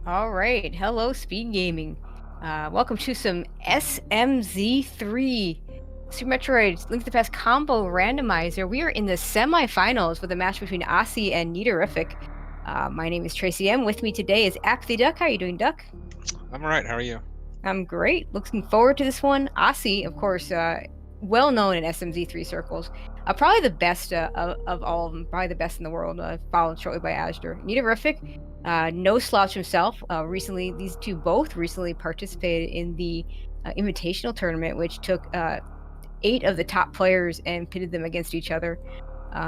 All right, hello, SpeedGaming. Welcome to some SMZ3 Super Metroid Link to the Past combo randomizer. We are in the semifinals with a match between Osse and Neatorific. My name is Tracy M. With me today is Apathy Duck. How are you doing, Duck? I'm all right. How are you? I'm great. Looking forward to this one. Osse, of course, well known in SMZ3 circles. Probably the best of all of them. Probably the best in the world. Followed shortly by Ashdor. Neatorific, no slouch himself. Recently, these two both recently participated in the Invitational tournament, which took 8 of the top players and pitted them against each other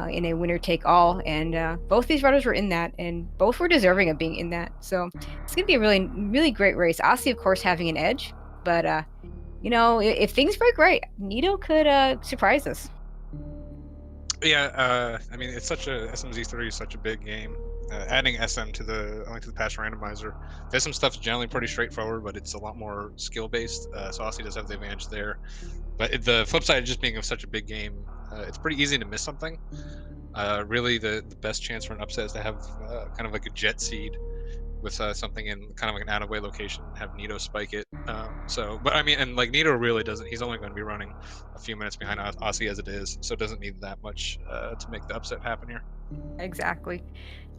in a winner take all. And both these runners were in that, and both were deserving of being in that. So it's going to be a really, really great race. Osse, of course, having an edge, but if things break right, Nito could surprise us. Yeah, I mean, it's such a SMZ3 is such a big game. Adding SM to the Link to the Past randomizer, there's some stuff generally pretty straightforward, but it's a lot more skill based. So Aussie does have the advantage there. But the flip side of just being such a big game, it's pretty easy to miss something. Really, the best chance for an upset is to have kind of like a jet seed with something in kind of like an out of way location, have Nito spike it. But I mean, and like Nito really doesn't. He's only going to be running a few minutes behind Aussie as it is, so it doesn't need that much to make the upset happen here. Exactly.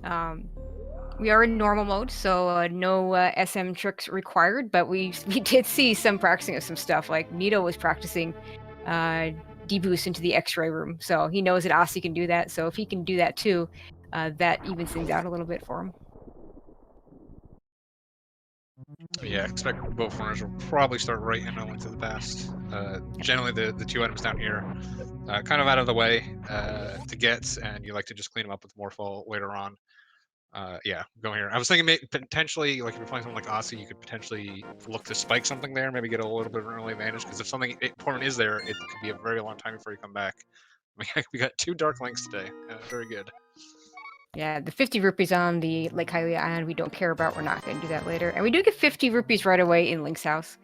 Um, we are in normal mode, so no SM tricks required. But we did see some practicing of some stuff. Like Nito was practicing uh, deboost into the X-ray room, so he knows that Osse can do that. So if he can do that too, that evens things out a little bit for him. Yeah, expect both runners will probably start right in a Link to the Past. Generally, the two items down here, kind of out of the way to get, and you like to just clean them up with Morphle later on. Yeah, go here. I was thinking potentially, like if you're playing something like Aussie, you could potentially look to spike something there, maybe get a little bit of an early advantage. Because if something important is there, it could be a very long time before you come back. I mean, we got 2 Dark Links today. Very good. Yeah, the 50 rupees on the Lake Hylia Island we don't care about. We're not going to do that later. And we do get 50 rupees right away in Link's house,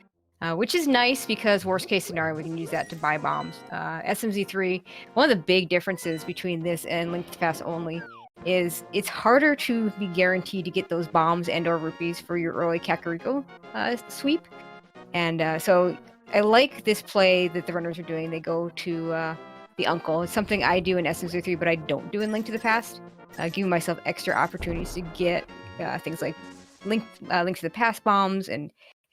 which is nice because worst case scenario, we can use that to buy bombs. SMZ3, one of the big differences between this and Link to the Past only is it's harder to be guaranteed to get those bombs and or rupees for your early Kakariko sweep. And so I like this play that the runners are doing. They go to the uncle. It's something I do in SMZ3, but I don't do in Link to the Past. Giving myself extra opportunities to get things like link to the past bombs and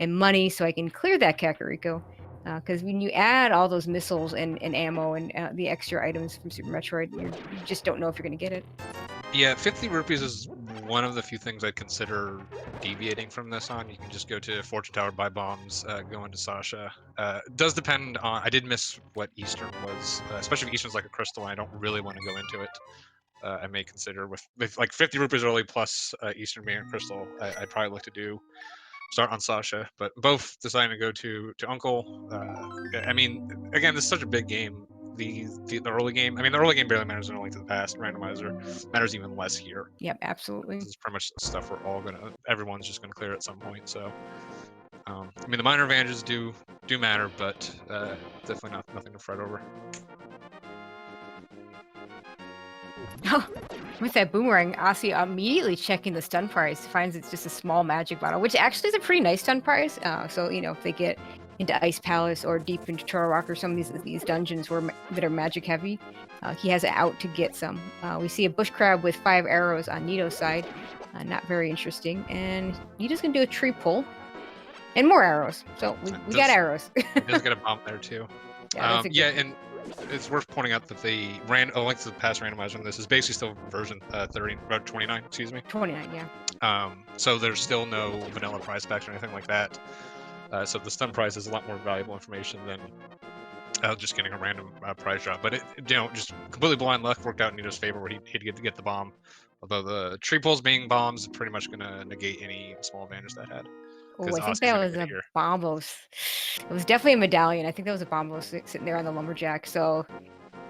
money, so I can clear that Kakariko. Because when you add all those missiles and ammo and the extra items from Super Metroid, you just don't know if you're going to get it. Yeah, 50 rupees is one of the few things I'd consider deviating from this on. You can just go to Fortune Tower, buy bombs, go into Sasha. It does depend on. I did miss what Eastern was, especially if Eastern's like a crystal, and I don't really want to go into it. I may consider with like 50 rupees early plus Eastern being a crystal. I'd probably look to start on Sasha, but both deciding to go to Uncle. I mean, again, this is such a big game. The early game. I mean, the early game barely matters in A Link to the Past. Randomizer matters even less here. Yep, absolutely. This is pretty much stuff everyone's just gonna clear at some point. So, I mean, the minor advantages do matter, but definitely nothing to fret over. Oh, with that boomerang, Osse immediately checking the stun price, finds it's just a small magic bottle, which actually is a pretty nice stun price. So if they get into Ice Palace or deep into Turtle Rock or some of these dungeons that are magic heavy, he has an out to get some. We see a bush crab with 5 arrows on Nito's side, not very interesting, and Nito's gonna do a tree pull and more arrows. So we got arrows. He does get a bump there too. Yeah, and it's worth pointing out that the Link to the Past randomizer on this is basically still version 29, excuse me. 29, yeah. So there's still no vanilla prize packs or anything like that. So the stun prize is a lot more valuable information than just getting a random prize drop. But it just completely blind luck worked out in Nito's favor where he'd get to get the bomb. Although the tree pulls being bombs is pretty much going to negate any small advantage that had. Oh, I think that was a bombos. It was definitely a medallion. I think that was a bombos sitting there on the lumberjack. So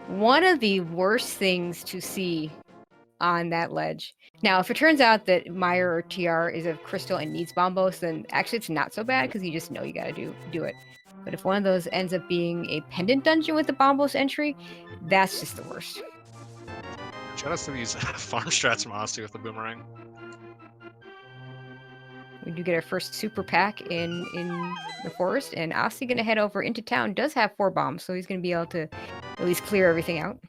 one of the worst things to see on that ledge. Now, if it turns out that Meyer or TR is a crystal and needs bombos, then actually it's not so bad because you just know you got to do it. But if one of those ends up being a pendant dungeon with a bombos entry, that's just the worst. Shout outs to these farm strats from Osse with the boomerang. we do get our first super pack in the forest, and Osse gonna head over into town. Does have 4 bombs, so he's gonna be able to at least clear everything out.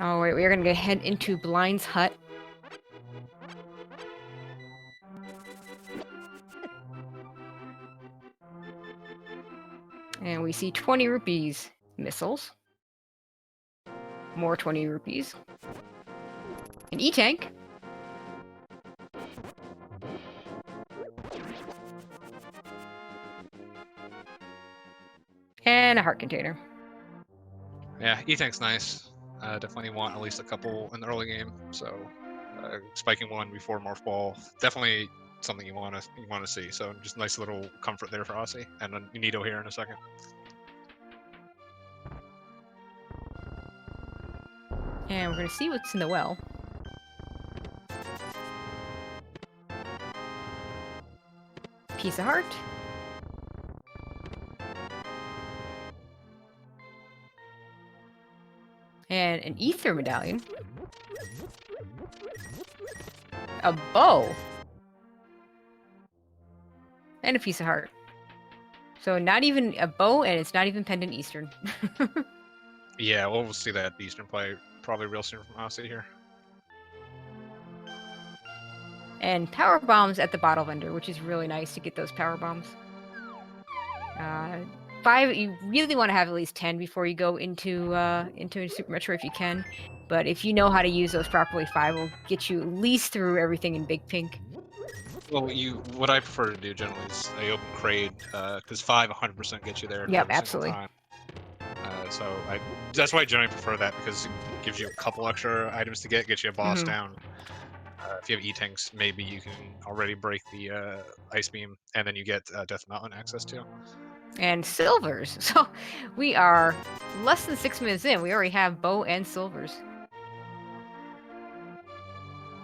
Oh wait, we're gonna head into Blind's hut. And we see 20 rupees. Missiles. More 20 rupees. An E-tank. And a heart container. Yeah, E-tank's nice. Definitely want at least a couple in the early game. So spiking one before Morph Ball, definitely something you want to see. So just nice little comfort there for Osse, and then Nito here in a second. And we're gonna see what's in the well. Piece of heart. And an ether medallion. A bow. And a piece of heart. So not even a bow, and it's not even pendant Eastern. Yeah, we'll see that Eastern play probably real soon from Osse here. And power bombs at the bottle vendor, which is really nice to get those power bombs. 5, you really want to have at least 10 before you go into Super Metro if you can. But if you know how to use those properly, 5 will get you at least through everything in Big Pink. Well, what I prefer to do generally is I open Crade, because 5 100% gets you there. Yep, every absolutely. Single time. So that's why I generally prefer that, because it gives you a couple extra items to get you a boss down. If you have E-tanks, maybe you can already break the Ice Beam, and then you get Death Mountain access too. And silvers. So we are less than 6 minutes in. We already have bow and silvers.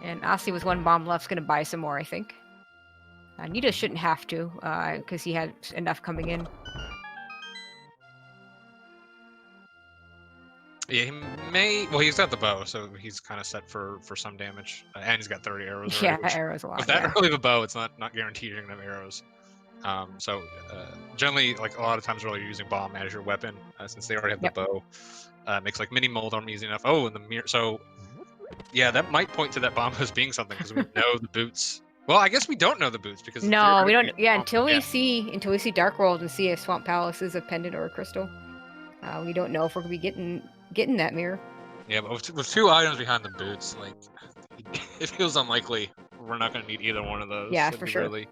And Osse with 1 bomb left is going to buy some more, I think. Nita shouldn't have to, because he had enough coming in. Yeah, he may. Well, he's got the bow, so he's kind of set for some damage, and he's got 30 arrows already. Yeah, arrows a lot. With that early of a bow, it's not guaranteed you're gonna have arrows. So generally, like a lot of times, really using bomb as your weapon, since they already have the bow. Makes like mini mold arm easy enough. Oh, and the mirror. So yeah, that might point to that bomb as being something, because we know the boots. Well, I guess we don't know the boots because no, we don't. Yeah, until we see Dark World and see if Swamp Palace is a pendant or a crystal, we don't know if we're gonna be getting that mirror. Yeah, but with 2 items behind the boots, like it feels unlikely we're not gonna need either one of those. Yeah, for sure. Really...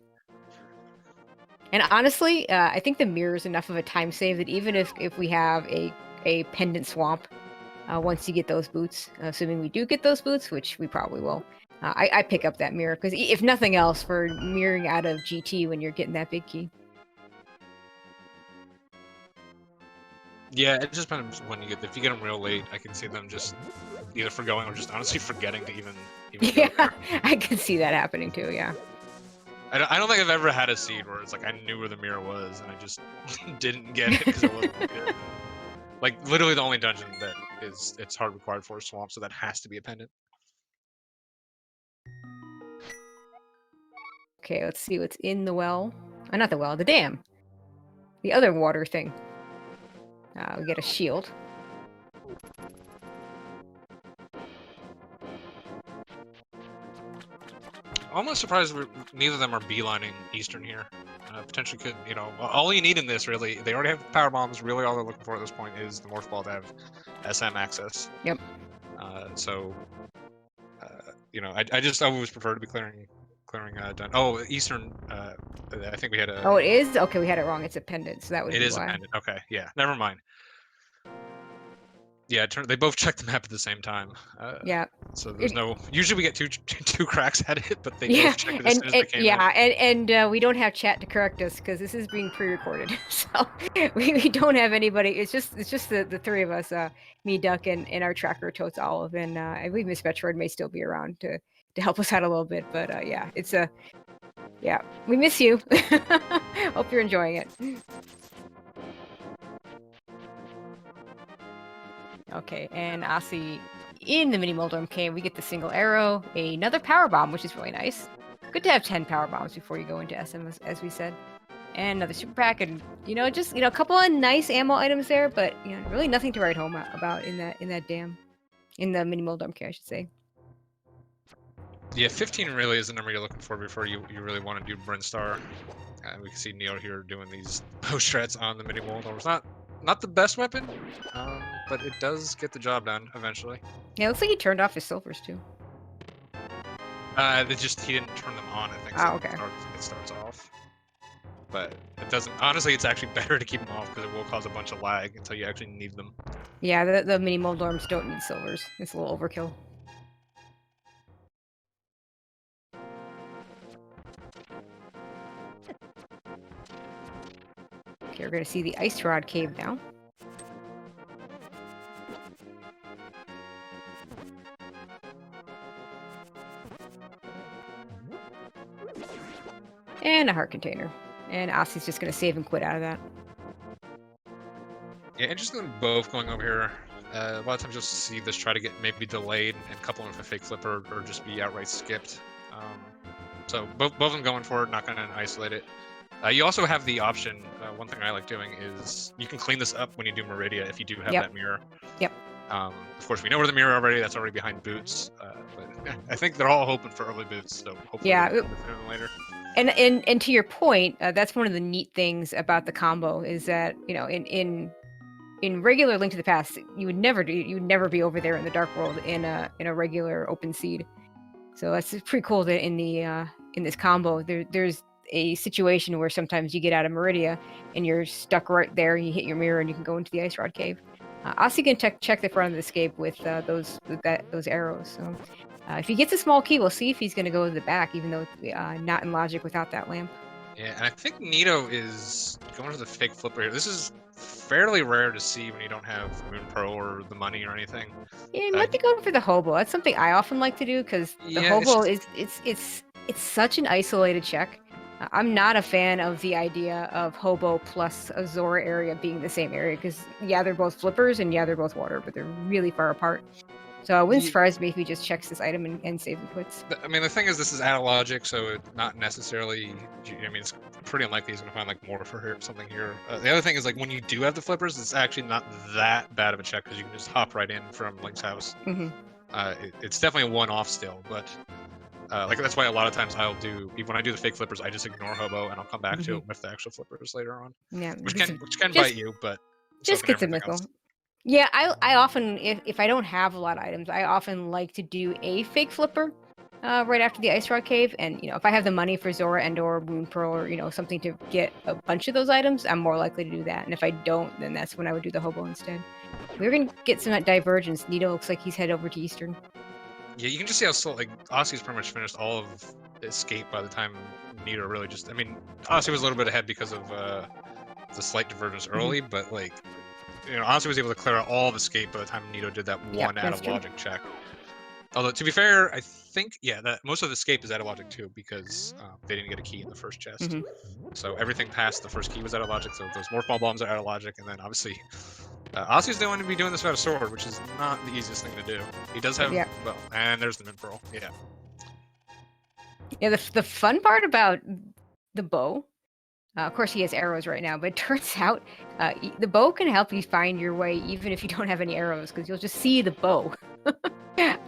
And honestly, I think the mirror is enough of a time save that even if we have a pendant swamp, once you get those boots, assuming we do get those boots, which we probably will, I pick up that mirror, because if nothing else, for mirroring out of GT when you're getting that big key. Yeah, it just depends when you if you get them real late. I can see them just either forgoing or just honestly forgetting to even yeah, I can see that happening too. Yeah. I don't think I've ever had a seed where it's like I knew where the mirror was and I just didn't get it because it wasn't good. Like literally the only dungeon that it's hard required for is swamp, so that has to be a pendant. Okay, let's see what's in the well. Not the well, the dam. The other water thing. We get a shield. I'm almost surprised neither of them are beelining Eastern here. Potentially could, all you need in this really, they already have power bombs. Really, all they're looking for at this point is the Morph Ball to have SM access. Yep. I just always prefer to be clearing done. Oh, Eastern. I think we had a. Oh, it is? Okay, we had it wrong. It's a pendant, so that would be why. It is a pendant. Okay, yeah. Never mind. Yeah, they both checked the map at the same time. Yeah. So there's no. Usually we get two cracks at it, but they both checked it as soon as they came in. Yeah, and we don't have chat to correct us because this is being pre-recorded, so we don't have anybody. It's just the 3 of us, me, Duck, and our tracker Totes Olive, and I believe Miss Metroid may still be around to help us out a little bit. But yeah, it's yeah, we miss you. Hope you're enjoying it. Okay, and Osse in the mini Moldorm cave, we get the single arrow, another power bomb, which is really nice. Good to have 10 power bombs before you go into SM, as we said. And another super pack, and just a couple of nice ammo items there, but really nothing to write home about in the mini Moldorm cave, I should say. Yeah, 15 really is the number you're looking for before you really want to do Brinstar. We can see Neo here doing these bow strats on the mini Moldorm. It's not the best weapon, but it does get the job done eventually. Yeah, it looks like he turned off his silvers too. He didn't turn them on, I think. So okay. It starts off. But it doesn't. Honestly, it's actually better to keep them off because it will cause a bunch of lag until you actually need them. Yeah, the mini Moldorms don't need silvers. It's a little overkill. Okay, we're gonna see the Ice Rod Cave now. And a heart container. And Osse's just gonna save and quit out of that. Yeah, interesting both going over here. A lot of times you'll see this try to get maybe delayed and couple with a fake flipper or just be outright skipped. So both of them going for it, not going to isolate it. You also have the option, one thing I like doing is you can clean this up when you do Meridia if you do have that mirror. Yep. Of course, we know where the mirror already. That's already behind boots. But I think they're all hoping for early boots, so hopefully we'll later. And to your point, that's one of the neat things about the combo is that in regular Link to the Past, you would never be over there in the Dark World in a regular open seed. So that's pretty cool that in this combo there's a situation where sometimes you get out of Meridia and you're stuck right there. You hit your mirror and you can go into the Ice Rod Cave. Osse can check the front of the escape with those arrows. So if he gets a small key, we'll see if he's going to go to the back, even though it's not in logic without that lamp. Yeah, and I think Nito is going to the fake flipper here. This is fairly rare to see when you don't have Moon Pearl or the money or anything. Yeah, he might be going for the hobo. That's something I often like to do because the hobo it's such an isolated check. I'm not a fan of the idea of hobo plus a Zora area being the same area because they're both flippers and they're both water, but they're really far apart. So it wouldn't surprise me if he just checks this item and saves and quits. I mean, the thing is, this is out of logic, so it's not necessarily. I mean, it's pretty unlikely he's going to find like more for something here. The other thing is, like, when you do have the flippers, it's actually not that bad of a check because you can just hop right in from Link's house. Mm-hmm. It's definitely a one-off still, but like that's why a lot of times I'll do when I do the fake flippers, I just ignore hobo and I'll come back to it with the actual flippers later on. Yeah, which can bite you, but just gets a mickle. Yeah, I often, if I don't have a lot of items, I often like to do a fake flipper right after the Ice Rod Cave. And, if I have the money for Zora and or Moon Pearl or, something to get a bunch of those items, I'm more likely to do that. And if I don't, then that's when I would do the hobo instead. We're going to get some divergence. Nito looks like he's headed over to Eastern. Yeah, you can just see how slow, like, Osse's pretty much finished all of Escape by the time Nito really just, I mean, Osse was a little bit ahead because of the slight divergence early, but, like, Osse was able to clear out all of Escape by the time Nito did that one out of logic check. Although, to be fair, I think, that most of the Escape is out of logic too because they didn't get a key in the first chest. So everything past the first key was out of logic, so those Morph Ball bombs are out of logic, and then obviously Osse's the one to be doing this without a sword, which is not the easiest thing to do. He does have, well, and there's the Moon Pearl, Yeah, the fun part about the bow, of course he has arrows right now, but it turns out the bow can help you find your way even if you don't have any arrows, because you'll just see the bow.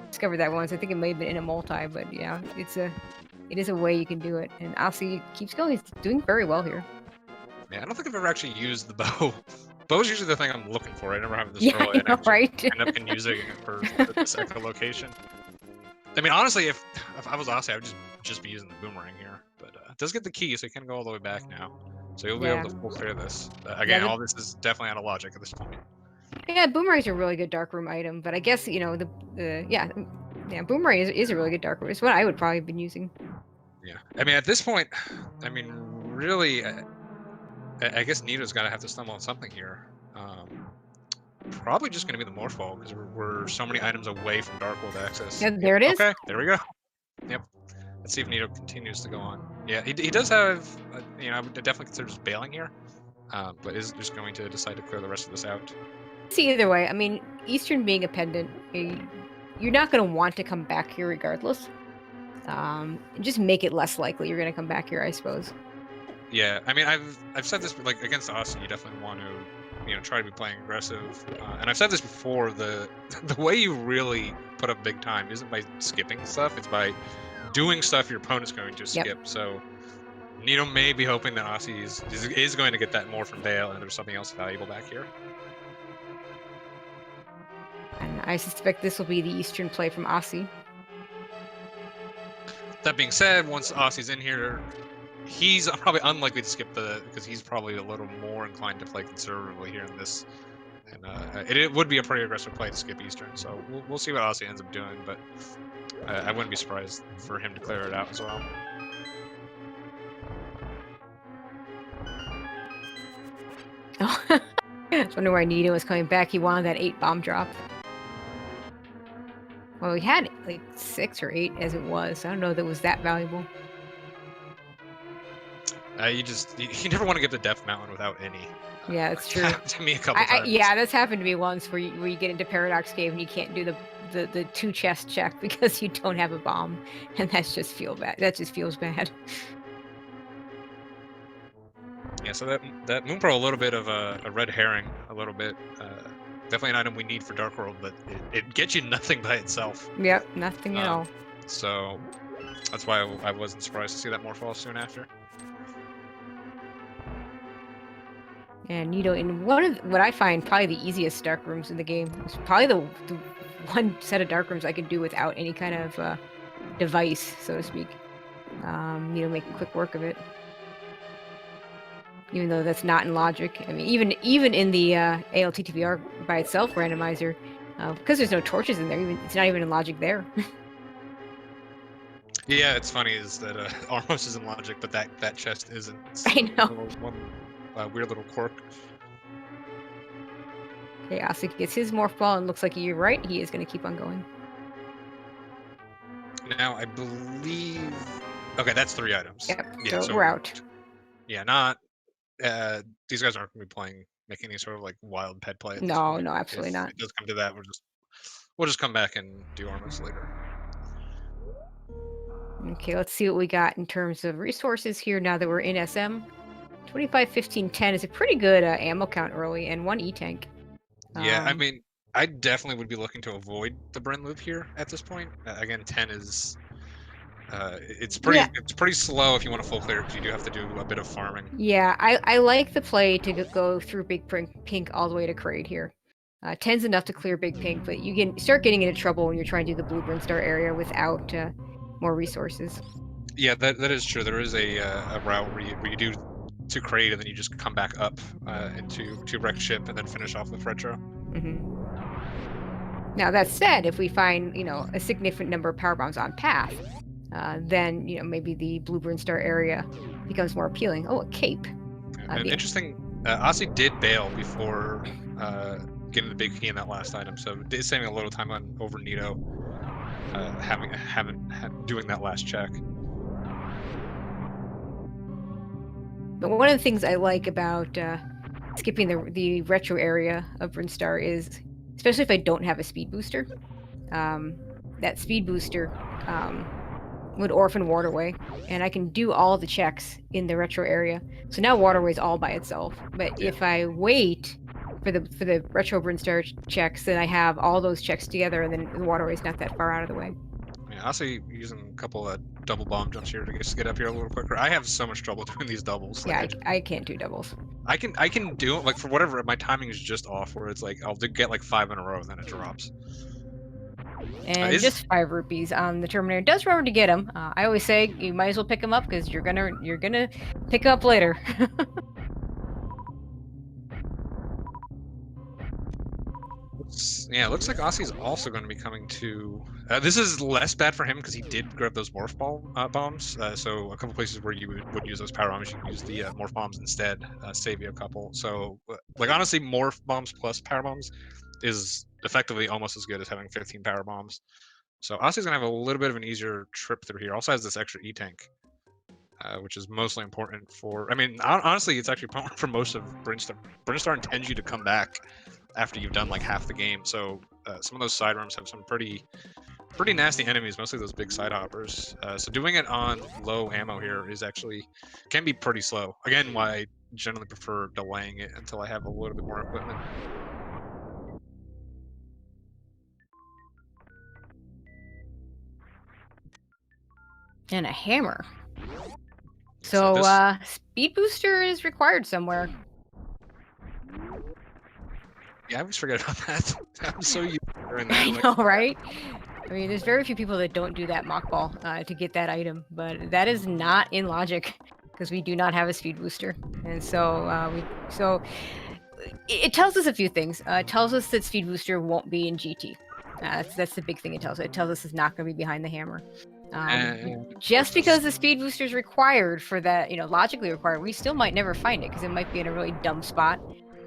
Discovered that once. I think it may have been in a multi, but yeah, it is a way you can do it. And Osse keeps going. He's doing very well here. Yeah, I don't think I've ever actually used the bow. Bow's usually the thing I'm looking for. I never have this early and end up using it for the second location. I mean, honestly, if I was Osse, I would just be using the boomerang here. But it does get the key, so you can go all the way back now. So you'll be able to full clear this. Again, all this is definitely out of logic at this point. Yeah, boomerang's a really good dark room item, but I guess boomerang is a really good dark room. It's what I would probably have been using. Yeah, I mean, at this point, I mean, really, I guess Nito's got to have to stumble on something here. Probably just going to be the Morph Ball because we're so many items away from Dark World access. Yeah, there it is. Okay, there we go. Yep. Let's see if Nito continues to go on. Yeah, he does have, I would definitely consider just bailing here, but is just going to decide to clear the rest of this out. See, either way, I mean, Eastern being a pendant, you're not going to want to come back here regardless. Just make it less likely you're going to come back here, I suppose. Yeah, I mean, I've said this, like, against Austin, you definitely want to, try to be playing aggressive. And I've said this before, the way you really put up big time isn't by skipping stuff, it's by doing stuff your opponent's going to skip. So Nito may be hoping that Aussie is going to get that more from Bale, and there's something else valuable back here. And I suspect this will be the Eastern play from Aussie. That being said, once Aussie's in here, he's probably unlikely to skip because he's probably a little more inclined to play conservatively here in this. And it would be a pretty aggressive play to skip Eastern, so we'll see what Aussie ends up doing, but I wouldn't be surprised for him to clear it out as well. Oh, I was wondering why Nito was coming back. He wanted that 8 bomb drop. Well, we had like 6 or 8 as it was. I don't know that it was that valuable. You never want to get the Depth Mountain without any. Yeah, that's true. To me a couple times. Yeah, that's happened to me once where you get into Paradox Cave and you can't do the 2 chest check because you don't have a bomb, and that just feels bad. Yeah, so that Moonpearl, a little bit of a red herring, a little bit. Definitely an item we need for Dark World, but it gets you nothing by itself. Yep, nothing at all. So that's why I wasn't surprised to see that Morphball soon after. And Nito, in one of what I find probably the easiest dark rooms in the game, it's probably the one set of dark rooms I can do without any kind of device, so to speak. Nito making quick work of it. Even though that's not in logic. I mean, even in the ALTTVR by itself randomizer, because there's no torches in there, it's not even in logic there. Yeah, it's funny is that Armos is in logic, but that chest isn't. It's I know. One weird little quirk. Okay, Osse gets his morph ball, and looks like you're right. He is going to keep on going. Now, I believe. Okay, that's 3 items. Yep. Yeah, so we're out. Yeah, not. These guys aren't going to be making any sort of like wild pet play. No, absolutely not. If it does come to that, we'll just come back and do Armos later. Okay, let's see what we got in terms of resources here now that we're in SM. 25, 15, 10 is a pretty good ammo count early, and 1 E-tank. Yeah, I mean, I definitely would be looking to avoid the Bryn loop here at this point. Again, 10 is it's pretty slow if you want to full clear, because you do have to do a bit of farming. Yeah, I like the play to go through Big Pink all the way to Kraid here. 10's enough to clear Big Pink, but you start getting into trouble when you're trying to do the Blue Brinstar area without more resources. Yeah, that is true. There is a route where you do to Kraid, and then you just come back up into Wrecked Ship, and then finish off with Retro. Now that said, if we find a significant number of power bombs on path, then maybe the Blue Brinstar area becomes more appealing. Oh, a cape. Interesting. Osse did bail before getting the big key in that last item, so it's saving a little time over Nito doing that last check. But one of the things I like about skipping the retro area of Brinstar is, especially if I don't have a speed booster, that speed booster would orphan Waterway, and I can do all the checks in the retro area. So now Waterway's all by itself. But if I wait for the retro Brinstar checks, then I have all those checks together, and then the Waterway's not that far out of the way. Yeah, honestly, using a couple of double bomb jumps here to get up here a little quicker. I have so much trouble doing these doubles. Yeah, I can't do doubles. I can do it, like, for whatever, my timing is just off, where it's like I'll get like 5 in a row and then it drops. And just 5 rupees on the Terminator. Does remember to get them. I always say you might as well pick them up, because you're gonna pick up later. Yeah, it looks like Osse's also going to be coming to. This is less bad for him because he did grab those morph bombs. So a couple places where you would use those power bombs, you can use the morph bombs instead. Save you a couple. So, like, honestly, morph bombs plus power bombs is effectively almost as good as having 15 power bombs. So Osse's gonna have a little bit of an easier trip through here. Also has this extra E-tank, which is mostly important for. I mean, honestly, it's actually important for most of Brinstar. Brinstar intends you to come back after you've done like half the game. So some of those side rooms have some pretty nasty enemies, mostly those big side hoppers. So doing it on low ammo here is actually can be pretty slow. Again, why I generally prefer delaying it until I have a little bit more equipment. And a hammer. So, speed booster is required somewhere. Yeah, I always forget about that. I'm so used to doing that. I know, right? I mean, there's very few people that don't do that mock ball to get that item, but that is not in logic because we do not have a speed booster, and so it tells us a few things. It tells us that speed booster won't be in GT. That's the big thing it tells us. It tells us it's not going to be behind the hammer. Just because the speed booster is required for that, logically required, we still might never find it because it might be in a really dumb spot.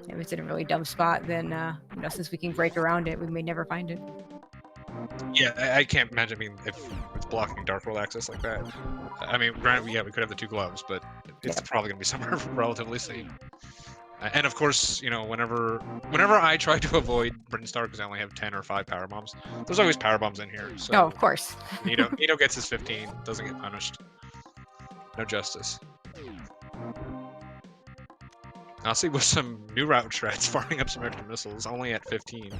If it's in a really dumb spot, then since we can break around it, we may never find it. Yeah, I can't imagine. I mean, if it's blocking Dark World access like that. I mean, granted, yeah, we could have the 2 gloves, but it's probably gonna be somewhere relatively safe. And of course, whenever I try to avoid Brinstar because I only have 10 or 5 power bombs, there's always power bombs in here. So oh, of course. Nito gets his 15, doesn't get punished. No justice. I'll see with some new route strats, farming up some extra missiles, only at 15.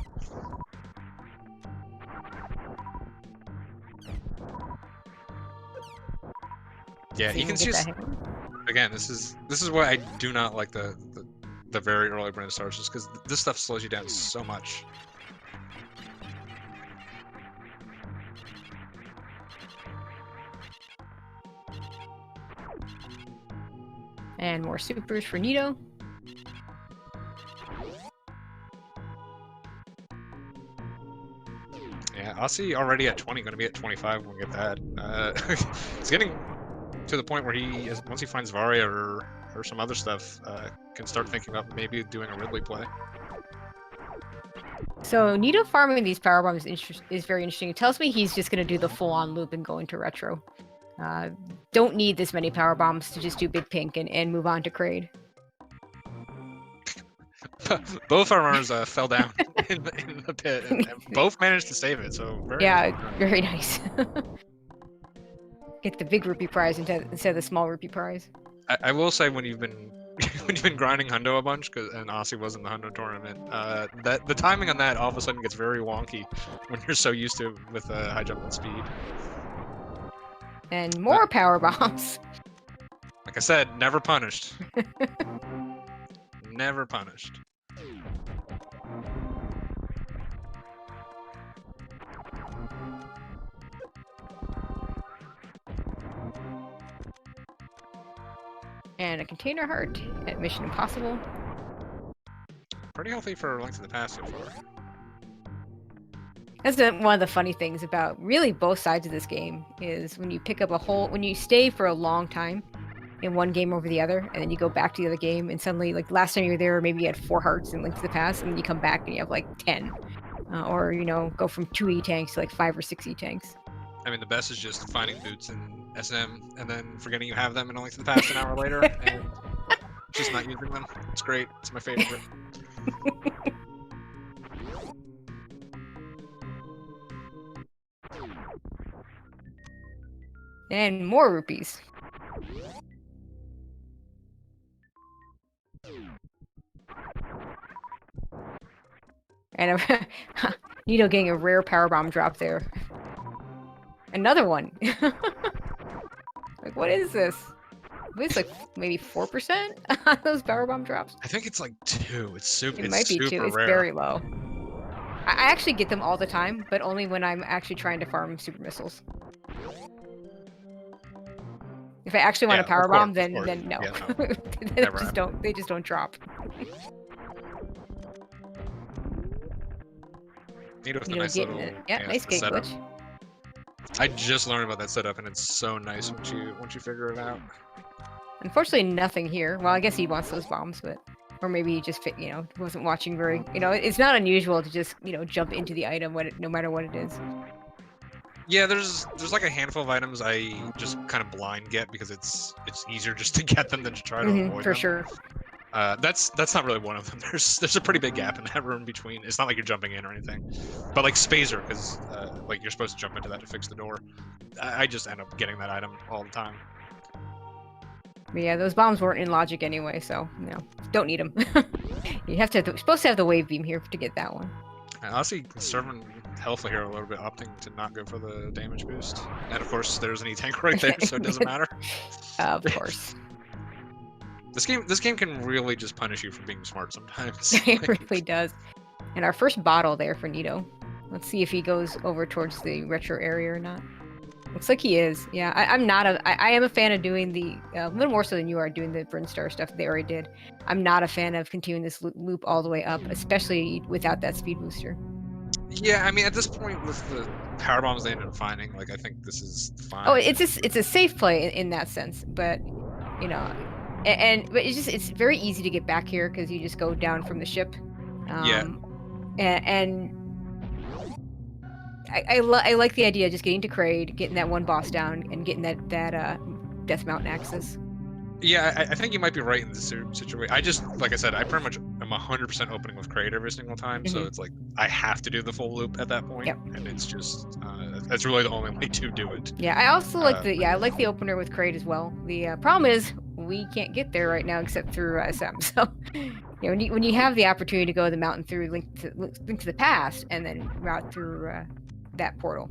Yeah, you can see. Again, this is why I do not like the very early Brand Stars, just because this stuff slows you down so much. And more supers for Nito. Yeah, Osse already at 20, going to be at 25 when we get that. It's getting to the point where once he finds Varia or some other stuff, can start thinking about maybe doing a Ridley play. So Nito farming these power bombs is very interesting. It tells me he's just going to do the full-on loop and go into retro. Don't need this many power bombs to just do big pink and move on to Kraid. Both our runners fell down in the pit, and both managed to save it. So very nice. Get the big rupee prize instead of the small rupee prize. I will say when you've been grinding Hundo a bunch, and Osse was in the Hundo tournament, that the timing on that all of a sudden gets very wonky when you're so used to it with high jump and speed. And more power bombs. Like I said, never punished. Never punished. And a container heart at Mission Impossible. Pretty healthy for Link to the Past so far. That's one of the funny things about really both sides of this game is when you pick up when you stay for a long time in one game over the other, and then you go back to the other game, and suddenly, like last time you were there, maybe you had 4 hearts in Link to the Past, and then you come back and you have like 10. Or, go from 2 E-tanks to like 5 or 6 E-tanks. I mean, the best is just finding boots in SM, and then forgetting you have them in Link to the Past an hour later, and just not using them. It's great. It's my favorite. And more rupees. And Nito getting a rare power bomb drop there. Another one. Like, what is this? It's like maybe 4% on those power bomb drops. I think it's like 2. It might be 2. It's rare. very low. I actually get them all the time, but only when I'm actually trying to farm super missiles. If I actually want a power bomb, then no. Yeah, no. they just don't drop. Nito's the nice little, nice gate glitch. I just learned about that setup, and it's so nice once you figure it out. Unfortunately, nothing here. Well, I guess he wants those bombs, but... Or maybe he just, wasn't watching very... it's not unusual to just, jump into the item no matter what it is. Yeah, there's like a handful of items I just kind of blind get because it's easier just to get them than to try to avoid for them. sure. That's not really one of them. There's a pretty big gap in that room between. It's not like you're jumping in or anything, but like Spazer, because like you're supposed to jump into that to fix the door. I just end up getting that item all the time. But yeah, those bombs weren't in logic anyway, so don't need them. You have to. You're supposed to have the wave beam here to get that one. And honestly, conserving health here a little bit, opting to not go for the damage boost. And of course, there's an E-tank right there, so it doesn't matter. Of course. This game can really just punish you for being smart sometimes. It really does. And our first bottle there for Nito. Let's see if he goes over towards the retro area or not. Looks like he is. Yeah, I am a fan of doing the a little more so than you are doing the Brinstar stuff they already did. I'm not a fan of continuing this loop all the way up, especially without that speed booster. Yeah, I mean, at this point with the power bombs they ended up finding, like I think this is fine. Oh, it's a safe play in that sense, but you know, but it's very easy to get back here because you just go down from the ship. Yeah. And I like the idea of just getting to Kraid, getting that one boss down, and getting that Death Mountain access. Yeah, I think you might be right in this situation. I just, like I said, I pretty much am 100% opening with Kraid every single time, so it's like I have to do the full loop at that point, and it's just that's really the only way to do it. Yeah, I also like I like the opener with Kraid as well. The problem is we can't get there right now except through SM. So when you have the opportunity to go to the mountain through Link to the Past and then route through that portal,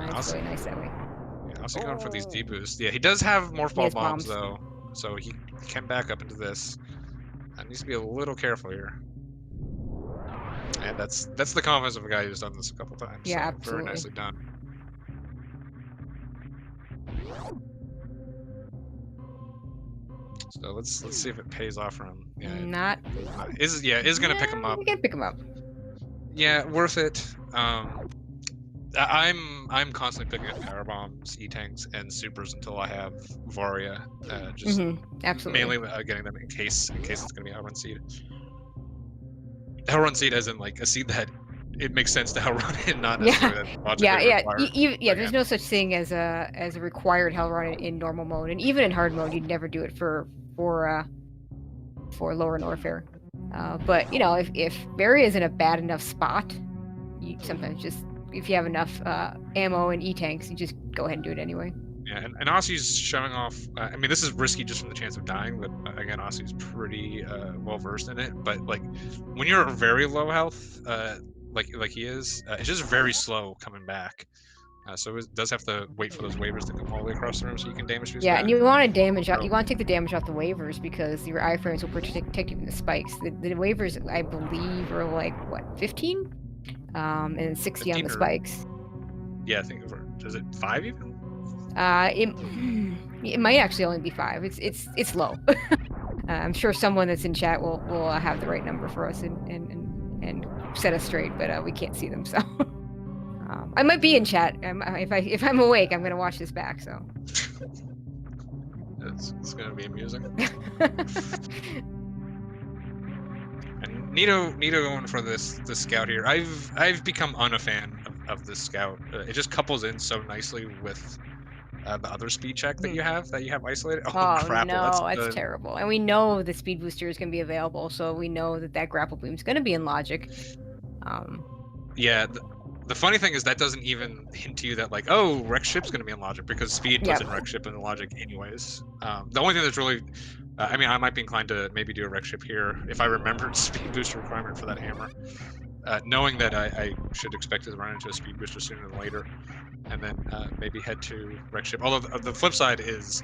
it's really nice that way. Yeah, also going for these D-boosts. Yeah, he does have morph ball bombs though, so he can back up into this. Needs to be a little careful here. And that's the confidence of a guy who's done this a couple times. Yeah, so absolutely. Very nicely done. So let's see if it pays off for him. Yeah, is gonna pick him up. We can pick him up. Yeah, worth it. I'm constantly picking up power bombs, E-tanks, and supers until I have Varia. Just absolutely. mainly getting them in case it's gonna be a Hellrun seed. Hellrun seed as in like a seed that it makes sense to Hellrun in, not necessarily that There's no such thing as a required Hellrun in normal mode, and even in hard mode, you'd never do it for Lower Norfair. But if Varia is in a bad enough spot, you sometimes just, if you have enough ammo and E-tanks, you just go ahead and do it anyway. Yeah, and Osse's showing off. I mean, this is risky just from the chance of dying, but again, Osse's pretty well versed in it. But like, when you're very low health, like he is, it's just very slow coming back. So it does have to wait for those waivers to come all the way across the room so you can damage. Yeah, and you want to damage out. You want to take the damage off the waivers because your iframes will protect you from the spikes. The waivers, I believe, are like what 15, and 60 on the spikes. Yeah, I think is it 5 even? It might actually only be 5. It's low. I'm sure someone that's in chat will have the right number for us and set us straight, but we can't see them, so. I might be in chat. If I'm awake, I'm gonna watch this back. So it's gonna be amusing. And Nito going for this scout here. I've become a fan of this scout. It just couples in so nicely with the other speed check that you have isolated. Oh crap! No, that's terrible. And we know the speed booster is gonna be available, so we know that grapple beam is gonna be in logic. Yeah. The funny thing is that doesn't even hint to you that like, oh, Rex Ship's going to be in logic because speed puts in Rex Ship in logic anyways. The only thing that's really, I mean, I might be inclined to maybe do a Rex Ship here if I remembered speed booster requirement for that hammer, knowing that I should expect to run into a speed booster sooner than later, and then maybe head to Rex Ship. Although the flip side is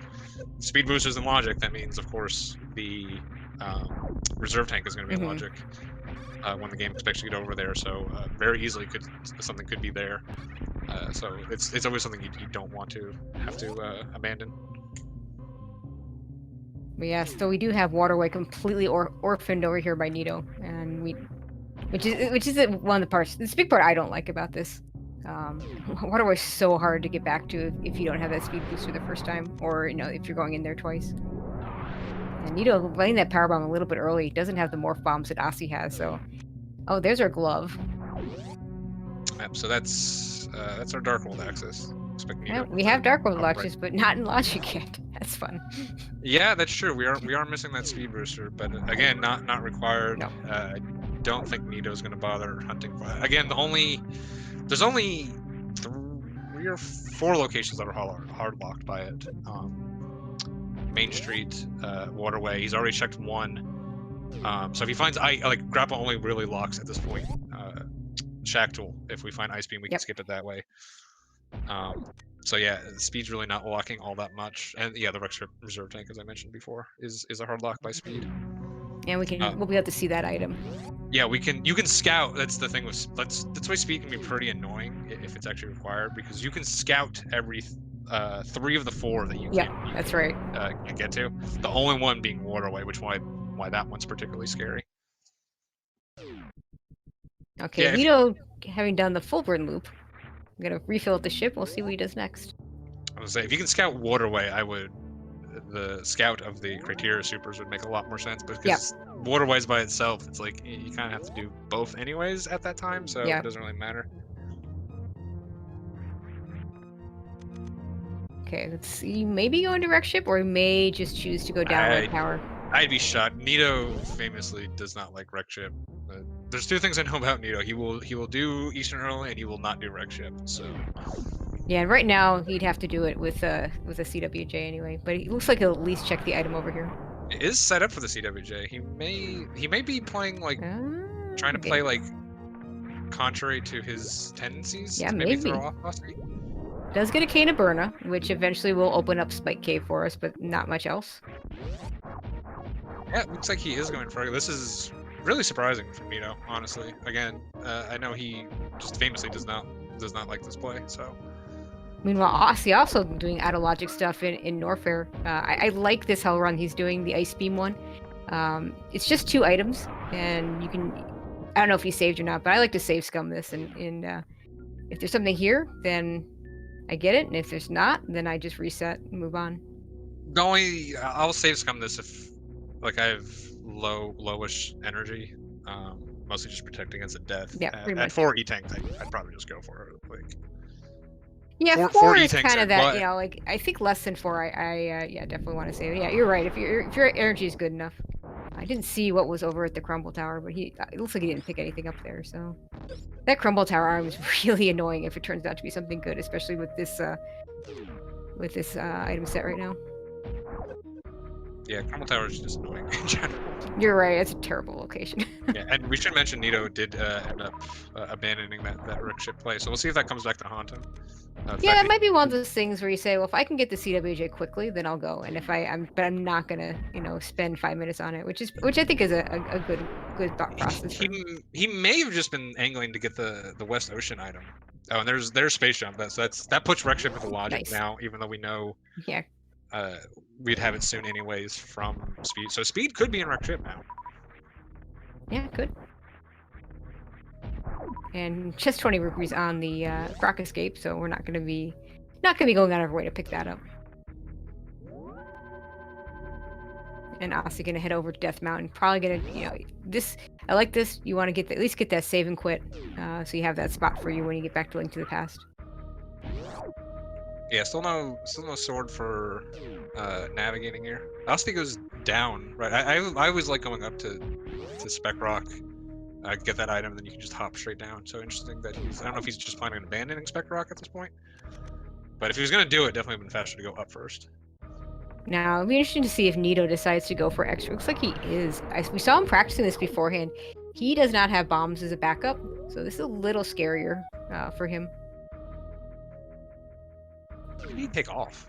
speed boosters in logic. That means, of course, the reserve tank is going to be in logic. When the game expects you to get over there, so very easily something could be there. So it's always something you don't want to have to abandon. But yeah, so we do have Waterway completely orphaned over here by Nito, and which is one of the parts. This big part I don't like about this. Waterway's so hard to get back to if you don't have that speed booster the first time, or if you're going in there twice. And Nito letting that power bomb a little bit early doesn't have the morph bombs that Osse has, so. Oh, there's our glove. Yep, so that's our Darkhold access. expect Yeah, Nito we to have Dark World outright- launches, but not in Logic yet. That's fun. Yeah, that's true. We are missing that speed booster, but again, not required. No. I don't think Nito's going to bother hunting for it. Again, there's only 3 or 4 locations that are hard locked by it. Main Street, Waterway. He's already checked 1. So if he finds like grapple only really locks at this point. Shack Tool. If we find Ice Beam, we can skip it that way. So yeah, speed's really not locking all that much, and yeah, the Rex Reserve Tank, as I mentioned before, is a hard lock by speed. And we'll be able to see that item. Yeah, you can scout. That's the thing with that's why speed can be pretty annoying if it's actually required, because you can scout every 3 of the 4 that you can. That's right. Can get to. The only one being Waterway, which why that one's particularly scary. Okay, Yeah, Nito, having done the full burn loop, I'm gonna refill at the ship. We'll see what he does next. I would say if you can scout Waterway, the scout of the criteria supers would make a lot more sense, because Waterways by itself, it's like you kind of have to do both anyways at that time, so it doesn't really matter. Okay, let's see. Maybe go into Wreck Ship, or he may just choose to go down the tower. I'd be shocked. Nito famously does not like Wreck Ship. There's 2 things I know about Nito. He will do Eastern early, and he will not do Wreck Ship. So. Yeah, and right now he'd have to do it with a CWJ anyway. But it looks like he'll at least check the item over here. It is set up for the CWJ. He may be playing like trying to play like contrary to his tendencies. Yeah, to maybe. Throw off Osse. Does get a Cane of Burna, which eventually will open up Spike Cave for us, but not much else. Yeah, it looks like he is going for it. This is really surprising for Nito, honestly. Again, I know he just famously does not like this play, so. Meanwhile, Osse also doing out of logic stuff in Norfair. I like this hell run he's doing, the Ice Beam one. It's just 2 items, and you can. I don't know if he saved or not, but I like to save scum this, and if there's something here, then I get it, and if there's not, then I just reset and move on. I'll save scum this if like I have lowish energy, mostly just protect against a death. Yeah, pretty much. At 4 E-tanks, I'd probably just go for it. Like. Yeah, 4 is E-tanks kind of are- that, but- like I think less than 4. I definitely want to save it. Yeah, you're right. If your energy is good enough. I didn't see what was over at the Crumble Tower, but it looks like he didn't pick anything up there. So that Crumble Tower arm is really annoying if it turns out to be something good, especially with this item set right now. Yeah, Crumble Tower is just annoying in general. You're right. It's a terrible location. Yeah, and we should mention Nito did end up abandoning that Rick ship play, so we'll see if that comes back to haunt him. Yeah, that might be one of those things where you say, well, if I can get the CWJ quickly, then I'll go. And if but I'm not gonna, spend 5 minutes on it, which I think is a good thought process. He may have just been angling to get the West Ocean item. Oh, and there's space jump. That puts Wreck Ship into logic now, even though we know. Yeah. We'd have it soon anyways from Speed. So Speed could be in Wreck Ship now. Yeah, it could. And just 20 rupees on the Croc Escape, so we're not gonna be going out of our way to pick that up. And Osse gonna head over to Death Mountain. Probably gonna, this. I like this. You want to at least get that save and quit, so you have that spot for you when you get back to Link to the Past. Yeah, still no sword for navigating here. Osse goes down, right? I always like going up to Spec Rock, get that item, then you can just hop straight down. So interesting that I don't know if he's just planning on abandoning Spec Rock at this point. But if he was gonna do it, definitely been faster to go up first. Now, it'll be interesting to see if Nito decides to go for extra. Looks like he is. We saw him practicing this beforehand. He does not have bombs as a backup, so this is a little scarier for him. What did he take off?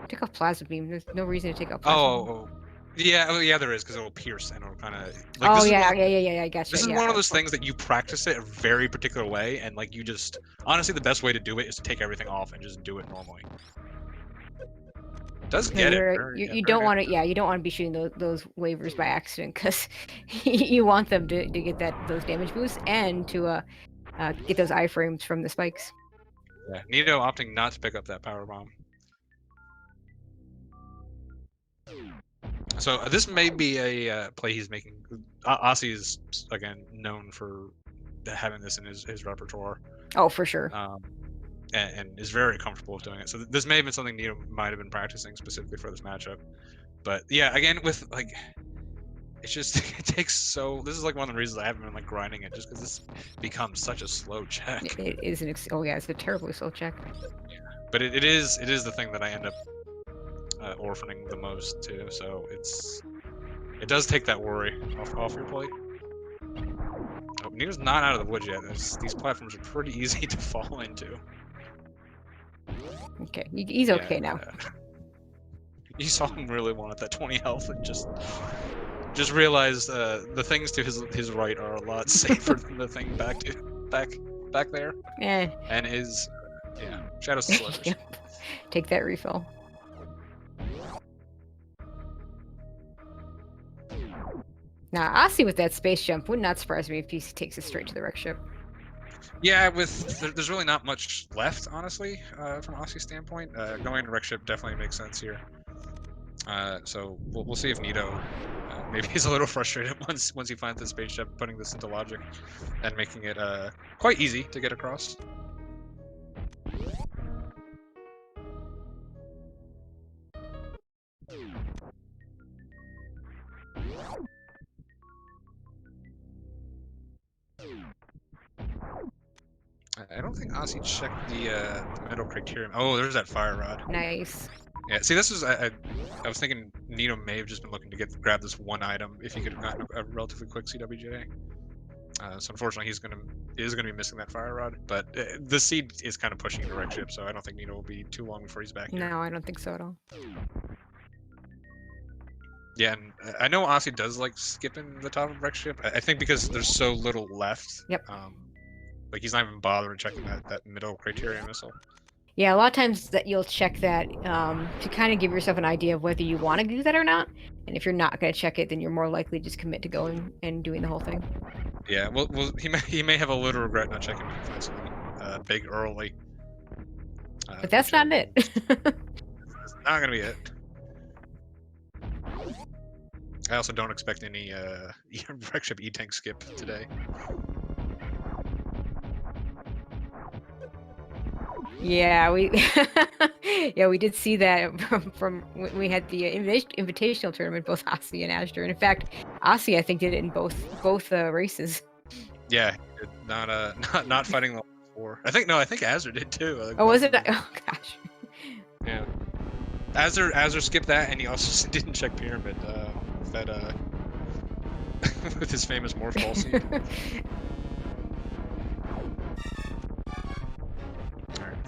Take off Plasma Beam. There's no reason to take off Plasma Beam. Yeah, there is, because it'll pierce and it'll kind of. Yeah, I gotcha. This is one of those things that you practice it a very particular way, and like you just honestly, the best way to do it is to take everything off and just do it normally. Does get it. You don't want to. Yeah, you don't want to be shooting those waivers by accident, because you want them to get those damage boosts and to get those iframes from the spikes. Yeah, Nito opting not to pick up that power bomb. So this may be a play he's making. Osse is again known for having this in his repertoire. Oh, for sure. and is very comfortable with doing it. So this may have been something Nito might have been practicing specifically for this matchup. But yeah, again, with like, it's just it takes so. This is like one of the reasons I haven't been like grinding it, just because this becomes such a slow check. It is oh yeah, it's a terribly slow check. But it is the thing that I end up orphaning the most too. So it does take that worry off your plate. Oh, Nito's not out of the woods yet. These platforms are pretty easy to fall into. Okay, he's okay now. You saw him really wanted that 20 health and just realized the things to his right are a lot safer than the thing back there. Eh. And is Shadow's slurs. Yep. Take that refill. Now, Osse with that space jump would not surprise me if he takes it straight to the wreck ship. Yeah, there's really not much left, honestly, from Osse's standpoint. Going to wreck ship definitely makes sense here. So we'll see if Nito maybe he's a little frustrated once he finds the space ship, putting this into logic and making it quite easy to get across. I don't think Osse checked the middle criterion. Oh, there's that fire rod. Nice. Yeah, see, this was I was thinking Nito may have just been looking to grab this one item if he could have gotten a relatively quick CWJ. So unfortunately, he is gonna be missing that fire rod. But the seed is kind of pushing the wreck ship, so I don't think Nito will be too long before he's back here. No, I don't think so at all. Yeah, and I know Osse does like skipping the top of wreck ship. I think because there's so little left. Yep. Like he's not even bothering checking that middle criterion missile. Yeah, a lot of times that you'll check that to kind of give yourself an idea of whether you want to do that or not. And if you're not going to check it, then you're more likely to just commit to going and doing the whole thing. Yeah, well, he may have a little regret not checking if he finds something big early. But that's not it. It's not gonna be it. I also don't expect any wreck ship E-tank skip today. Yeah, we we did see that from when we had the invitational tournament, both Osse and Azure. And in fact, Osse I think did it in both races. Yeah, not fighting the four. I think Azure did too. Oh, was it? Oh gosh. Yeah, Azure skipped that, and he also didn't check pyramid with that with his famous morph ball seed.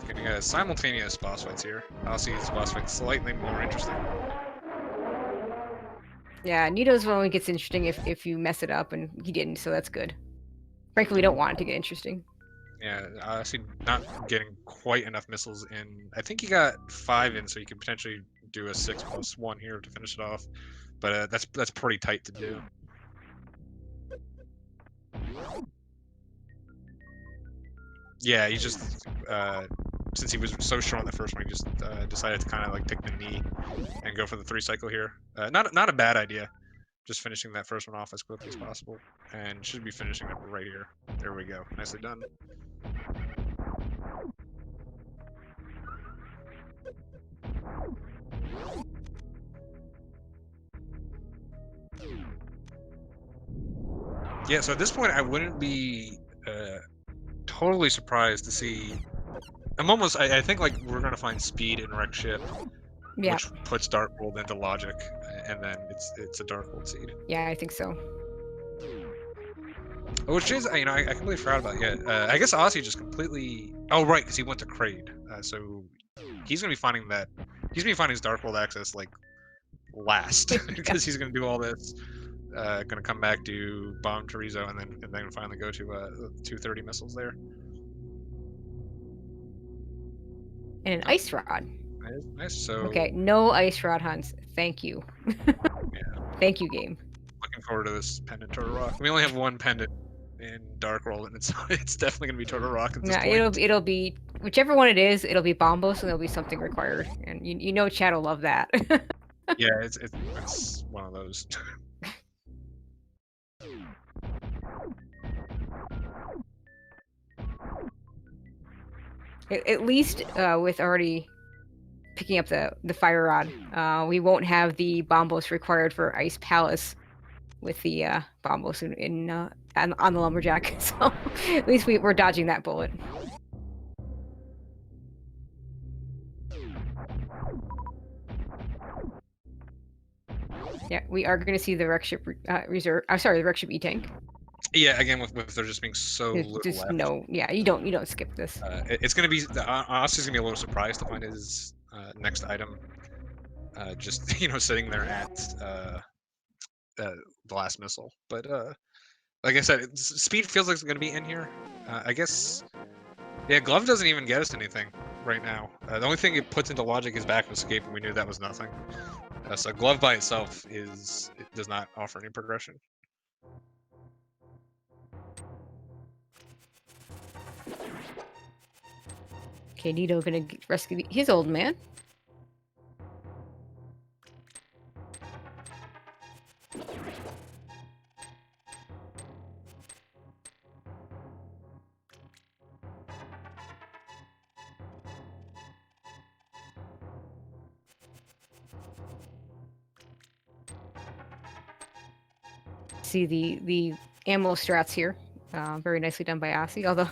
Getting simultaneous boss fights here. Osse's boss fight slightly more interesting. Yeah, Nito's one gets interesting if you mess it up, and he didn't, so that's good. Frankly, we don't want it to get interesting. Yeah, Osse not getting quite enough missiles in. I think he got 5 in, so he could potentially do a 6+1 here to finish it off. But that's pretty tight to do. Yeah, he just since he was so short on the first one, he just decided to kind of like take the knee and go for the 3 cycle here. Not a bad idea. Just finishing that first one off as quickly as possible, and should be finishing up right here. There we go. Nicely done. Yeah, so at this point, I wouldn't be totally surprised to see. I think like we're gonna find speed in wreck ship, which puts Dark World into logic, and then it's a Dark World seed. Yeah, I think so. Which is, I completely forgot about it. Yeah, I guess Osse just completely. Oh right, because he went to Kraid, so he's gonna be finding that. He's gonna be finding his Dark World access like last because he's gonna do all this. Gonna come back, do bomb Chorizo, and then finally go to 230 missiles there. And an ice rod. Nice. So okay, no ice rod hunts. Thank you. Yeah. Thank you, game. Looking forward to this pendant Turtle Rock. We only have one pendant in Dark World, and it's definitely gonna be Turtle Rock at this point. It'll be whichever one it is. It'll be Bombos, and there'll be something required, and you know Chad will love that. Yeah, it's one of those. At least with already picking up the fire rod, we won't have the bombos required for Ice Palace with the bombos on the lumberjack. So at least we're dodging that bullet. Yeah, we are going to see the wreck ship reserve. I'm sorry, the wreck ship E-tank. Yeah, again with there just being so little Just left. no, yeah, you don't skip this. It's gonna be Ossie's gonna be a little surprised to find his next item, just sitting there at the last missile. But like I said, speed feels like it's gonna be in here. I guess. Yeah, glove doesn't even get us anything right now. The only thing it puts into logic is back escape, and we knew that was nothing. So glove by itself it does not offer any progression. Okay, Nito gonna rescue his old man. See the ammo strats here, very nicely done by Osse. Although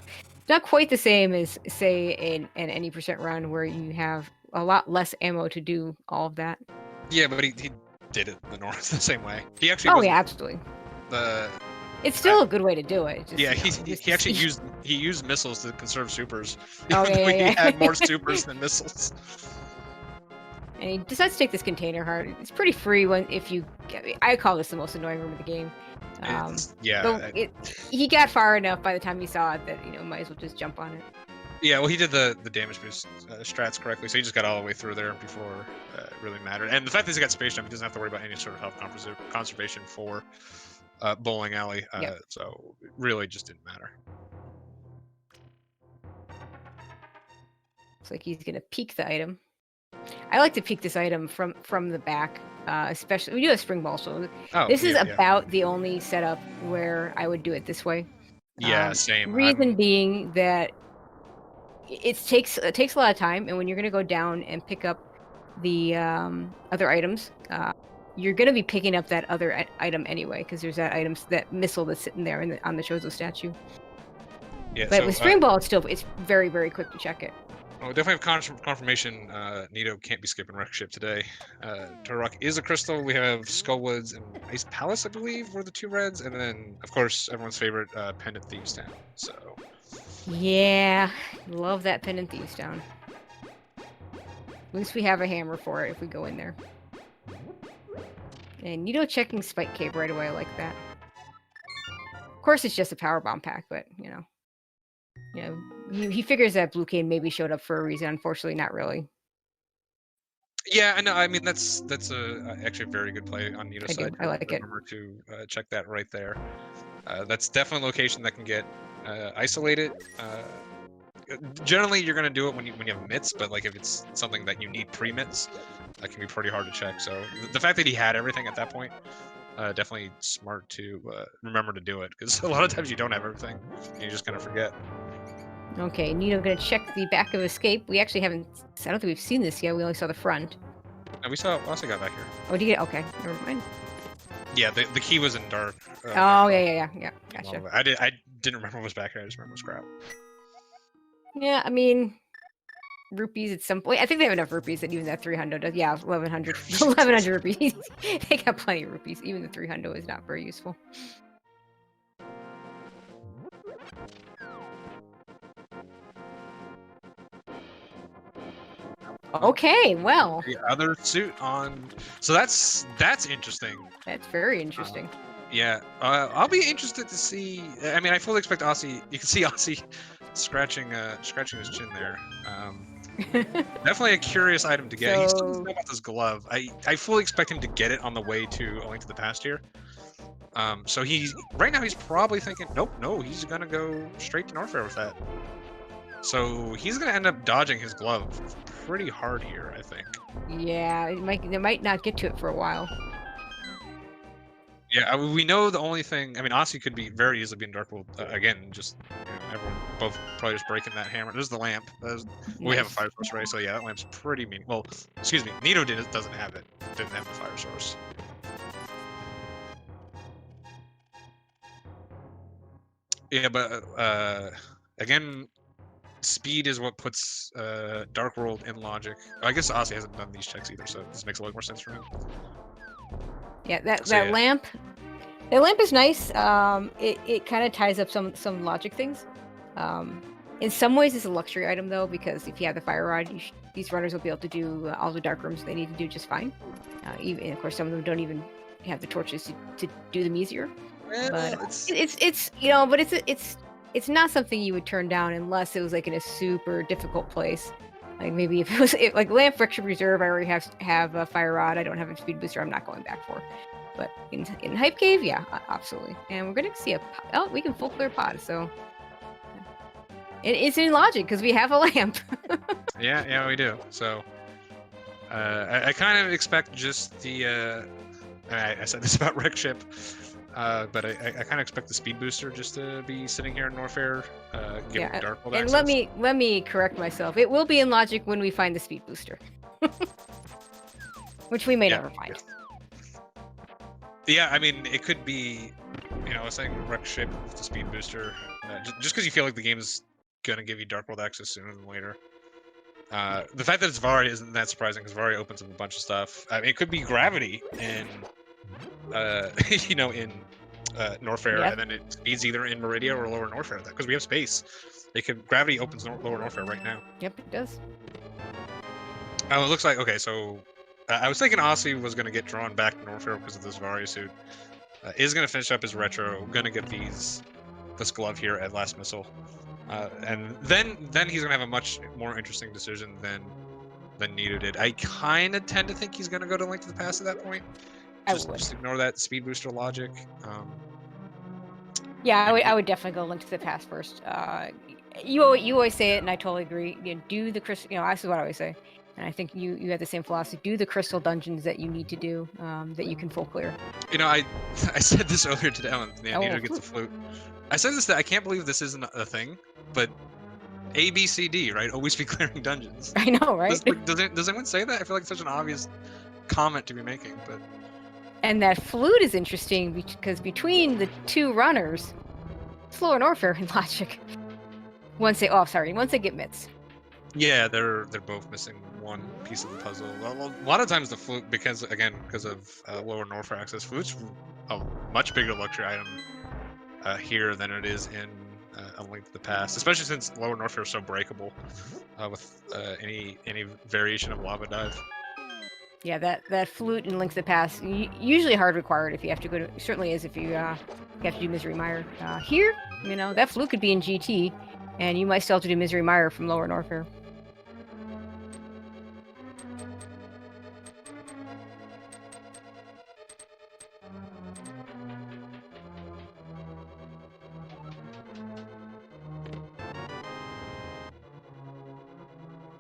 not quite the same as say in an any percent run where you have a lot less ammo to do all of that. Yeah, but he did it the same way. He actually. Oh yeah, absolutely. It's still a good way to do it. Just, yeah, he actually used missiles to conserve supers. Oh yeah. He had more supers than missiles. And he decides to take this container heart. It's pretty free if you. I call this the most annoying room of the game. He got far enough by the time he saw it that might as well just jump on it. Yeah, well, he did the damage boost strats correctly, so he just got all the way through there before it really mattered. And the fact that he's got space jump, he doesn't have to worry about any sort of health conservation for bowling alley. So it really just didn't matter. Looks like he's gonna peek the item. I like to peek this item from the back, especially we do have spring ball, so this is about the only setup where I would do it this way. Yeah, same. Reason being that it takes a lot of time, and when you're gonna go down and pick up the other items, you're gonna be picking up that other item anyway, because there's that missile that's sitting there on the Chozo statue. Yeah, but with spring ball, it's very, very quick to check it. Well, definitely have confirmation. Nito can't be skipping wreck ship today. Turok is a crystal. We have Skullwoods and Ice Palace, I believe, were the two reds, and then of course everyone's favorite Pendant Thieves Town. So. Yeah, love that Pendant Thieves Town. At least we have a hammer for it if we go in there. And Nito checking Spike Cave right away, I like that. Of course, it's just a power bomb pack, but he figures that Blue Cane maybe showed up for a reason. Unfortunately, not really. Yeah, I know. I mean, that's actually a very good play on Nito's side. I like it. Remember to check that right there. That's definitely a location that can get isolated. Generally, you're going to do it when you have mitts, but like if it's something that you need pre-mitts, that can be pretty hard to check. So the fact that he had everything at that point, definitely smart to remember to do it, because a lot of times you don't have everything, and you just kind of forget. Okay, Nito gonna check the back of Escape. We actually haven't. I don't think we've seen this yet. We only saw the front. And we also got back here. Oh, did you get? Okay, never mind. Yeah, the key was in dark. Oh yeah. Gotcha. I didn't remember what was back here. I just remember it was crap. Yeah, I mean, rupees at some point. I think they have enough rupees that even that 300 does. Yeah, 1100. 1100 rupees. They got plenty of rupees. Even the 300 is not very useful. Okay, well. The other suit on. So that's interesting. That's very interesting. Yeah, I'll be interested to see. I mean, I fully expect Osse. You can see Osse scratching his chin there. Definitely a curious item to get. He still doesn't know about this glove. I fully expect him to get it on the way to A Link to the Past here. So right now he's probably thinking, nope, no, he's gonna go straight to Norfair with that. So he's gonna end up dodging his glove pretty hard here, I think. Yeah, they might not get to it for a while. Yeah, we know the only thing. I mean, Osse could be very easily be in Dark World again. Just everyone, both players breaking that hammer. There's the lamp. We have a Nice. fire source, right? So yeah, that lamp's pretty mean. Well, excuse me, Nito doesn't have it. Didn't have the fire source. Yeah, but again, speed is what puts Dark World in logic. I guess Osse hasn't done these checks either, so this makes a lot more sense for him. Yeah, that So, yeah. lamp. That lamp is nice. It kind of ties up some logic things. In some ways, it's a luxury item though, because if you have the fire rod, these runners will be able to do all the dark rooms they need to do just fine. Even of course, some of them don't even have the torches to do them easier. But it's not something you would turn down unless it was like in a super difficult place. Like maybe if it was like Lamp Friction Reserve, I already have a fire rod. I don't have a speed booster. I'm not going back for. But in Hype Cave, yeah, absolutely. And we're gonna see we can full clear pod. So it's in logic because we have a lamp. Yeah, we do. So I kind of expect just the. I said this about Wreck Ship. But I kind of expect the speed booster just to be sitting here in Norfair, giving Dark World access. And let me correct myself. It will be in logic when we find the speed booster, which we may never find. Yeah, I mean, it could be, I was saying Wreck Ship with the speed booster, just because you feel like the game is gonna give you Dark World access sooner than later. The fact that it's Vari isn't that surprising because Vari opens up a bunch of stuff. I mean, it could be Gravity and. In Norfair, and then it speeds either in Meridia or Lower Norfair because we have space. Gravity opens Lower Norfair right now. Yep, it does. Oh, it looks like okay. So I was thinking Osse was going to get drawn back to Norfair because of this Varia suit. Is going to finish up his retro. Going to get this glove here at Last Missile, and then he's going to have a much more interesting decision than Nito did. I kind of tend to think he's going to go to Link to the Past at that point. Just ignore that speed booster logic. Yeah, I would definitely go Link to the Past first. You always say it, and I totally agree. Do the crystal. This is what I always say, and I think you have the same philosophy. Do the crystal dungeons that you need to do, that you can full clear. I said this earlier today when Nito gets the flute. I said this that I can't believe this isn't a thing, but A, B, C, D, right? Always be clearing dungeons. I know, right? Does anyone say that? I feel like it's such an obvious comment to be making, but. And that flute is interesting because between the two runners, it's Lower Norfair in logic. Once they get mitts. Yeah, they're both missing one piece of the puzzle. Well, a lot of times the flute, because of Lower Norfair access, flute's a much bigger luxury item here than it is in A Link to the Past, especially since Lower Norfair is so breakable with any variation of Lava Dive. Yeah, that flute in Link to the Past, usually hard required if you have to go to, certainly is if you have to do Misery Mire. Here, that flute could be in GT, and you might still have to do Misery Mire from Lower Norfair.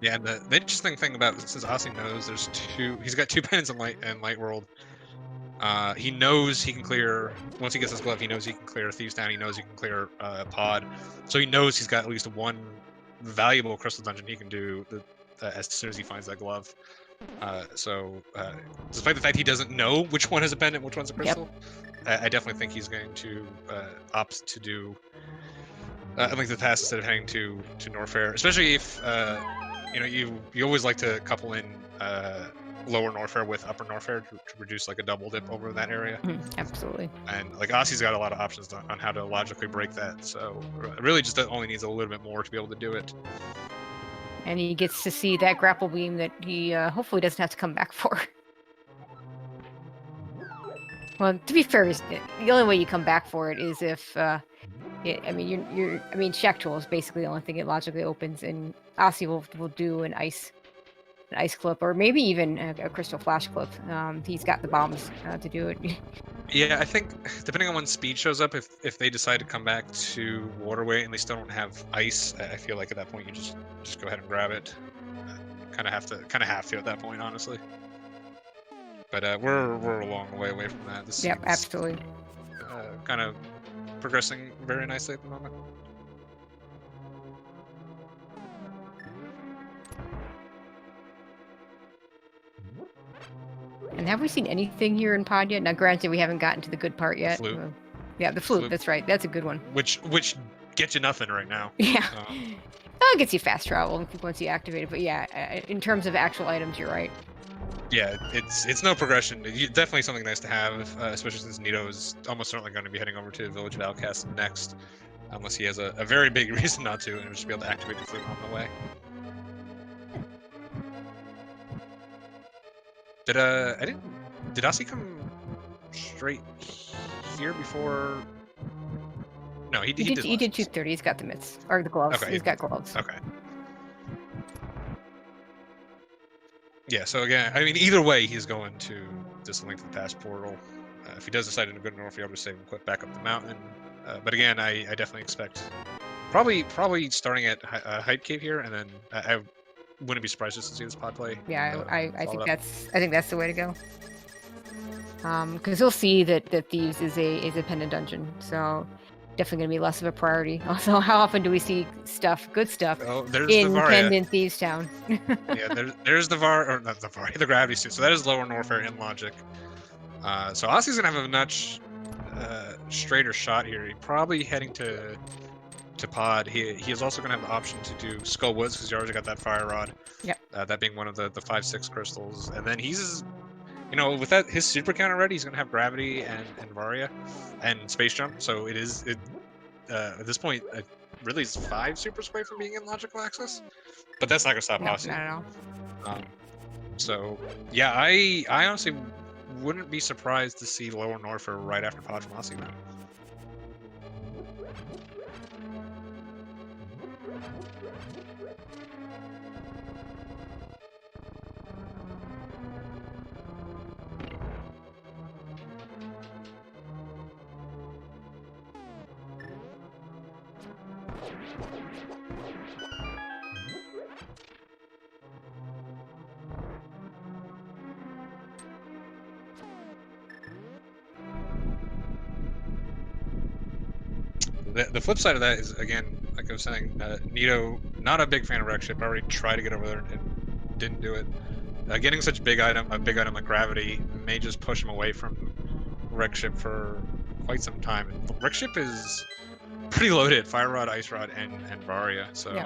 Yeah, and the interesting thing about this is Osse knows he's got 2 pennants in Light World. He knows he can clear, once he gets his glove, he knows he can clear Thieves Town, he knows he can clear Pod. So he knows he's got at least one valuable crystal dungeon he can do as soon as he finds that glove. Despite the fact he doesn't know which one is a pendant, which one's a crystal, I definitely think he's going to opt to do Link to the Past instead of heading to Norfair, especially if you always like to couple in Lower Norfair with Upper Norfair to produce like a double dip over that area. Absolutely. And like Osse's got a lot of options on how to logically break that, so really just only needs a little bit more to be able to do it. And he gets to see that grapple beam that he hopefully doesn't have to come back for. Well, to be fair, the only way you come back for it is if Shack Tool is basically the only thing it logically opens, and Osse will do an ice clip, or maybe even a crystal flash clip. He's got the bombs to do it. Yeah, I think depending on when speed shows up, if they decide to come back to Waterway and they still don't have ice, I feel like at that point you just go ahead and grab it. Kind of have to at that point, honestly. But we're a long way away from that. This Yep, seems absolutely. kind of progressing very nicely at the moment. And have we seen anything here in pod yet? Now, granted, we haven't gotten to the good part yet. Flute. Yeah, the flute. Flute. That's right. That's a good one. Which gets you nothing right now. Yeah. It gets you fast travel once you activate it. But yeah, in terms of actual items, you're right. Yeah, it's no progression. Definitely something nice to have, especially since Nito is almost certainly going to be heading over to Village of Outcasts next, unless he has a very big reason not to, and just be able to activate the flute on the way. Did Osse come straight here before? No, he did. He did 230. He's got the mitts or the gloves. Okay, He's got gloves. Okay. Yeah, so again, I mean, either way, he's going to this Link to the Past portal. If he does decide to go north, he'll just save and quit back up the mountain. But again, I definitely expect probably starting at Hype Cave here, and then I wouldn't be surprised just to see this pod play. Yeah, I think that's the way to go. Because he'll see that Thieves is a pendant dungeon, so definitely gonna be less of a priority. Also, how often do we see good stuff in Pendant Thieves Town? Yeah, there's the the gravity suit. So that is lower Norfair in logic. So Osse's gonna have a much straighter shot here. He's probably heading to pod. He is also gonna have the option to do Skull Woods because he already got that fire rod. Yep. That being one of the 5/6 crystals, and then he's, you know, with that his super count already, he's gonna have gravity and Varia and space jump. So it at this point really is 5 supers away from being in logical access. But that's not gonna stop Osse. Not at all. So yeah, I honestly wouldn't be surprised to see lower Norfair right after pod from Osse now. The flip side of that is, again, like I was saying, Nito, not a big fan of Wreck Ship. I already tried to get over there and didn't do it. Getting such a big item like Gravity may just push him away from Wreck Ship for quite some time. And Wreck Ship is pretty loaded: Fire Rod, Ice Rod, and Varia. So yeah.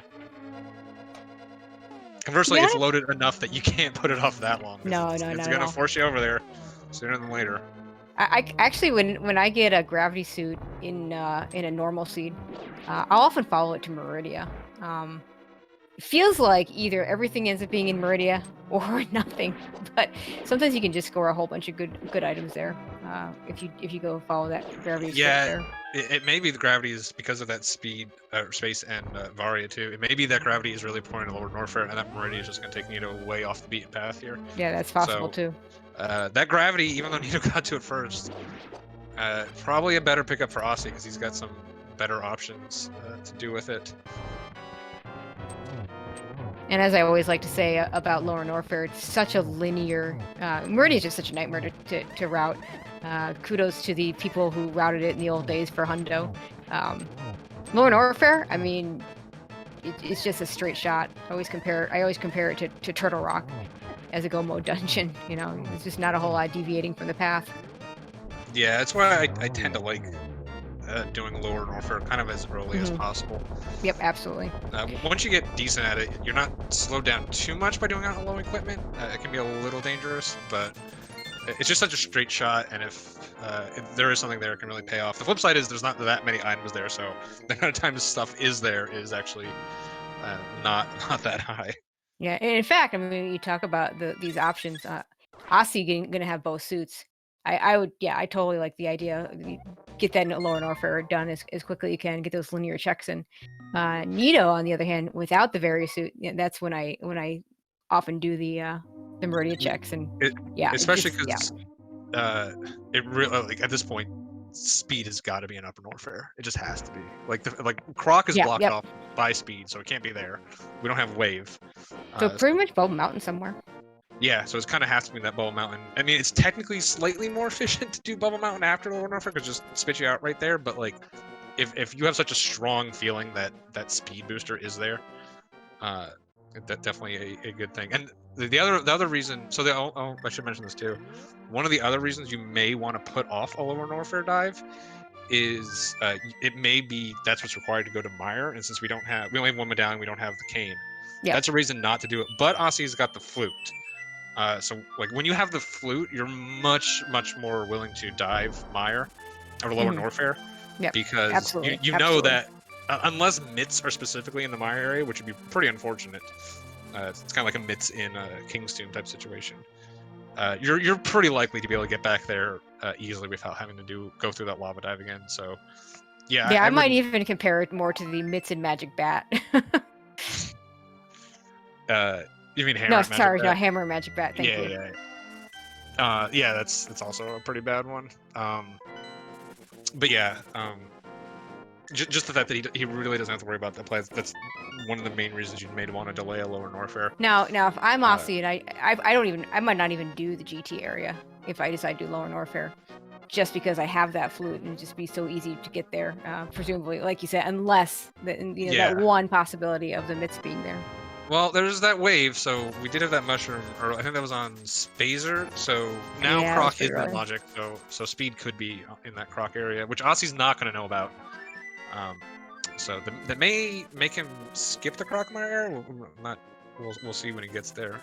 Conversely, it's loaded enough that you can't put it off that long. It's gonna force you over there sooner than later. I actually, when I get a gravity suit in a normal seed, I'll often follow it to Meridia. It feels like either everything ends up being in Meridia or nothing, but sometimes you can just score a whole bunch of good items there if you go follow that gravity suit there. It may be the gravity is because of that speed, space, and Varia too. It may be that gravity is really pouring to lower Norfair, and that Meridia is just going to take Nito way off the beaten path here. Yeah, that's possible too. That gravity, even though Nito got to it first, probably a better pickup for Osse because he's got some better options to do with it. And as I always like to say about Lower Norfair, it's such a linear. Meridia is just such a nightmare to route. Kudos to the people who routed it in the old days for Hundo. Lower Norfair, I mean, it's just a straight shot. I always compare it to Turtle Rock as a go mode dungeon. You know, it's just not a whole lot deviating from the path. Yeah, that's why I tend to like doing Lower Norfair kind of as early as possible. Yep, absolutely. Once you get decent at it, you're not slowed down too much by doing it on low equipment. It can be a little dangerous, but it's just such a straight shot, and if there is something there, it can really pay off. The flip side is there's not that many items there, so the amount of times stuff is there is actually not that high. Yeah, and in fact, I mean, you talk about these options. Osse gonna have both suits. I totally like the idea. Get that Lower Norfair done as quickly as you can. Get those linear checks in. Nito, on the other hand, without the Varia suit, that's when I often do the Meridia checks, and especially because it really, like, at this point, speed has got to be an Upper Norfair. It just has to be. Like Croc is blocked off by speed, so it can't be there. We don't have wave. So pretty much Bob Mountain somewhere. Yeah, so it's kind of has to be that Bubble Mountain. I mean, it's technically slightly more efficient to do Bubble Mountain after Lower Norfolk, because just spit you out right there. But like, if you have such a strong feeling that that speed booster is there, that definitely a good thing. And the other reason, so I should mention this too. One of the other reasons you may want to put off a Lower Norfair dive is it may be that's what's required to go to Mire, and since we only have one medallion, we don't have the cane. Yeah. That's a reason not to do it. But Ossie's got the flute. So like when you have the flute, you're much more willing to dive Mire or Lower Norfair. Yeah, because absolutely. you know that unless mitts are specifically in the Mire area, which would be pretty unfortunate, it's kind of like a mitts in a King's Tomb type situation. You're pretty likely to be able to get back there easily without having to go through that lava dive again. So yeah, I might even compare it more to the mitts and magic bat. You mean hammer? No, and magic sorry, bat? no, hammer and magic bat. Thank you. Yeah, that's also a pretty bad one. But yeah, just the fact that he really doesn't have to worry about that play. That's one of the main reasons you may want to delay a Lower Norfair. Now, if I'm Ossie and I might not even do the GT area if I decide to do Lower Norfair, just because I have that flute and it'd just be so easy to get there. Presumably, like you said, unless that one possibility of the mitts being there. Well, there's that wave, so we did have that mushroom, or I think that was on Spazer, so now Croc is in logic, so speed could be in that Croc area, which Ossie's not going to know about. So that may make him skip the Croc Mire. We'll see when he gets there.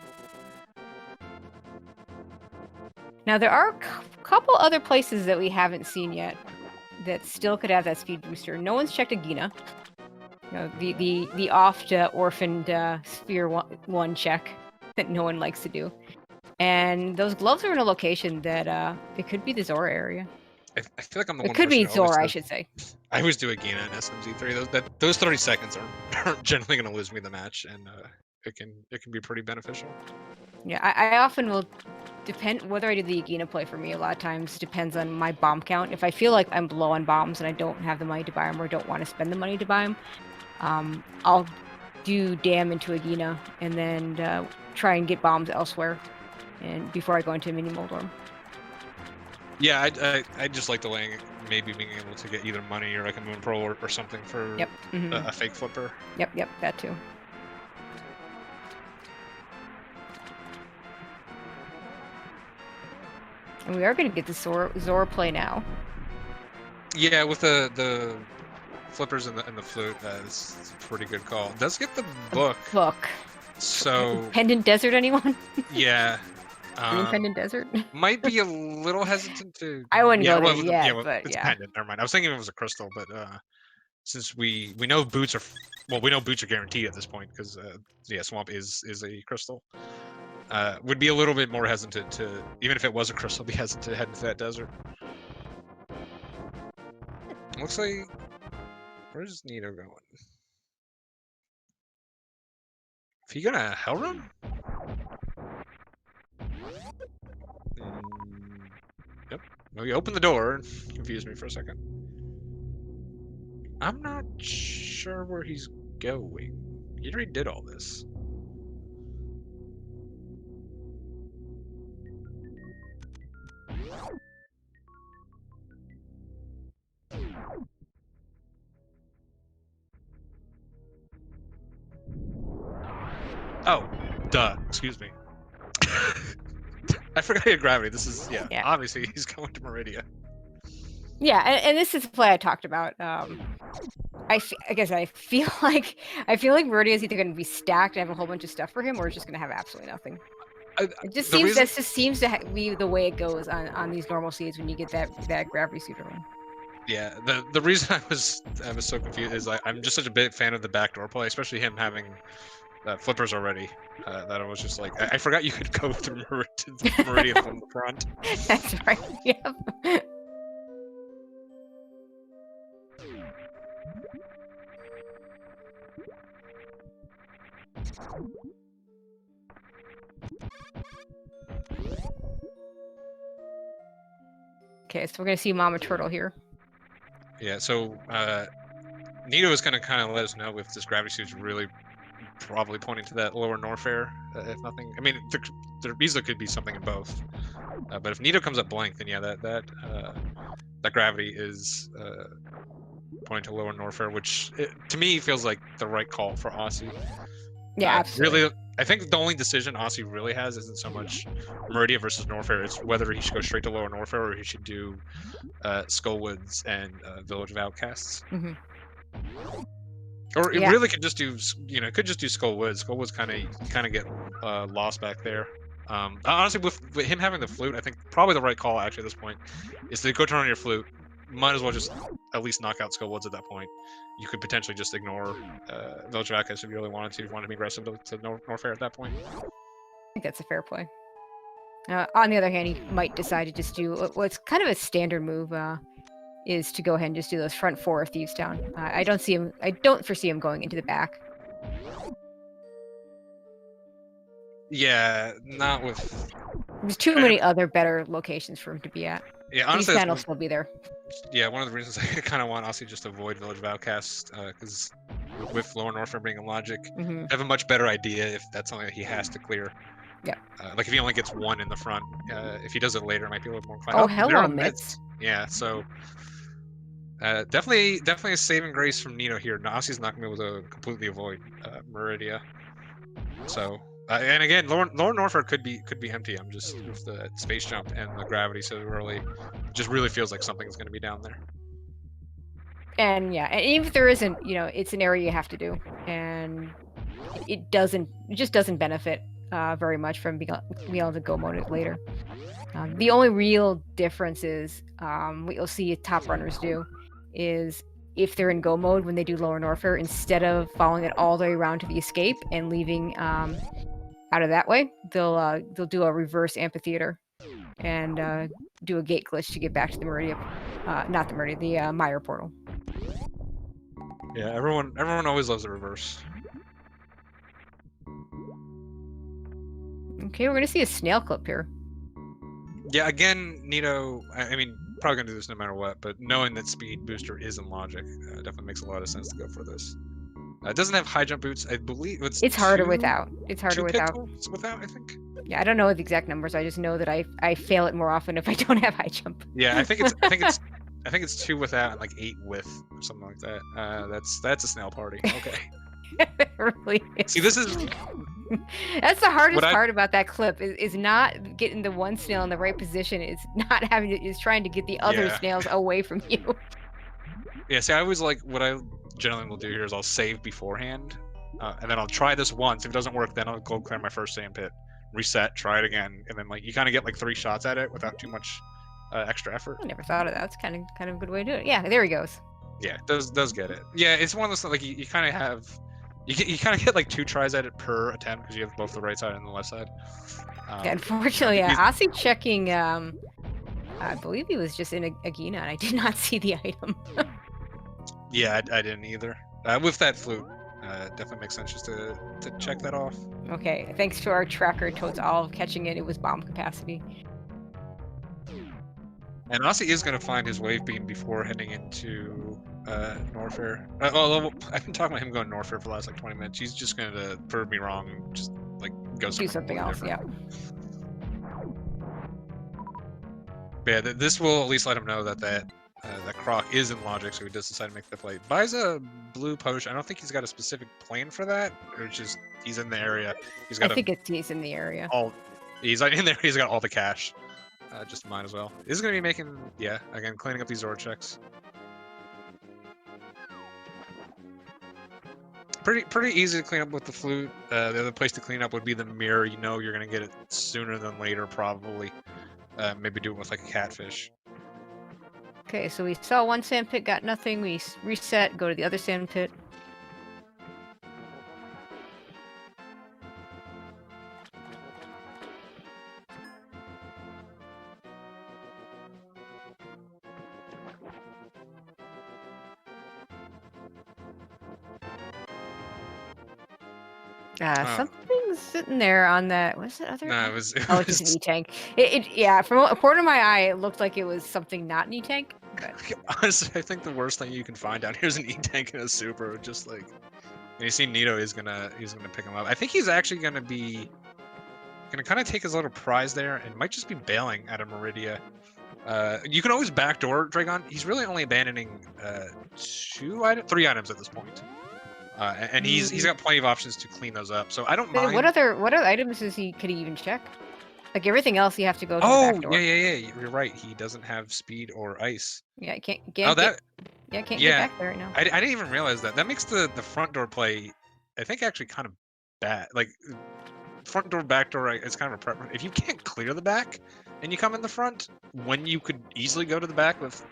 Now there are a couple other places that we haven't seen yet that still could have that speed booster. No one's checked Agina. The oft orphaned Sphere 1 check that no one likes to do. And those gloves are in a location that it could be the Zora area. I feel like I'm the one. It could be Zora, I should say. I always do Agina and SMZ3. Those 30 seconds aren't generally going to lose me the match, and it can be pretty beneficial. Yeah, I often will depend whether I do the Agina play. For me, a lot of times depends on my bomb count. If I feel like I'm low on bombs and I don't have the money to buy them or don't want to spend the money to buy them, I'll do Dam into Agina and then try and get bombs elsewhere, and before I go into Mini Moldorm. Yeah, I just like delaying, maybe being able to get either money or like a Moon Pearl or something for a fake flipper. Yep, that too. And we are going to get the Zora play now. Yeah, with the flippers and the flute, it's a pretty good call. It does get the book. So Pendant Desert, anyone? Yeah. Pendant Desert? Might be a little hesitant to. I wouldn't go there yet, but it's yeah. Pendant. Never mind. I was thinking it was a crystal, but since we know boots are guaranteed at this point because Swamp is a crystal. Would be a little bit more hesitant to, even if it was a crystal, be hesitant to head into that desert. Looks like, where's Nito going? Is he gonna hell run? Yep. No, he opened the door and confused me for a second. I'm not sure where he's going. He already did all this. Oh, duh. Excuse me. I forgot he had gravity. This is obviously he's going to Meridia. Yeah, and this is the play I talked about. I feel like Meridia is either going to be stacked and have a whole bunch of stuff for him, or it's just going to have absolutely nothing. It just seems to be the way it goes on these normal seeds when you get that gravity suit around. Yeah, the reason I was so confused is I'm just such a big fan of the backdoor play, especially him having flippers already. That I was just like, I forgot you could go through Meridian from the front. That's right. Yep. Okay, so we're gonna see Mama Turtle here. Yeah, so Nito is gonna kind of let us know if this gravity suit's really probably pointing to that lower Norfair, if nothing. I mean, there easily could be something in both. But if Nito comes up blank, then yeah, that gravity is pointing to lower Norfair, which to me feels like the right call for Osse. Yeah, absolutely. Really, I think the only decision Osse really has isn't so much Meridia versus Norfair. It's whether he should go straight to lower Norfair or he should do Skullwoods and Village of Outcasts. Mhm. Or it Yeah. really could just do, it could just do Skullwoods. Skullwoods kind of get lost back there. Honestly, with him having the flute, I think probably the right call actually at this point is to go turn on your flute. Might as well just at least knock out Skullwoods at that point. You could potentially just ignore Village of Outcasts if you really wanted to. If you wanted to be aggressive to Norfair at that point. I think that's a fair play. On the other hand, he might decide to just do what's kind of a standard move, is to go ahead and just do those front 4 of Thieves Town. I don't foresee him going into the back. Yeah, not with. There's too many other better locations for him to be at. Yeah, honestly, Thieves Town will still be there. Yeah, one of the reasons I kind of want Osse just to avoid Village of Outcasts, because with lower Norfair being in logic, I have a much better idea if that's something that he has to clear. Yeah. Like if he only gets 1 in the front, if he does it later, it might be a little more. Oh, they're hello, on Mitts. Yeah, so definitely a saving grace from Nito here. Osse's not gonna be able to completely avoid Meridia. So. And again, lower Norfair could be empty. I'm just with the space jump and the gravity so early, it just really feels like something's going to be down there. And yeah, and even if there isn't, it's an area you have to do, and it just doesn't benefit very much from being able to go mode it later. The only real difference is what you'll see top runners do is if they're in go mode when they do lower Norfair, instead of following it all the way around to the escape and leaving out of that way, they'll do a reverse amphitheater and do a gate glitch to get back to the Meridia, not the Meridia, the Meyer portal. Yeah, everyone always loves the reverse. Okay, we're gonna see a snail clip here. Yeah, again, Nito. I mean, probably gonna do this no matter what, but knowing that speed booster is in logic, definitely makes a lot of sense to go for this. It doesn't have high jump boots. I believe it's harder without. It's harder without. Without, I think. Yeah, I don't know the exact numbers. I just know that I fail it more often if I don't have high jump. Yeah, I think it's 2 without and like 8 with or something like that. That's a snail party. Okay. It really is. See, this is. That's the hardest part about that clip is not getting the one snail in the right position. It's not is trying to get the other snails away from you. Yeah, see, I always like what I generally will do here is I'll save beforehand, and then I'll try this once. If it doesn't work, then I'll go clear my first sand pit, reset, try it again, and then like you kind of get like 3 shots at it without too much extra effort. I never thought of that. That's kind of a good way to do it. Yeah, there he goes. Yeah, does get it. Yeah, it's one of those like you kind of have. You kind of get like 2 tries at it per attempt because you have both the right side and the left side. Yeah, unfortunately, Osse checking. I believe he was just in Agina, and I did not see the item. Yeah, I didn't either. With that flute, definitely makes sense just to check that off. Okay, thanks to our tracker towards all of catching it was bomb capacity. And Osse is going to find his wave beam before heading into Norfair. Although I've been talking about him going Norfair for the last like 20 minutes. He's just going to prove me wrong and just like go do something else. Different. Yeah. Yeah, this will at least let him know that Croc is in logic, so he does decide to make the play. Buys a blue potion. I don't think he's got a specific plan for that, or just he's in the area. He's got. I think he's in the area. He's in there. He's got all the cash. Just mine as well. This is going to be making, again, cleaning up these Zord checks. Pretty easy to clean up with the flute. The other place to clean up would be the mirror. You know you're going to get it sooner than later, probably. Maybe do it with like a catfish. Okay, so we saw one sand pit, got nothing. We reset, go to the other sand pit. Something's sitting there on that. What's that other? No, it was just an E-tank. From a corner of my eye, it looked like it was something not an E-tank. But... Honestly, I think the worst thing you can find out here is an E-tank and a super. Just like, And you see Nito he's gonna pick him up. I think he's actually gonna kind of take his little prize there and might just be bailing at a Meridia. You can always backdoor Dragon. He's really only abandoning 3 items at this point. And he's got plenty of options to clean those up. So I don't mind. What other items could he even check? Like everything else, you have to go to the back door. Yeah. You're right. He doesn't have speed or ice. Yeah, can't Oh, get back there right now. I didn't even realize that. That makes the front door play, I think, actually kind of bad. Like front door, back door, it's kind of a preference. If you can't clear the back and you come in the front, when you could easily go to the back with,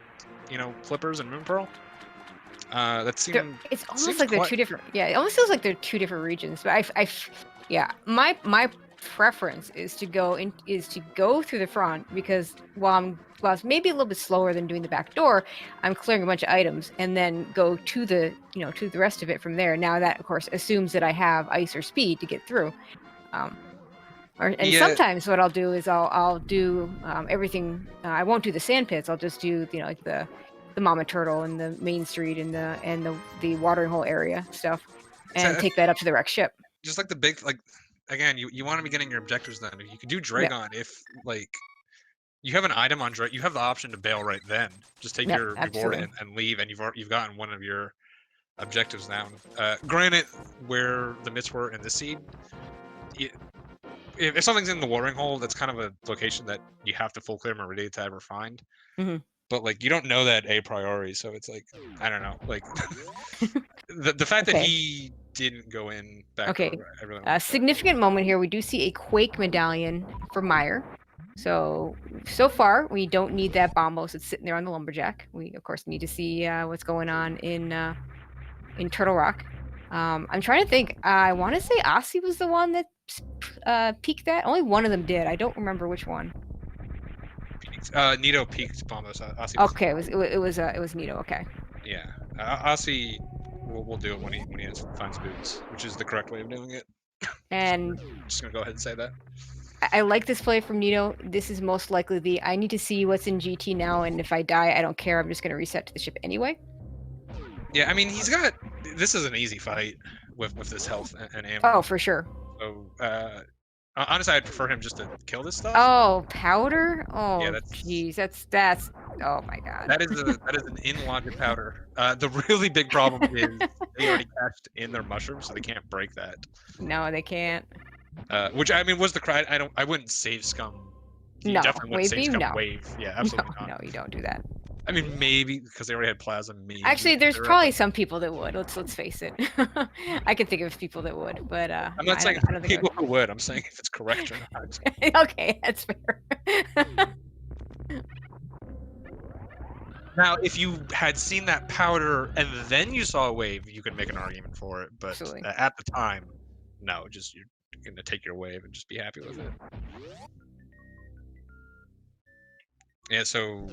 flippers and Moonpearl. That seems. It's almost like they're two different. Yeah, it almost feels like they're two different regions. But my preference is to go through the front, because while it's maybe a little bit slower than doing the back door, I'm clearing a bunch of items and then go to the to the rest of it from there. Now that of course assumes that I have ice or speed to get through. Sometimes what I'll do is I'll do everything. I won't do the sand pits. I'll just do like the Mama Turtle and the Main Street and the watering hole area stuff, and take that up to the wreck ship. Just like the big again, you want to be getting your objectives then. You can do Dragon if you have an item on Dragon, you have the option to bail right then. Just take your reward and leave, and you've gotten one of your objectives now. Granted, where the myths were in the seed, if something's in the watering hole, that's kind of a location that you have to full clear Meridia to ever find. Mm-hmm. But you don't know that a priori, so it's I don't know. The fact that he didn't go in back. Okay. I really a significant moment here. We do see a Quake medallion for Meyer. So far we don't need that Bombos that's sitting there on the lumberjack. We of course need to see what's going on in Turtle Rock. I'm trying to think. I want to say Osse was the one that peaked that. Only one of them did. I don't remember which one. Nito peaked Bombos. Okay, it was Nito. Okay. Yeah, Osse will do it when he finds boots, which is the correct way of doing it. And I'm just gonna go ahead and say that. I like this play from Nito. This is most likely I need to see what's in GT now, and if I die, I don't care. I'm just gonna reset to the ship anyway. Yeah, I mean this is an easy fight with this health and ammo. Oh, for sure. So honestly, I'd prefer him just to kill this stuff. Oh, powder? Oh, yeah, jeez, that's. Oh my god. That is an in-logic powder. The really big problem is they already cached in their mushrooms, so they can't break that. No, they can't. Which I mean was the cry. I wouldn't save scum. You no, definitely wouldn't save scum wave. Yeah, absolutely not. No, you don't do that. I mean, maybe because they already had plasma. Maybe. Actually, there's probably some people that would. Let's face it. I can think of people that would, but I'm not saying people who would. I'm saying if it's correct or not. Okay, that's fair. Now, if you had seen that powder and then you saw a wave, you could make an argument for it. But Absolutely. At the time, no. Just you're gonna take your wave and just be happy with it. Yeah, so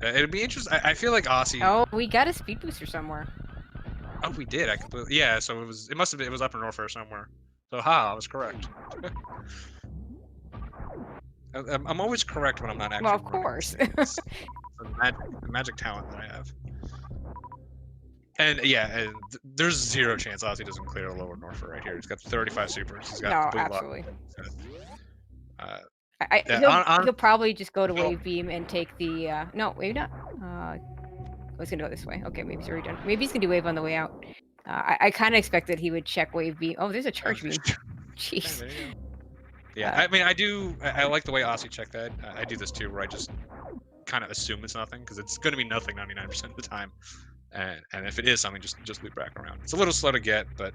it'd be interesting. I feel like Osse. Oh, we got a speed booster somewhere. Oh, we did. I completely. Yeah, so it must have been. It was up in Norfair somewhere. So I was correct. I'm always correct when I'm not actually. Well, of course. It's the magic talent that I have. And yeah, there's zero chance Osse doesn't clear lower Norfair right here. He's got 35 supers. He's got no, absolutely. He'll probably just go to wave beam and take the no, maybe not. I was gonna go this way. Okay, maybe he's already done. Maybe he's gonna do wave on the way out. I kind of expected he would check wave beam. Oh, there's a charge beam. Jeez. Yeah, I mean, I like the way Osse checked that. I do this too, where I just kind of assume it's nothing because it's going to be nothing 99% of the time, and if it is something, just loop back around. It's a little slow to get, but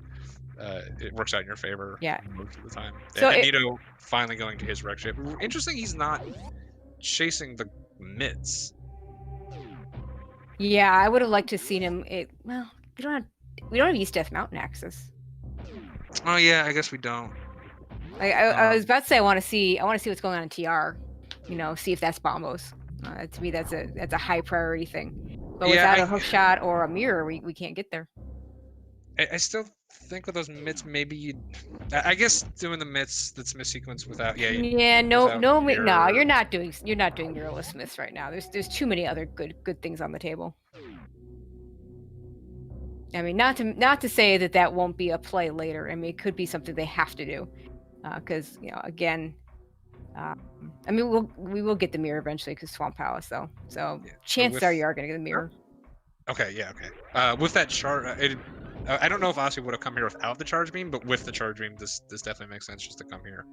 it works out in your favor. Yeah. Most of the time. So and Nito finally going to his wreck ship. Interesting, he's not chasing the mitts. Yeah, I would have liked to seen him. Well, we don't have East Death Mountain access. Oh yeah, I guess we don't. I was about to say I want to see what's going on in TR. See if that's Bombos. To me, that's a high priority thing. But without a hook shot or a mirror, we can't get there. I still think with those mitts, maybe I guess doing the mitts, the Smith sequence without no, you're not doing mirrorless Smiths right now. There's too many other good things on the table. I mean, not to say that won't be a play later. I mean, it could be something they have to do, because again, I mean, we will get the mirror eventually because Swamp Palace though. So Yeah. chances are you are going to get the mirror. Okay, yeah, okay. With that charge, I don't know if Osse would have come here without the charge beam, but with the charge beam, this definitely makes sense just to come here.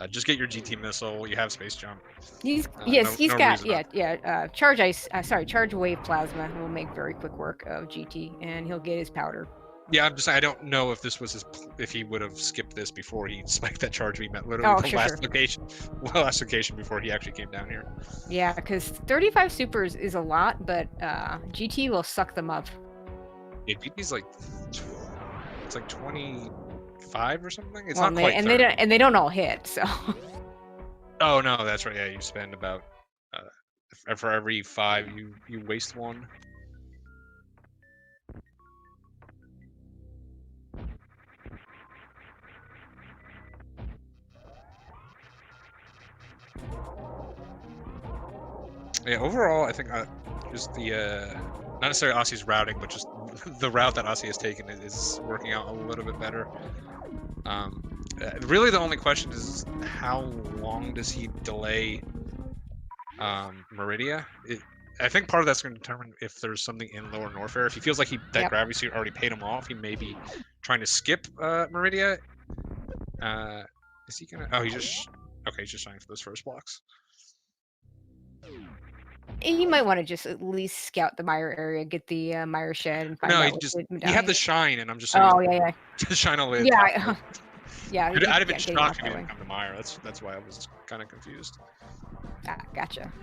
Just get your GT missile. You have space jump. He's no got reason charge ice. Charge wave plasma will make very quick work of GT, and he'll get his powder. Yeah, I'm just saying, I don't know if this was if he would have skipped this before he spiked that charge beam at literally the last location before he actually came down here. Yeah, because 35 supers is a lot, but GT will suck them up. Yeah, GT's like it's like 25 or something. It's well, not quite. And they don't all hit, so. Oh no, that's right. Yeah, you spend about for every 5 you waste 1. Yeah, overall, I think just the not necessarily Osse's routing, but just the route that Osse has taken is working out a little bit better. Really, the only question is how long does he delay Meridia? I think part of that's going to determine if there's something in Lower Norfair. If he feels like that gravity suit already paid him off, he may be trying to skip Meridia. Is he gonna? Oh, he's just shining for those first blocks. He might want to just at least scout the Mire area, get the Mire shed, and find out. He had the shine, and I'm just saying. Oh yeah. Just shine all the way. Yeah, yeah. I'd have been shocked if he didn't come to Mire. That's why I was kind of confused. Ah, gotcha.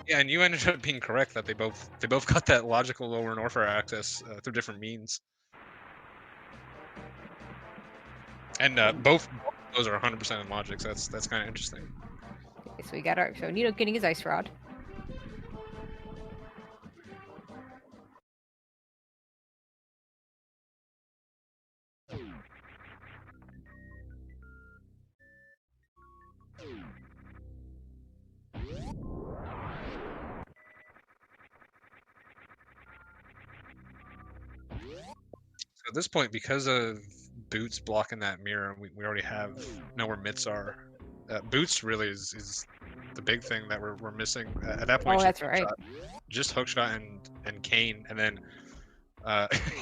Yeah, and you ended up being correct that they both got that logical Lower Norfair access through different means. And both those are 100% in logic, so that's kind of interesting. Okay, so we got Nito getting his ice rod. So at this point, because of Boots blocking that mirror, we already know where mitts are. Boots really is the big thing that we're missing at that point. Oh, that's right. Just hookshot and Kane, and then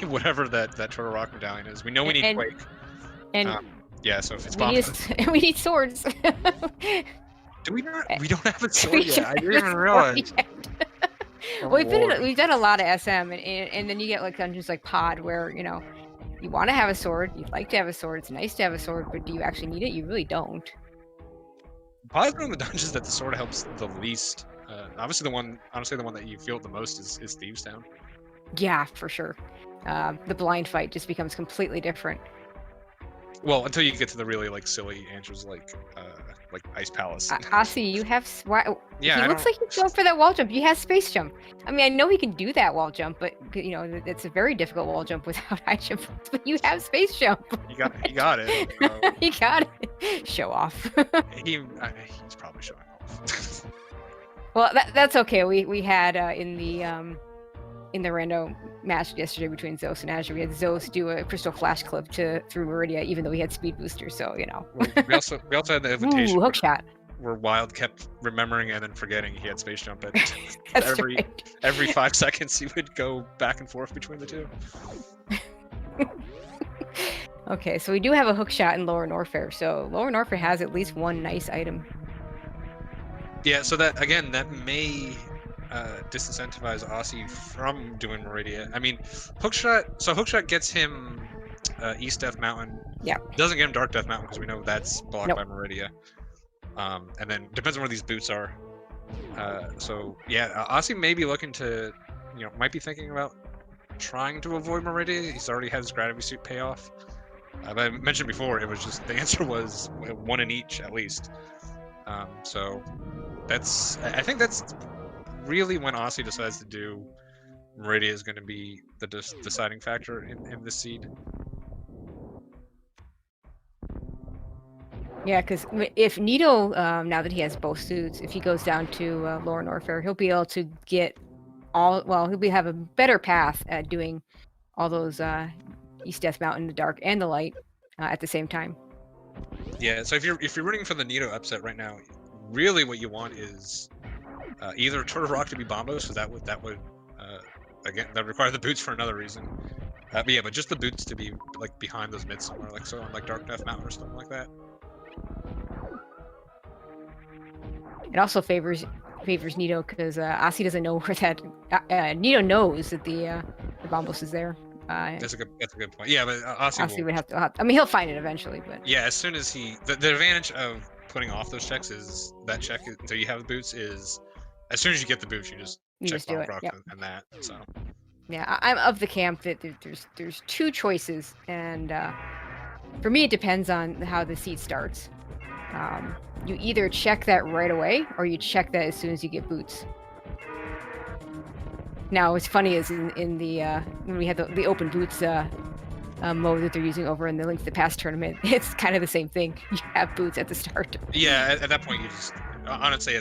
whatever that Turtle Rock medallion is. We know we need Quake. And yeah, so if it's we need swords. Do we not? We don't have a sword yet. I didn't even realize. We've done a lot of SM, and then you get like dungeons like Pod where you want to have a sword, you'd like to have a sword, it's nice to have a sword, but do you actually need it? You really don't. Pod's one of the dungeons that the sword helps the least. Honestly, the one that you feel it the most is Thieves Town. Yeah, for sure. The blind fight just becomes completely different. Well, until you get to the really silly answers like Ice Palace. Osse, you have yeah. He looks like he's going for that wall jump. He has space jump. I mean, I know he can do that wall jump, but it's a very difficult wall jump without high jump. But you have space jump. He got it. He got it. Show off. He's probably showing off. Well, that's okay. We had in the rando match yesterday between Zeus and Azure, we had Zeus do a crystal flash clip through Meridia, even though he had speed booster. So we also had the invitation. Ooh, hook shot. Where Wild kept remembering and then forgetting he had space jump. That's every 5 seconds he would go back and forth between the two. Okay, so we do have a hook shot in Lower Norfair. So Lower Norfair has at least one nice item. Yeah, so that may disincentivize Osse from doing Meridia. I mean, Hookshot gets him East Death Mountain. Yeah. Doesn't get him Dark Death Mountain because we know that's blocked by Meridia. And then depends on where these boots are. So yeah, Osse may be looking to, might be thinking about trying to avoid Meridia. He's already had his gravity suit pay off. But I mentioned before, it was just the answer was 1 in each at least. So I think that's really when Osse decides to do Meridia is going to be the deciding factor in this seed. Yeah, because if Nito, now that he has both suits, if he goes down to Lower Norfair, he'll be able to get all. Well, have a better path at doing all those East Death Mountain, the dark and the light at the same time. Yeah, so if you're rooting for the Nito upset right now, really what you want is either Turtle Rock to be bombos, because that would again that require the boots for another reason. But yeah, but just the boots to be like behind those mids somewhere, like so on like Dark Death Mountain or something like that. It also favors Nito because Osse doesn't know where that. Nito knows that the bombos is there. That's a good point. Yeah, but Osse would have to. I mean, he'll find it eventually, but yeah, as soon as the advantage of putting off those checks is that check until you have the boots is as soon as you get the boots, you just check do Bomb it. Rock Yep. and that. So yeah, I'm of the camp that there's two choices, and for me it depends on how the seed starts. You either check that right away, or you check that as soon as you get boots. Now, what's funny is in the when we had the open boots mode that they're using over in the Link to the Past tournament, it's kind of the same thing. You have boots at the start. yeah, at that point you just honestly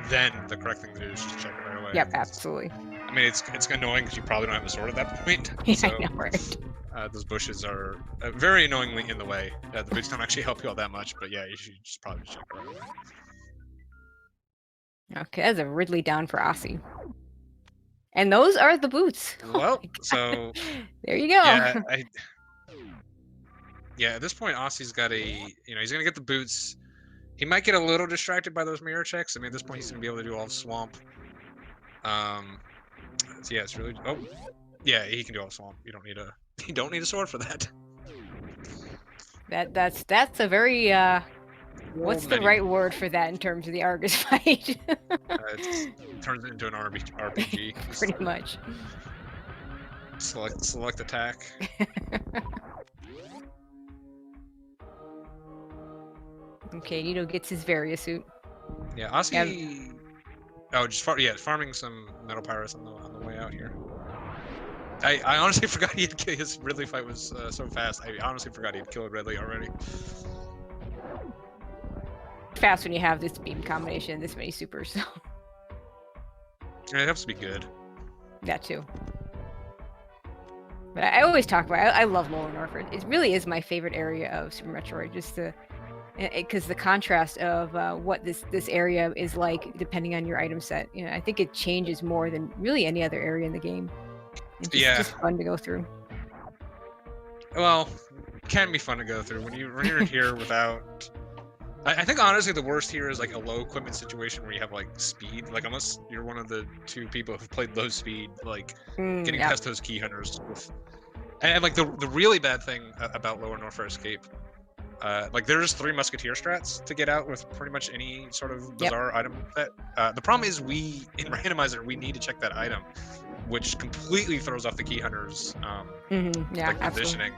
then the correct thing to do is just check it right away. Yep, absolutely. I mean, it's annoying because you probably don't have a sword at that point. Yeah, So I know, right? those bushes are very annoyingly in the way. The boots don't actually help you all that much, but yeah, you should just probably check it right away. Okay, that's a Ridley down for Osse. And those are the boots. Well, so there you go. Yeah, at this point, Osse's got he's gonna get the boots. He might get a little distracted by those mirror checks. I mean, at this point, he's gonna be able to do all of Swamp. So yeah, it's really. Oh, yeah, he can do all of Swamp. You don't need a sword for that. That's a very what's the right word for that in terms of the Argus fight? It turns it into an RPG. Pretty much. Select attack. Okay, Nito gets his Varia suit. Yeah, Osse. Oh, just farming some Metal Pirates on the way out here. I honestly forgot his Ridley fight was so fast. I honestly forgot he'd killed Ridley already. Fast when you have this beam combination, this many supers. So. And it has to be good. That too. But I always talk about. I love Lower Norfair. It really is my favorite area of Super Metroid. Just because the contrast of what this area is like depending on your item set. I think it changes more than really any other area in the game. It's just fun to go through. Well, it can be fun to go through when you're here without. I think honestly the worst here is like a low equipment situation where you have like speed. Like unless you're one of the two people who've played low speed, like getting past those key hunters. And like the really bad thing about Lower Norfair Escape. Like there's 3 musketeer strats to get out with pretty much any sort of bizarre item set. The problem is in Randomizer we need to check that item, which completely throws off the key hunters like positioning.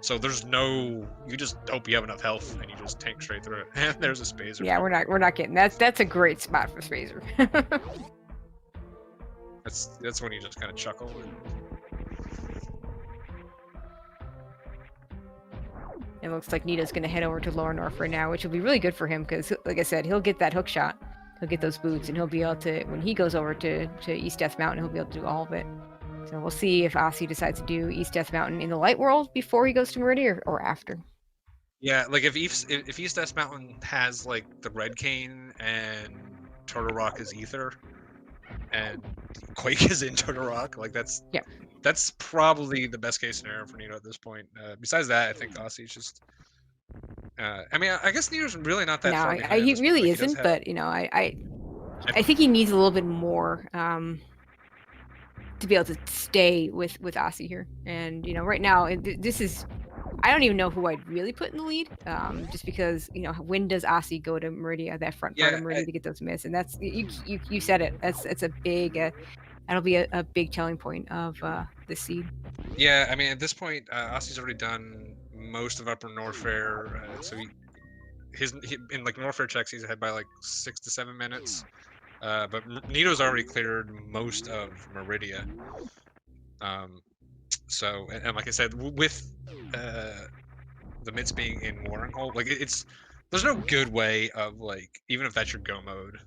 So there's you just hope you have enough health and you just tank straight through it. And there's a Spazer. Yeah, we're not getting that's a great spot for Spazer. That's when you just kind of chuckle. It looks like Nito's going to head over to Lower Norfair now, which will be really good for him because, like I said, he'll get that hook shot. He'll get those boots, and he'll be able to, when he goes over to East Death Mountain, he'll be able to do all of it. So we'll see if Osse decides to do East Death Mountain in the light world before he goes to Meridia or after. Yeah, like if East Death Mountain has like the Red Cane and Turtle Rock is Ether, and Quake is in Turtle Rock, like that's probably the best case scenario for Nito at this point. Besides that, I think Osse's just. I mean, I guess Nito's really not that far behind. He really isn't, but I think he needs a little bit more to be able to stay with Osse here. And right now, this is. I don't even know who I'd really put in the lead, just because when does Osse go to Meridia, that front part of Meridia to get those miss, and that's you said it. It's a big. That'll be a big telling point of the seed. Yeah, I mean, at this point, Osse's already done most of Upper Norfair, so in like Norfair checks, he's ahead by like 6 to 7 minutes. But Nito's already cleared most of Meridia. So, and like I said, with the mids being in Watering Hole, like it's there's no good way of like, even if that's your go mode,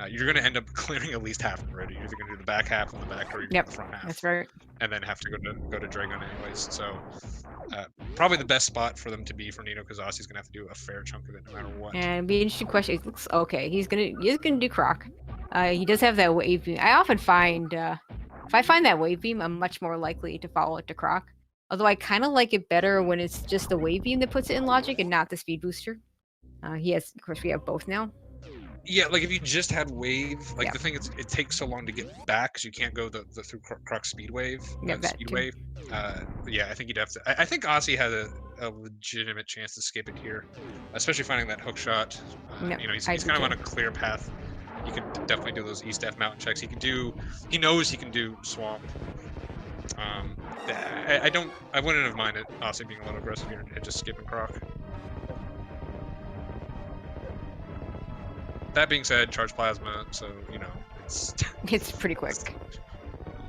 you're gonna end up clearing at least half already. You're either gonna do the back half on the back, or you're Yep, the front half, that's right. and then have to go to Dragon anyways. So probably the best spot for them to be for Nino, because Ossie's gonna have to do a fair chunk of it no matter what. And be an interesting question. It looks okay. He's gonna do Croc. He does have that wave beam. I often find if I find that wave beam, I'm much more likely to follow it to Croc. Although I kind of like it better when it's just the wave beam that puts it in logic and not the speed booster. He has, of course, we have both now. Yeah, like if you just had wave, like Yeah. the thing is, it takes so long to get back because you can't go the through Croc speed wave. Yeah, that speed too. wave. Yeah, I think you'd have to. I think Ossie has a legitimate chance to skip it here, especially finding that hook shot. Yep, You know, he's I kind do of on too. a clear path. He can definitely do those East F mountain checks. He can do. He knows he can do swamp. I wouldn't have minded Ossie being a little aggressive here and just skipping Croc. That being said, charge plasma, so you know it's It's pretty quick.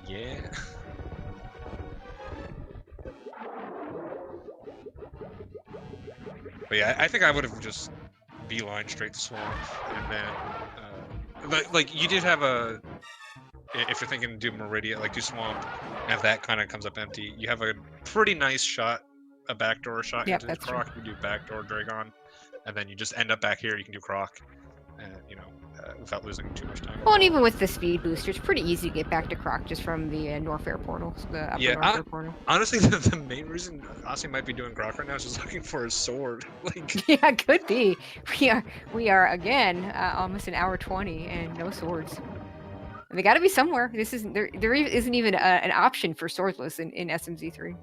yeah. But yeah, I think I would have just beeline straight to swamp, and then like you did have a. If you're thinking do Meridian, like do swamp, and if that kind of comes up empty, you have a pretty nice shot, a backdoor shot Yep, into that's true. Croc. You do backdoor Dragon, and then you just end up back here. You can do Croc, and you know, without losing too much time. Well, and even with the speed booster, it's pretty easy to get back to Croc just from the Norfair portal, the upper Yeah, Norfair portal. Honestly, the main reason Ossie might be doing Croc right now is just looking for his sword. Like, Yeah, could be. We are again almost an hour 20 and no swords. They got to be somewhere. This isn't there. There isn't even an option for swordless in SMZ3,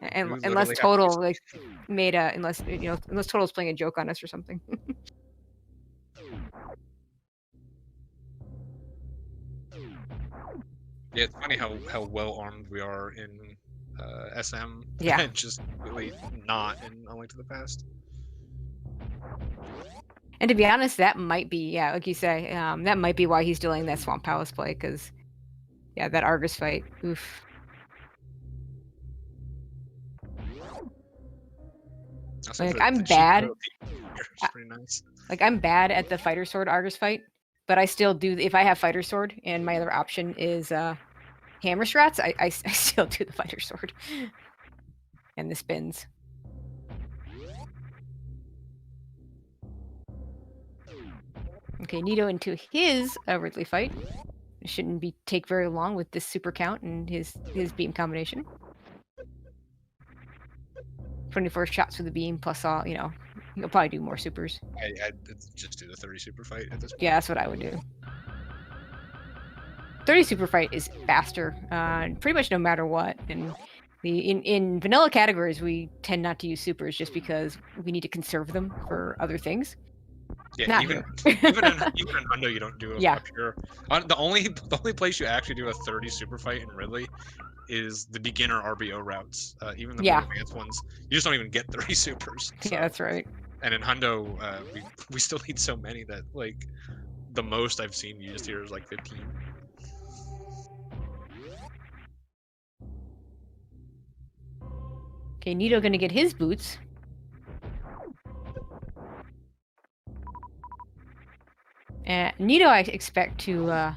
and you unless literally have to Total use- like made a unless unless Total's playing a joke on us or something. Yeah, it's funny how well armed we are in SM. Yeah. And just really not in A Link to the Past. And to be honest, that might be like you say, that might be why he's delaying that Swamp Palace play because that Argus fight. Oof. Like, I'm bad. It's pretty nice. Like I'm bad at the fighter sword Argus fight, but I still do. If I have fighter sword and my other option is hammer strats, I still do the fighter sword and the spins. Okay, Nito into his Ridley fight. It shouldn't take very long with this super count and his beam combination. 24 shots with the beam plus all, he'll probably do more supers. I'd just do the 30 super fight at this point. Yeah, that's what I would do. 30 super fight is faster, pretty much no matter what. And in vanilla categories, we tend not to use supers just because we need to conserve them for other things. Yeah, Not even here. even in Hundo, you don't do a Yeah. pure. The only place you actually do a 30 super fight in Ridley is the beginner RBO routes. Even the more advanced ones, you just don't even get 30 supers. So. Yeah, that's right. And in Hundo, we still need so many that like the most I've seen used here is like 15. Okay, Nito gonna get his boots. Nito, I expect to,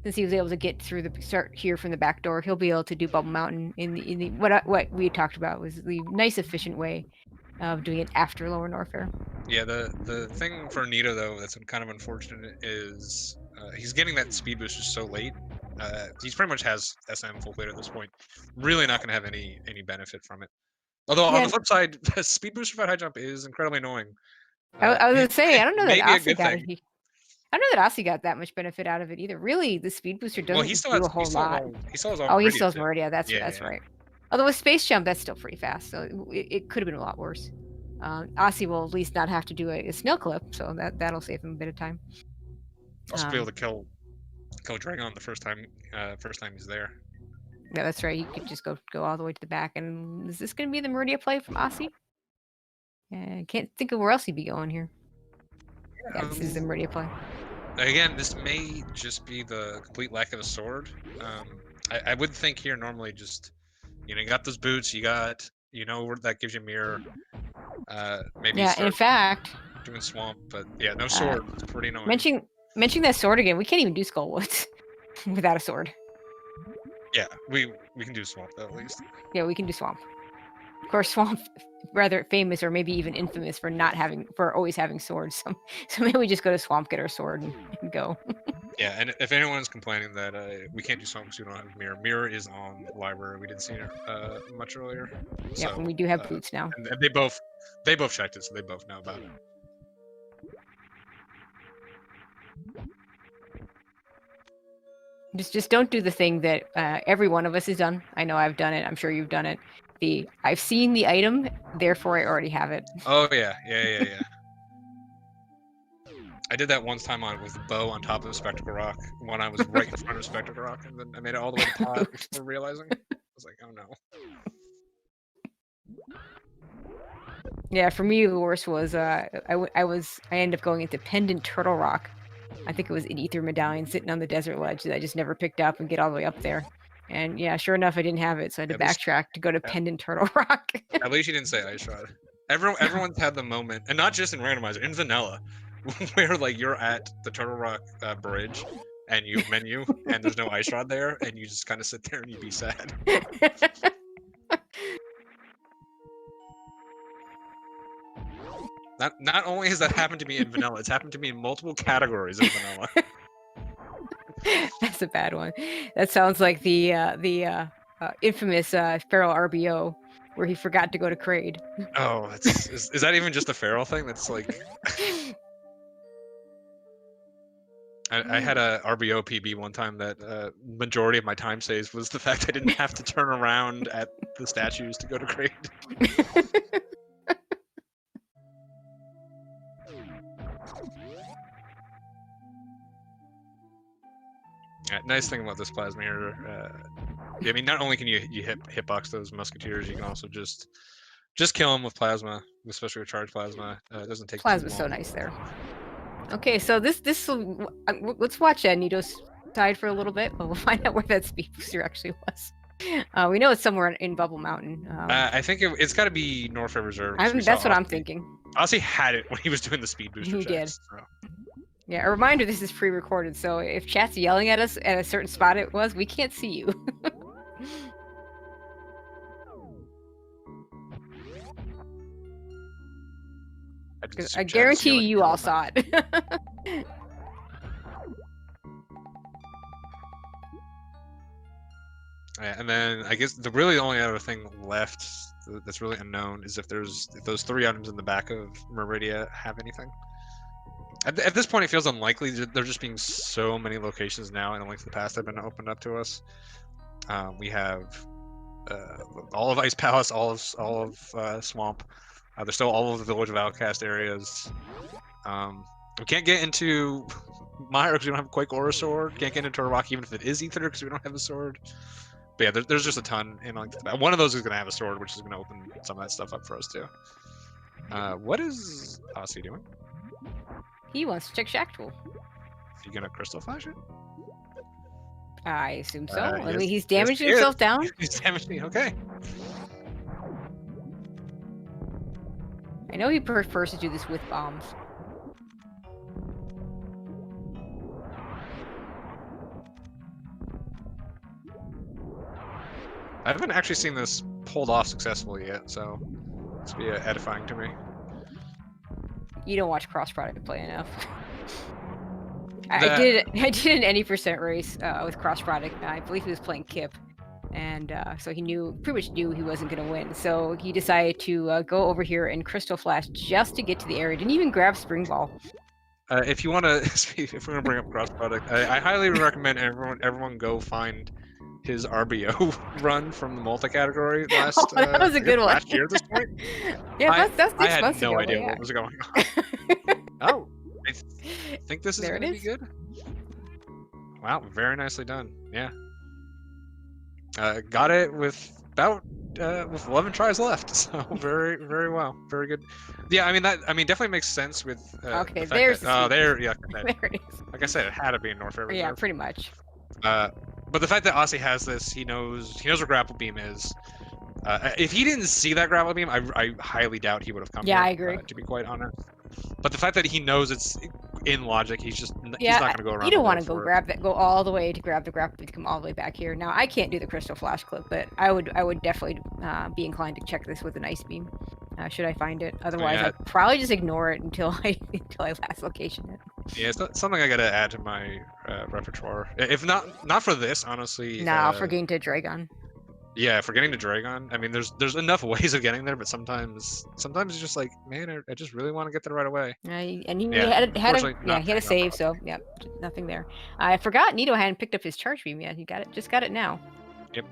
since he was able to get through the start here from the back door, he'll be able to do Bubble Mountain in the what we talked about was the nice efficient way of doing it after Lower Norfair. Yeah, the thing for Nito though that's kind of unfortunate is he's getting that speed boost just so late. He's pretty much has SM full clear at this point. Really not going to have any benefit from it. Although on the flip side, the speed booster for high jump is incredibly annoying. I was gonna say I don't know that Osse got it. I don't know that Osse got that much benefit out of it either. Really, the speed booster doesn't do a whole lot. He still has oh, he still has Meridia. That's yeah. Right. Although with space jump, that's still pretty fast, so it could have been a lot worse. Osse will at least not have to do a snail clip, so that'll save him a bit of time. Also be able to kill Dragon the first time he's there. Yeah, that's right. You could just go all the way to the back. And is this going to be the Meridia play from Osse? I can't think of where else he'd be going here. Yeah, this is the Meridia play. Again, this may just be the complete lack of a sword. I would think here normally just, you got those boots, you got, where that gives you mirror. Maybe. Yeah, in fact, doing swamp, but yeah, no sword. It's pretty annoying. Mentioning that sword again, we can't even do Skullwoods without a sword. Yeah, we can do swamp though at least. Yeah, we can do swamp. Of course, swamp rather famous or maybe even infamous for always having swords. So maybe we just go to swamp, get our sword, and go. Yeah, and if anyone's complaining that we can't do swamp because we don't have mirror, mirror is on library. We didn't see it much earlier. Yeah, So, and we do have boots now. And they both checked it, so they both know about it. Just don't do the thing that every one of us has done. I know I've done it. I'm sure you've done it. I've seen the item, therefore I already have it. Oh yeah. I did that one time with the bow on top of the Spectacle Rock when I was right in front of Spectacle Rock, and then I made it all the way to pod before realizing. I was like, oh no. Yeah, for me the worst was I ended up going into Pendant Turtle Rock. I think it was an Ether Medallion sitting on the desert ledge that I just never picked up and get all the way up there. And yeah, sure enough, I didn't have it, so I had to backtrack to go to Pendant Turtle Rock. At least you didn't say Ice Rod. Everyone's had the moment, and not just in Randomizer, in Vanilla, where like you're at the Turtle Rock bridge, and you menu, and there's no Ice Rod there, and you just kind of sit there and you be sad. Not only has that happened to me in Vanilla, it's happened to me in multiple categories in Vanilla. That's a bad one. That sounds like the infamous Feral RBO, where he forgot to go to Kraid. Oh, is that even just a Feral thing? That's like... I had a RBO PB one time that majority of my time saves was the fact I didn't have to turn around at the statues to go to Kraid. Nice thing about this plasma here, I mean, not only can you hitbox those musketeers, you can also just kill them with plasma, especially with charged plasma. It doesn't take Plasma's so nice there. Okay, so let's watch Nito's side for a little bit, but we'll find out where that speed booster actually was. We know it's somewhere in Bubble Mountain. I think it's got to be Norfair Reserve. That's what I'm thinking. Osse had it when he was doing the speed booster. He did. So. Yeah, a reminder, this is pre-recorded, so if chat's yelling at us at a certain spot it was, we can't see you. I guarantee you all saw it. Yeah, and then I guess the only other thing left that's really unknown is if those 3 items in the back of Meridia have anything. At this point, it feels unlikely. There just being so many locations now in the length of the past that have been opened up to us. We have all of Ice Palace, all of Swamp. There's still all of the Village of Outcast areas. We can't get into Myra because we don't have a Quake or a sword. Can't get into Turtle Rock even if it is Ether because we don't have a sword. But yeah, there's just a ton. And one of those is going to have a sword, which is going to open some of that stuff up for us too. What is Osse doing? He wants to check Shack Tool. Is he gonna crystal flash it? I assume so. I mean, he's damaging himself down. He's damaging. Okay. I know he prefers to do this with bombs. I haven't actually seen this pulled off successfully yet, so it's be edifying to me. You don't watch Cross Product play enough. I did an any % race with Cross Product. I believe he was playing Kip, and so he pretty much knew he wasn't going to win. So he decided to go over here and Crystal Flash just to get to the area. Didn't even grab Spring Ball. If you want to, if we're going to bring up Cross Product, I highly recommend everyone go find his RBO run from the multi-category last. That was a good one. Last year at this point. Yeah, that's I had no idea what was going on. Oh, I think this is going to be good. Wow, very nicely done. Yeah. Got it with about with 11 tries left, so very, very well, very good. Yeah, I mean definitely makes sense with. Okay, there's. There it is. Like I said, it had to be in Norfair Reserve. Yeah, pretty much. But the fact that Osse has this, he knows where Grapple Beam is. If he didn't see that gravel beam, I highly doubt he would have come Yeah, here. I agree. To be quite honest. But the fact that he knows it's in logic, he's not Yeah, going to go around. you don't want to go all the way to grab the grapple to come all the way back here. Now I can't do the crystal flash clip, but I would definitely be inclined to check this with an ice beam. Should I find it? Otherwise, Yeah. I'd probably just ignore it until I last location it. Yeah, it's not something I gotta add to my repertoire. If not for this, honestly. Nah, for getting to Dragon. Yeah, for getting to Dragon. I mean, there's enough ways of getting there, but sometimes it's just like, man, I just really want to get there right away. And he Yeah, had a save, not so yeah, nothing there. I forgot Nito hadn't picked up his charge beam yet. He just got it now. Yep.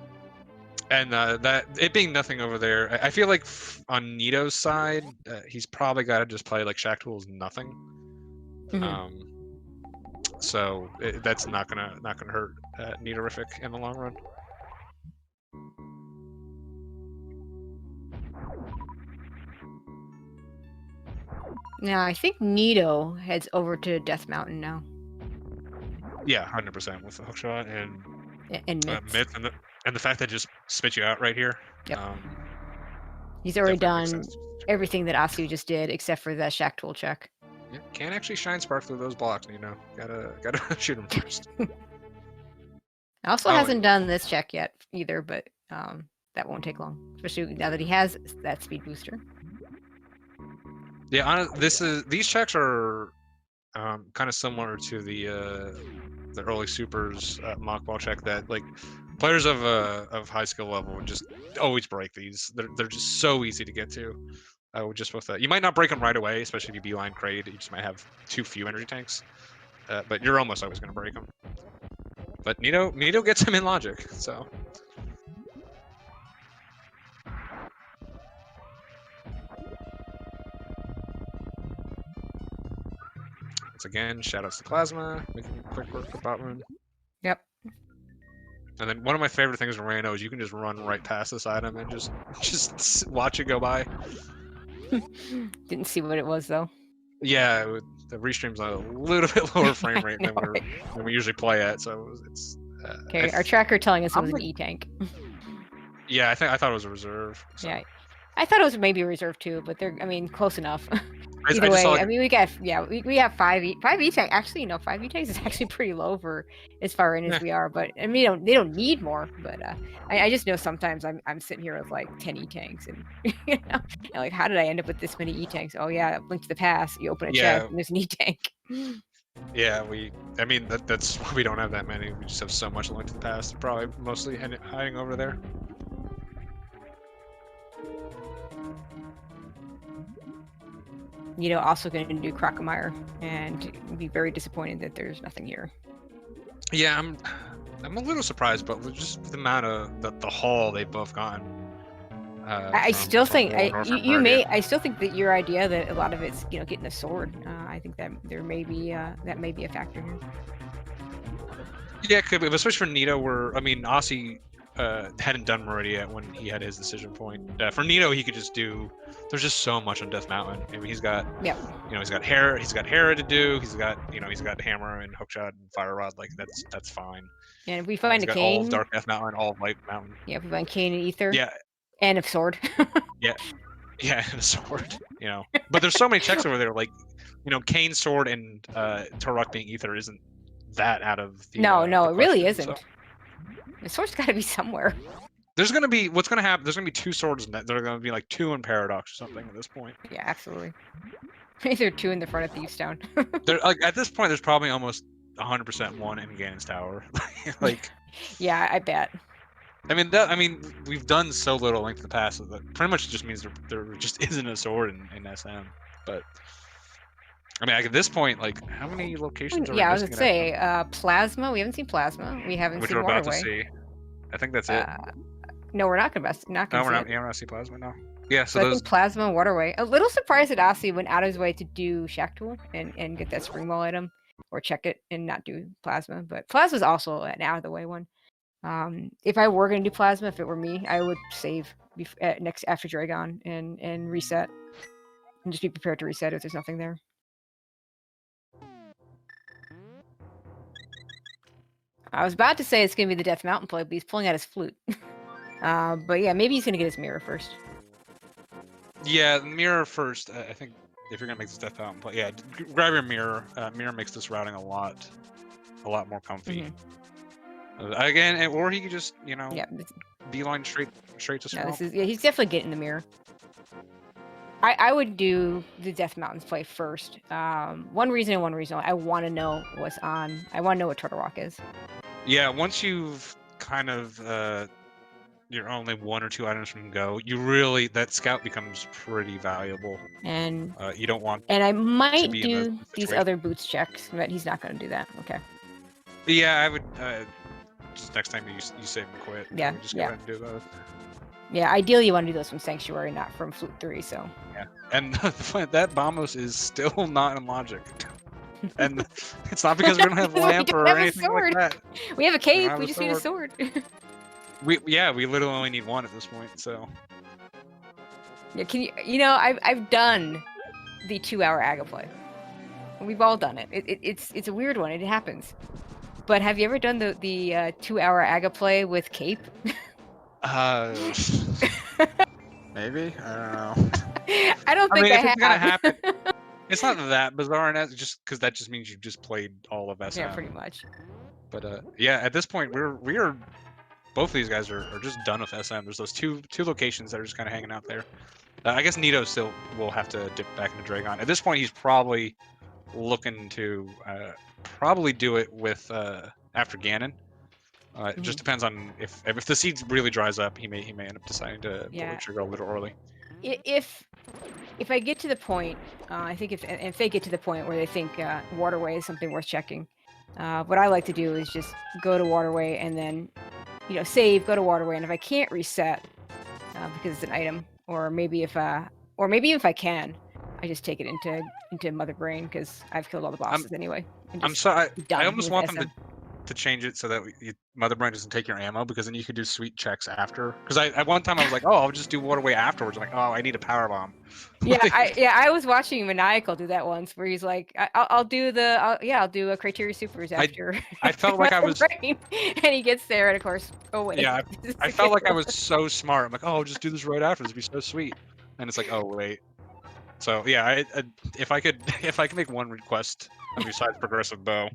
And that it being nothing over there, I feel like on Nito's side, he's probably got to just play like Shack Tool's nothing. So that's not gonna hurt Neatorific in the long run. Now I think Nito heads over to Death Mountain now. Yeah, 100% with the hookshot and Myth. And the fact that it just spit you out right here. Yep. He's already done everything that Osse just did, except for that Shack Tool check. Yeah, can't actually shine spark through those blocks, Gotta shoot him first. Also hasn't done this check yet either, but that won't take long, especially now that he has that speed booster. Yeah, these checks are kind of similar to the early supers mock ball check that like players of high skill level would just always break these. They're just so easy to get to. Just with that, you might not break them right away, especially if you beeline crate. You just might have too few energy tanks, but you're almost always going to break them. But Nito gets him in logic, so. Once again, shoutouts to Plasma, making quick work for bot moon. Yep. And then one of my favorite things in Rando is you can just run right past this item and just watch it go by. Didn't see what it was though. Yeah, the restream's a little bit lower frame rate than we usually play at, so it's. Okay, our tracker telling us it was an E-tank. Yeah, I thought it was a reserve. So. Yeah, I thought it was maybe a reserve too, but close enough. Either way, I mean, we have 5 E-tanks. Actually, 5 E-tanks is actually pretty low for as far in as we are. But I mean, they don't need more. But I just know sometimes I'm sitting here with like 10 E-tanks, and and like, how did I end up with this many E-tanks? Oh yeah, Link to the Past. You open a check, and there's an E-tank. Yeah, I mean that's why we don't have that many. We just have so much Link to the Past, probably mostly hiding over there. Also going to do Crocomire and be very disappointed that there's nothing here. Yeah, I'm a little surprised, but with just the amount of the haul they've both gotten. I still think that your idea that a lot of it's getting a sword. I think that there may be that may be a factor here. Yeah, it could be, but especially for Nito, where I mean, Osse hadn't done Meridia yet when he had his decision point. For Nito, he could just do. There's just so much on Death Mountain. I mean, he's got he's got Hera to do. He's got Hammer and Hookshot and Fire Rod. Like that's fine. And if we find a Kane, all of Dark Death Mountain, all of Light Mountain. Yeah, if we find Kane and Ether. Yeah. And a sword. Yeah, and a sword. But there's so many checks over there. Like, Kane, sword, and Turok being Ether isn't that out of the. No, the it really isn't. So. The sword's got to be somewhere. There's gonna be what's gonna happen. There's gonna be 2 swords in that. There are gonna be like 2 in Paradox or something at this point. Yeah, absolutely. Either 2 in the front of Thieves Town. There, like at this point, there's probably almost 100% 1 in Ganon's Tower. Like. Yeah, I bet. I mean, we've done so little Link to the Past that pretty much just means there just isn't a sword in SM. But I mean, at this point, like, how many locations? I was gonna say Plasma. We haven't seen Plasma. We haven't Which seen we're about Waterway. to see. I think that's it. No, we're not gonna. We're not see Plasma now. Yeah, so I think Plasma and Waterway. A little surprised that Osse went out of his way to do Shack Tool and get that spring wall item or check it and not do Plasma. But Plasma's also an out of the way one. If I were going to do Plasma, if it were me, I would save after Dragon and reset and just be prepared to reset if there's nothing there. I was about to say it's going to be the Death Mountain play, but he's pulling out his flute. But yeah, maybe he's gonna get his mirror first. Yeah, mirror first. I think if you're gonna make this death out and play, yeah, grab your mirror. Mirror makes this routing a lot more comfy. Again, or he could just, you know, Yeah. beeline straight to No, swamp. this is he's definitely getting the mirror. I would do the Death Mountains play first. One reason and one reason I want to know what's on. I want to know what Turtle Rock is. Yeah, once you've kind of you're only 1 or 2 items from go, you really that scout becomes pretty valuable. And You don't want. and I might be in do the these situation. other boots checks, but he's not going to do that. Okay. Yeah, I would. Just next time you save and quit. Yeah, Just go yeah. ahead and do both. Yeah, ideally you want to do those from Sanctuary, not from Flute 3. So. Yeah, and that Bombos is still not in logic. And it's not because we don't have Because we lamp don't or have a anything sword. like that. We have a cape. have We a just need a sword. sword. We literally only need 1 at this point. So Yeah, can you? You know, I've done the 2-hour Aga play. We've all done it. It's a weird one. It happens. But have you ever done the 2-hour Aga play with cape? maybe, I don't know. I don't think mean, I if have. it's gonna happen, it's not that bizarre, and that's just because that just means you've just played all of SM. Yeah, pretty much. But yeah, at this point, we are both of these guys are just done with SM. There's those two locations that are just kind of hanging out there. I guess Nito still will have to dip back into Dragon. At this point, he's probably looking to probably do it with after Ganon. It just depends on if the seed really dries up, he may end up deciding to pull the trigger a little early. If I get to the point, I think if they get to the point where they think Waterway is something worth checking, what I like to do is just go to Waterway and then, you know, save, go to Waterway, and if I can't reset because it's an item, or maybe if I can, I just take it into Mother Brain because I've killed all the bosses anyway. I'm sorry, I almost want SM. them to change it so that Mother Brain doesn't take your ammo, because then you could do sweet checks after. Because at one time I was like, oh, I'll just do Waterway afterwards. I'm like, oh, I need a power bomb. I was watching Maniacal do that once, where he's like, I'll do a Criteria Supers after. I felt like I was, Brain. And he gets there, and of course, oh wait. Yeah, I felt like I was so smart. I'm like, oh, I'll just do this right after. This would be so sweet. And it's like, oh wait. So yeah, if I could make one request besides progressive bow,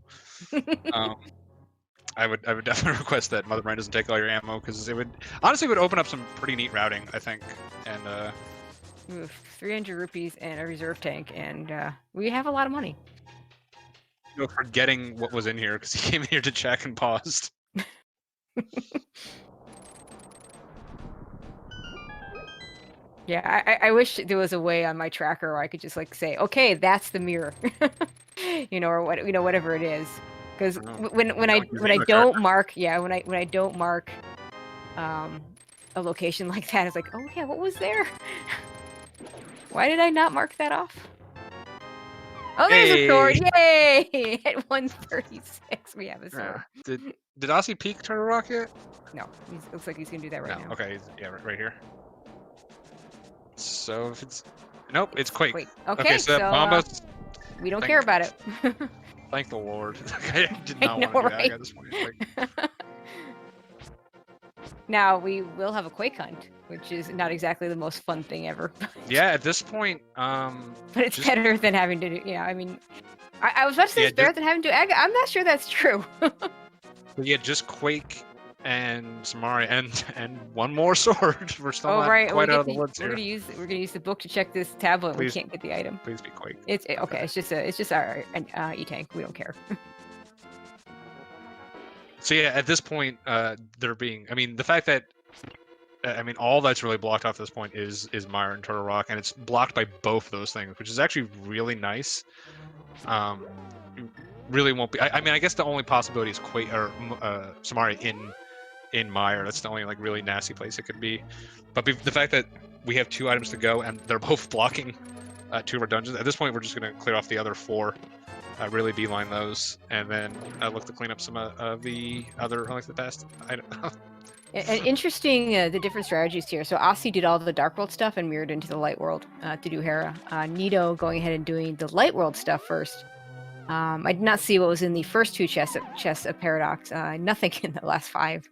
I would definitely request that Mother Brain doesn't take all your ammo, because it would open up some pretty neat routing, I think. And 300 rupees and a reserve tank, and we have a lot of money. You know, forgetting what was in here because he came in here to check and paused. Yeah, I wish there was a way on my tracker where I could just like say, okay, that's the mirror, you know, or what, you know, whatever it is. Because when I don't mark, when I don't mark a location like that, it's like, oh yeah, what was there? Why did I not mark that off? Oh, there's a sword! Yay! At 136, we have a sword. Did Osse peek Turtle Rock yet? No, looks like he's gonna do that right now. Okay, right here. So if it's it's Quake. Wait, okay, so that Bombos. We don't care about it. Thank the Lord. I did not want to do that at this point. Now we will have a Quake hunt, which is not exactly the most fun thing ever. Yeah, at this point, but it's better than having to do. Yeah, I mean, I was about to say it's better than having to do. I'm not sure that's true. But yeah, just Quake and Samari and one more sword. We're still not quite out of the woods here. We're gonna use the book to check this tablet. Please, we can't get the item. Please be Quake. It's okay. It's just our E-tank. We don't care. So yeah, at this point, there being, I mean, the fact that, all that's really blocked off at this point is Myra and Turtle Rock, and it's blocked by both those things, which is actually really nice. Really won't be. I guess the only possibility is Quake or Samari in Myra. That's the only like really nasty place it could be. But the fact that we have 2 items to go and they're both blocking 2 of our dungeons, at this point we're just going to clear off the other 4. Really beeline those, and then look to clean up some of the other like the best. And interesting, the different strategies here. So Osse did all the Dark World stuff and mirrored into the Light World to do Hera. Nito going ahead and doing the Light World stuff first. I did not see what was in the first 2 chests of Paradox. Nothing in the last 5.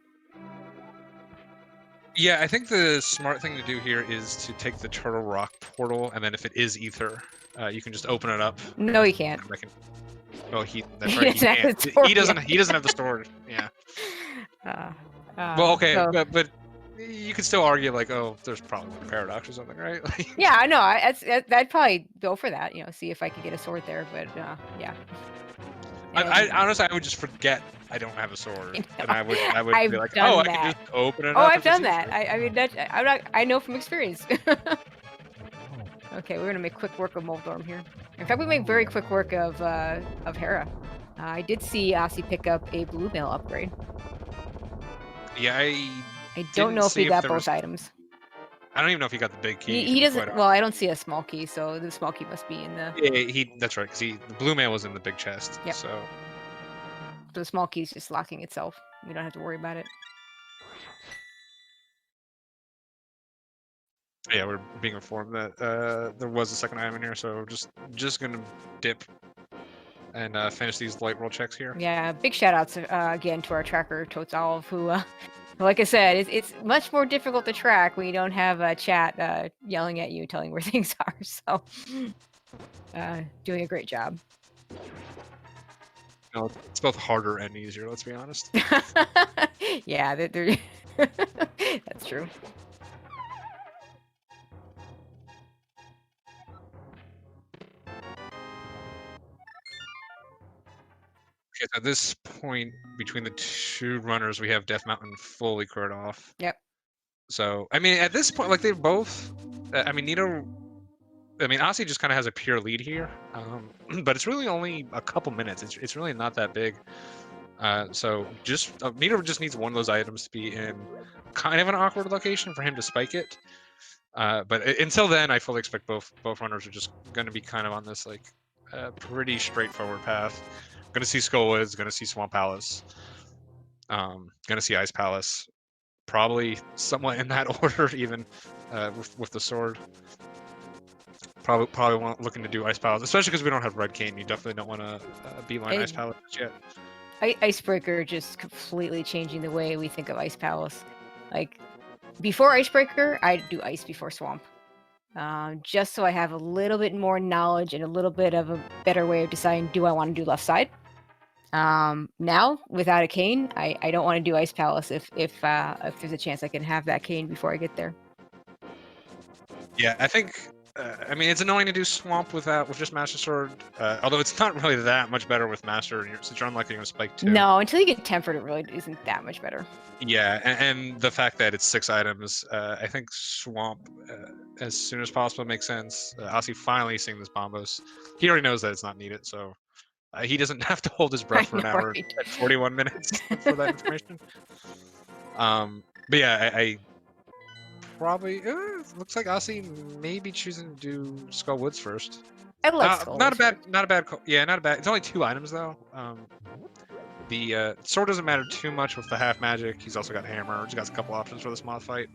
Yeah, I think the smart thing to do here is to take the Turtle Rock portal, and then if it is Ether, you can just open it up. No, you can't. Oh, that's right. He doesn't have can't. the sword He doesn't. yet. He doesn't have the sword. Yeah. Well, okay, so- but you could still argue like, oh, there's probably like a paradox or something, right? Like, yeah, I know. I'd probably go for that. You know, see if I could get a sword there. But yeah. I honestly, I would just forget I don't have a sword, and I would I've be like, done oh, I that. can just open it Oh, up. I've if it's done that. easier. I mean, I know from experience. Okay, we're gonna make quick work of Moldorm here. In fact, we make very quick work of Hera. I did see Osse pick up a blue mail upgrade. Yeah, I don't didn't know if see he got there both was- items. I don't even know if he got the big key. He doesn't. Well, I don't see a small key, so the small key must be in the. Yeah, that's right. Because the blue mail was in the big chest. Yep. So The small key's just locking itself. We don't have to worry about it. yeah, we're being informed that there was a second item in here. So just gonna dip and finish these light roll checks here. Yeah, big shout outs again to our tracker Totes Olive, who, like I said, it's much more difficult to track when you don't have a chat yelling at you, telling where things are. So, doing a great job. No, it's both harder and easier. Let's be honest. Yeah, they're that's true. Okay, so at this point between the two runners, we have Death Mountain fully cleared off. Yep. So I mean, at this point, like they both. I mean, Osse just kind of has a pure lead here, but it's really only a couple minutes. It's really not that big. So Nito just needs one of those items to be in kind of an awkward location for him to spike it. But until then, I fully expect both runners are just going to be kind of on this like pretty straightforward path. Going to see Skullwoods, going to see Swamp Palace, going to see Ice Palace, probably somewhat in that order, even with the sword. Probably looking to do Ice Palace, especially because we don't have Red Cane. You definitely don't want to beeline Ice Palace yet. Icebreaker just completely changing the way we think of Ice Palace. Like, before Icebreaker, I'd do Ice before Swamp. Just so I have a little bit more knowledge and a little bit of a better way of deciding, do I want to do left side? Now, without a cane, I don't want to do Ice Palace if there's a chance I can have that cane before I get there. Yeah, I think... I mean, it's annoying to do Swamp with just Master Sword, although it's not really that much better with Master, since you're unlikely going to spike 2. No, until you get Tempered, it really isn't that much better. Yeah, and the fact that it's 6 items, I think Swamp, as soon as possible, makes sense. Osse finally seeing this Bombos. He already knows that it's not needed, so he doesn't have to hold his breath for an hour right? at 41 minutes for that information. But yeah, I probably looks like Osse may be choosing to do Skull Woods first. I like Skull not Woods a bad. Yeah, not a bad. It's only 2 items though. The sword doesn't matter too much with the half magic. He's also got hammer. He's got a couple options for this moth fight.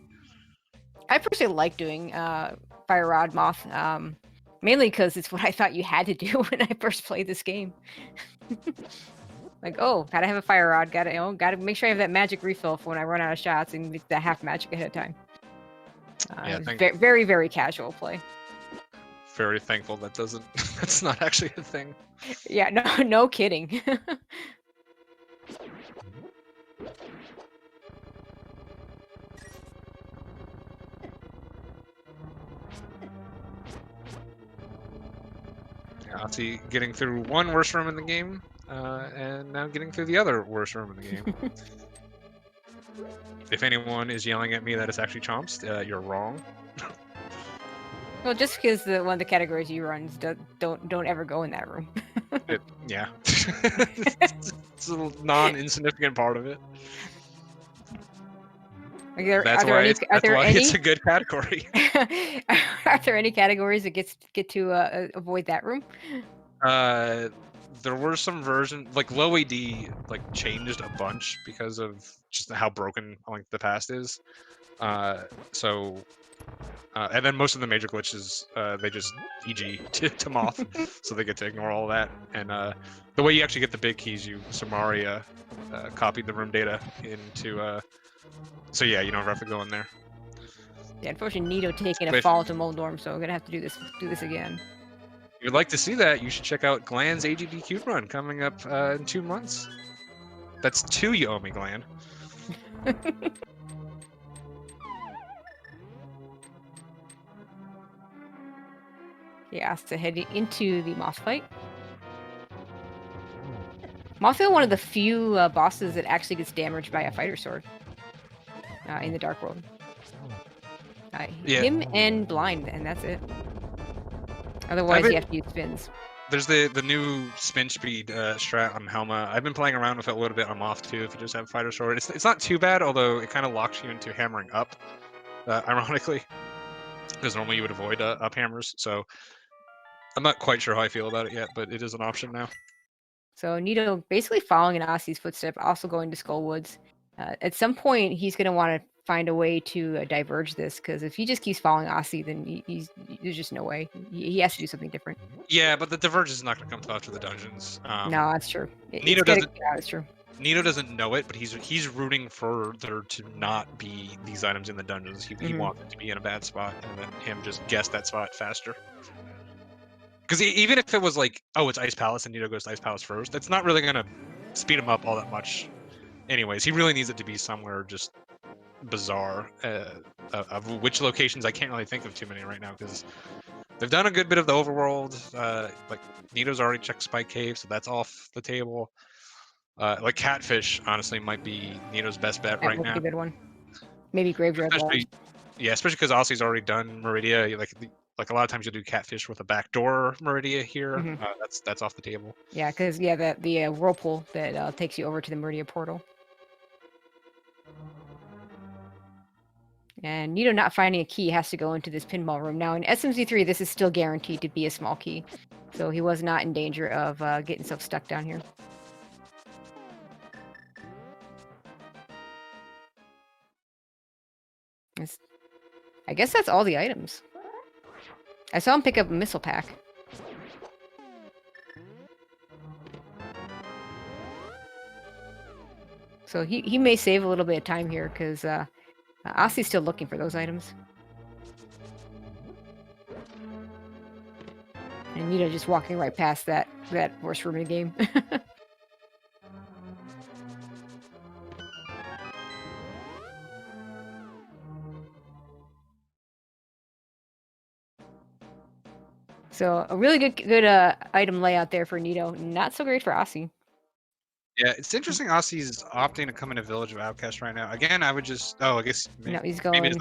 I personally like doing Fire Rod Moth, mainly because it's what I thought you had to do when I first played this game. Like, oh, gotta have a Fire Rod. Gotta make sure I have that magic refill for when I run out of shots and get that half magic ahead of time. Yeah, very, very casual play. Very thankful that's not actually a thing. Yeah, no kidding. Osse getting through one worst room in the game, and now getting through the other worst room in the game. If anyone is yelling at me that it's actually Chomps, you're wrong. Well, just because one of the categories you run don't ever go in that room. Yeah. It's a non-insignificant part of it. That's why it's a good category. Are there any categories that get to avoid that room? There were some versions, like low AD, like changed a bunch because of just how broken like the past is. And then most of the major glitches, they just EG to Moth, so they get to ignore all that. And the way you actually get the big keys, Samaria copied the room data into So yeah, you don't have to go in there. Yeah, unfortunately, Nito taking a Wait. fall to Moldorm, so I'm gonna have to do this again. If you'd like to see that, you should check out Gland's AGDQ run coming up in 2 months. That's 2 you owe me, Gland. Yeah, so heading into the Moth fight. Mothfield, one of the few bosses that actually gets damaged by a fighter sword in the Dark World. Yeah. Him and Blind, and that's it. Otherwise, you have to use spins. There's the new spin speed strat on Helma. I've been playing around with it a little bit on Moth too. If you just have fighter sword, it's not too bad. Although it kind of locks you into hammering up, ironically, because normally you would avoid up hammers. So I'm not quite sure how I feel about it yet, but it is an option now. So Nito basically following in Ossie's footstep, also going to Skullwoods. At some point, he's going to want to find a way to diverge this, because if he just keeps following Ossie, then there's just no way. He has to do something different. Yeah, but the diverge is not going to come after the dungeons. No, that's true. Nito doesn't. Yeah, that's true. Nito doesn't know it, but he's rooting for there to not be these items in the dungeons. He wants it to be in a bad spot, and then him just guess that spot faster. Because even if it was like, oh, it's Ice Palace and Nito goes to Ice Palace first, that's not really going to speed him up all that much. Anyways, he really needs it to be somewhere just bizarre. Of which locations I can't really think of too many right now, because they've done a good bit of the overworld. Like Nito's already checked Spike Cave, so that's off the table. Like Catfish, honestly, might be Nito's best bet right now. That's a good one. Maybe Graveyard Wall. Yeah, especially because Ossie's already done Meridia. Like a lot of times you'll do Catfish with a backdoor Meridia here. That's off the table. Yeah, because the whirlpool that takes you over to the Meridia portal. And Nito not finding a key has to go into this pinball room. Now in SMZ3, this is still guaranteed to be a small key, so he was not in danger of getting himself stuck down here. I guess that's all the items. I saw him pick up a missile pack. So he may save a little bit of time here, because Ossie's still looking for those items. And Nito just walking right past that worst room in the game. So a really good item layout there for Nito. Not so great for Ossie. Yeah, it's interesting. Ossie's opting to come into Village of Outcast right now. Again, I would just. Oh, I guess. No, he's going.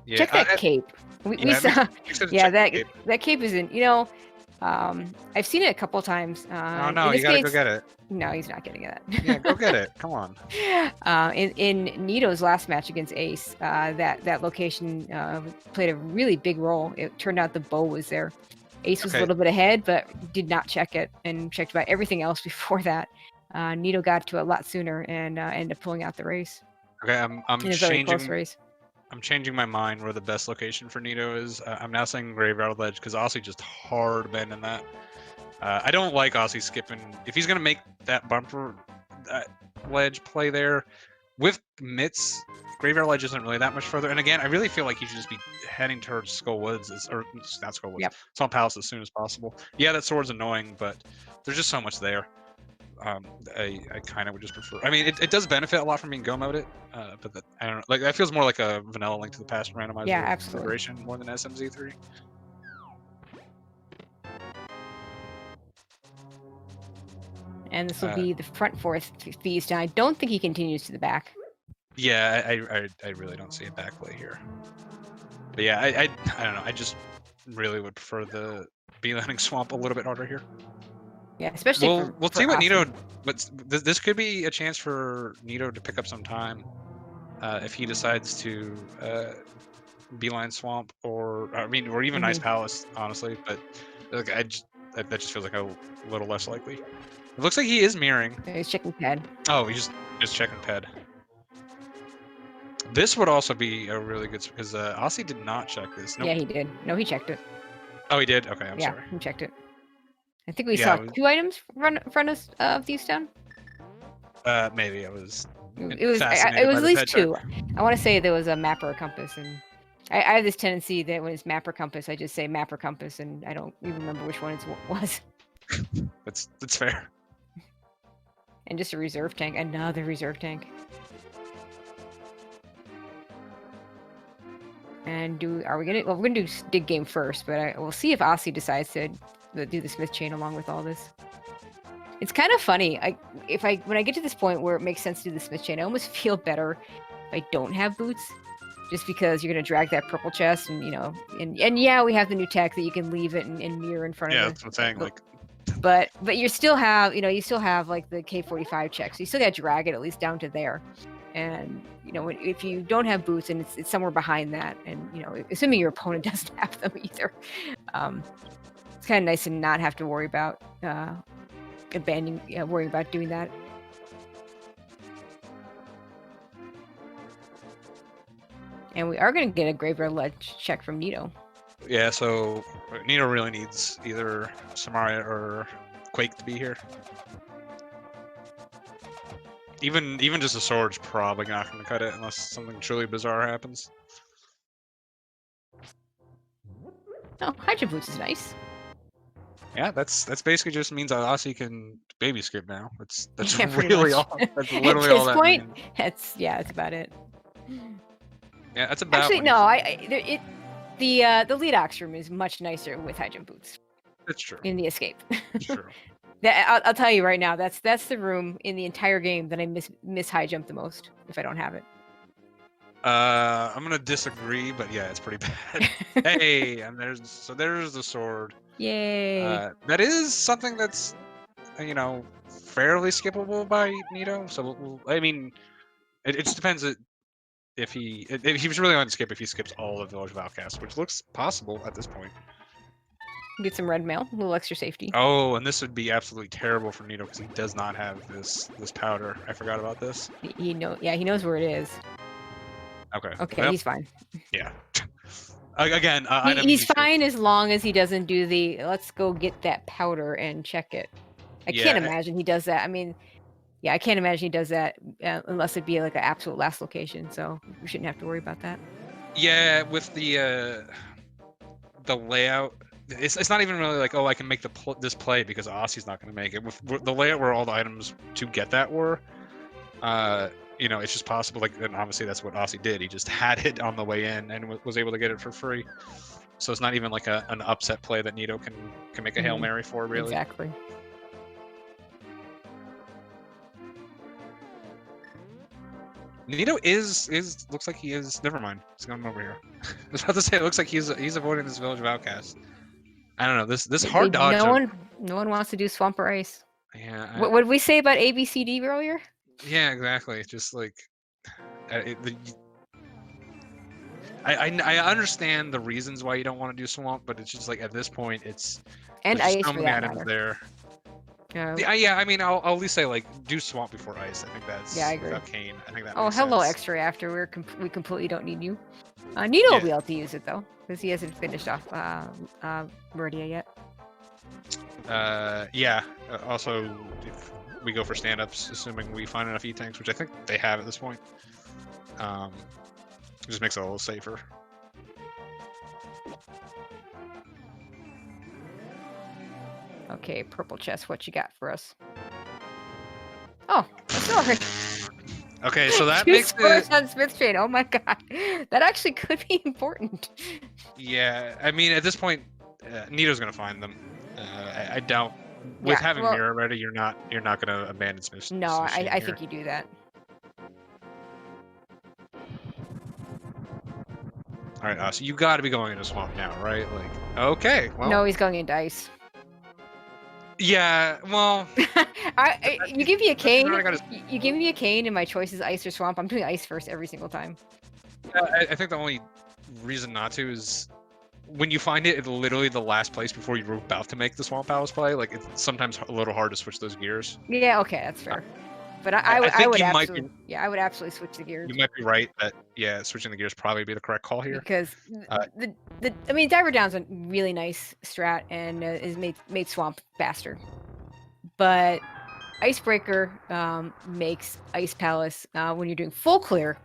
Yeah, check that cape. We saw. Yeah, that cape isn't. I've seen it a couple times. Oh no, you gotta go get it. No, he's not getting it. Yeah, go get it. Come on. In Nito's last match against Ace, that location played a really big role. It turned out the bow was there. Ace was a little bit ahead, but did not check it, and checked about everything else before that. Nito got to it a lot sooner and ended up pulling out the race. Okay, I'm in a very close race. I'm changing my mind where the best location for Nito is. I'm now saying Graveyard Ledge, because Ossie just hard bending that. I don't like Ossie skipping. If he's gonna make that bumper ledge play there with mitts, Graveyard Ledge isn't really that much further. And again, I really feel like he should just be heading towards Skull Woods, or not Skull Woods, Swamp Palace as soon as possible. Yeah, that sword's annoying, but there's just so much there. I kind of would just prefer. I mean, it does benefit a lot from being go moded, but I don't know. Like that feels more like a vanilla Link to the Past randomizer. Yeah, absolutely. Integration more than SMZ3. And this will be the front fourth feast. And I don't think he continues to the back. Yeah, I really don't see a back play here. But yeah, I don't know. I just really would prefer the beelining swamp a little bit harder here. Yeah, especially we'll see what Nito. But this could be a chance for Nito to pick up some time if he decides to beeline swamp, or even Ice Palace, honestly. But look, that just feels like a little less likely. It looks like he is mirroring. He's checking ped. Oh, he's just checking ped. This would also be a really good, because Ossie did not check this. Nope. Yeah, he did. No, he checked it. Oh, he did? Okay, I'm sorry. Yeah, he checked it. I think we saw 2 items in front of these down. Maybe I was It was fascinated it was by at the least pet two. chart. I want to say there was a map or a compass, and I have this tendency that when it's map or compass, I just say map or compass, and I don't even remember which one it was. That's fair. And just a reserve tank, another reserve tank. And are we gonna? Well, we're gonna do dig game first, but we'll see if Osse decides to do the smith chain along with all this. It's kind of funny. When I get to this point where it makes sense to do the smith chain, I almost feel better if I don't have boots, just because you're gonna drag that purple chest, and and yeah, we have the new tech that you can leave it and mirror in front Yeah, of that's what I'm saying. Like, but you still have like the K45 check, so you still got to drag it at least down to there. And if you don't have boots and it's somewhere behind that, and assuming your opponent doesn't have them either, it's kind of nice to not have to worry about worrying about doing that. And we are going to get a graveyard ledge check from Nito. yeah, so Nito really needs either Samaria or Quake to be here. Even just a sword's probably not going to cut it unless something truly bizarre happens. Oh, Hydra Boots is nice. Yeah, that's basically just means that Osse can baby skip now. That's Yeah, pretty really much. all. That's literally At all this that point, means. that's about it. Yeah, that's about. Actually, what no. The lead ox room is much nicer with high jump boots That's true. in the escape. It's true. I'll tell you right now, that's the room in the entire game that I miss high jump the most if I don't have it. I'm gonna disagree, but yeah, it's pretty bad. Hey, and there's the sword. Yay! That is something that's fairly skippable by Nito. So I mean, it just depends if he was really on to skip if he skips all of Village of Outcasts, which looks possible at this point. Get some red mail, a little extra safety. Oh, and this would be absolutely terrible for Nito because he does not have this powder. I forgot about this. He knows where it is. Okay. Okay, Well, he's fine. yeah. Again, he's fine as long as he doesn't do the let's go get that powder and check it. I can't imagine he does that. I mean, yeah, I can't imagine he does that unless it be like an absolute last location. So we shouldn't have to worry about that. Yeah, with the layout, it's not even really like, oh, I can make this play because Osse's not going to make it. With the layout where all the items to get that were, it's just possible. Like, and obviously that's what Osse did. He just had it on the way in and was able to get it for free. So it's not even like an upset play that Nito can make a Hail Mary for, really. Exactly. Nito looks like he is. Never mind. He's going over here. I was about to say it looks like he's avoiding this Village of Outcasts. I don't know. This hard dodge. No one wants to do swamp or ice. Yeah. What did we say about ABCD earlier? Yeah, exactly. Just like I understand the reasons why you don't want to do swamp, but it's just like at this point, there's ice so for many that items matter. there. Yeah. I mean, I'll at least say like do swamp before ice. I think that's I agree. without Kane. I think that. Oh, makes hello, sense. extra after we completely don't need you. Nito will be able to use it though, because he hasn't finished off Meridia yet. Yeah. Also, if we go for stand-ups, assuming we find enough E-tanks, which I think they have at this point. It just makes it a little safer. Okay, purple chest, what you got for us? Oh, a sword. Okay, so that Two makes swords it. on Smith Chain. Oh my god, that actually could be important. Yeah, I mean, at this point, Nito's gonna find them. I doubt. With having mirror ready, you're not gonna abandon Smith. No, I think you do that. All right, so you got to be going into swamp now, right? Like, okay, well. No, he's going into ice. Yeah, well. You give me a cane. You give me a cane, and my choice is ice or swamp. I'm doing ice first every single time. I think the only reason not to is when you find it's literally the last place before you're about to make the Swamp Palace play. Like, it's sometimes a little hard to switch those gears. Yeah, okay, that's fair. But I would absolutely switch the gears. You might be right that switching the gears probably be the correct call here. Because I mean, Diver Down's a really nice strat and is made Swamp faster. But Icebreaker makes Ice Palace when you're doing full clear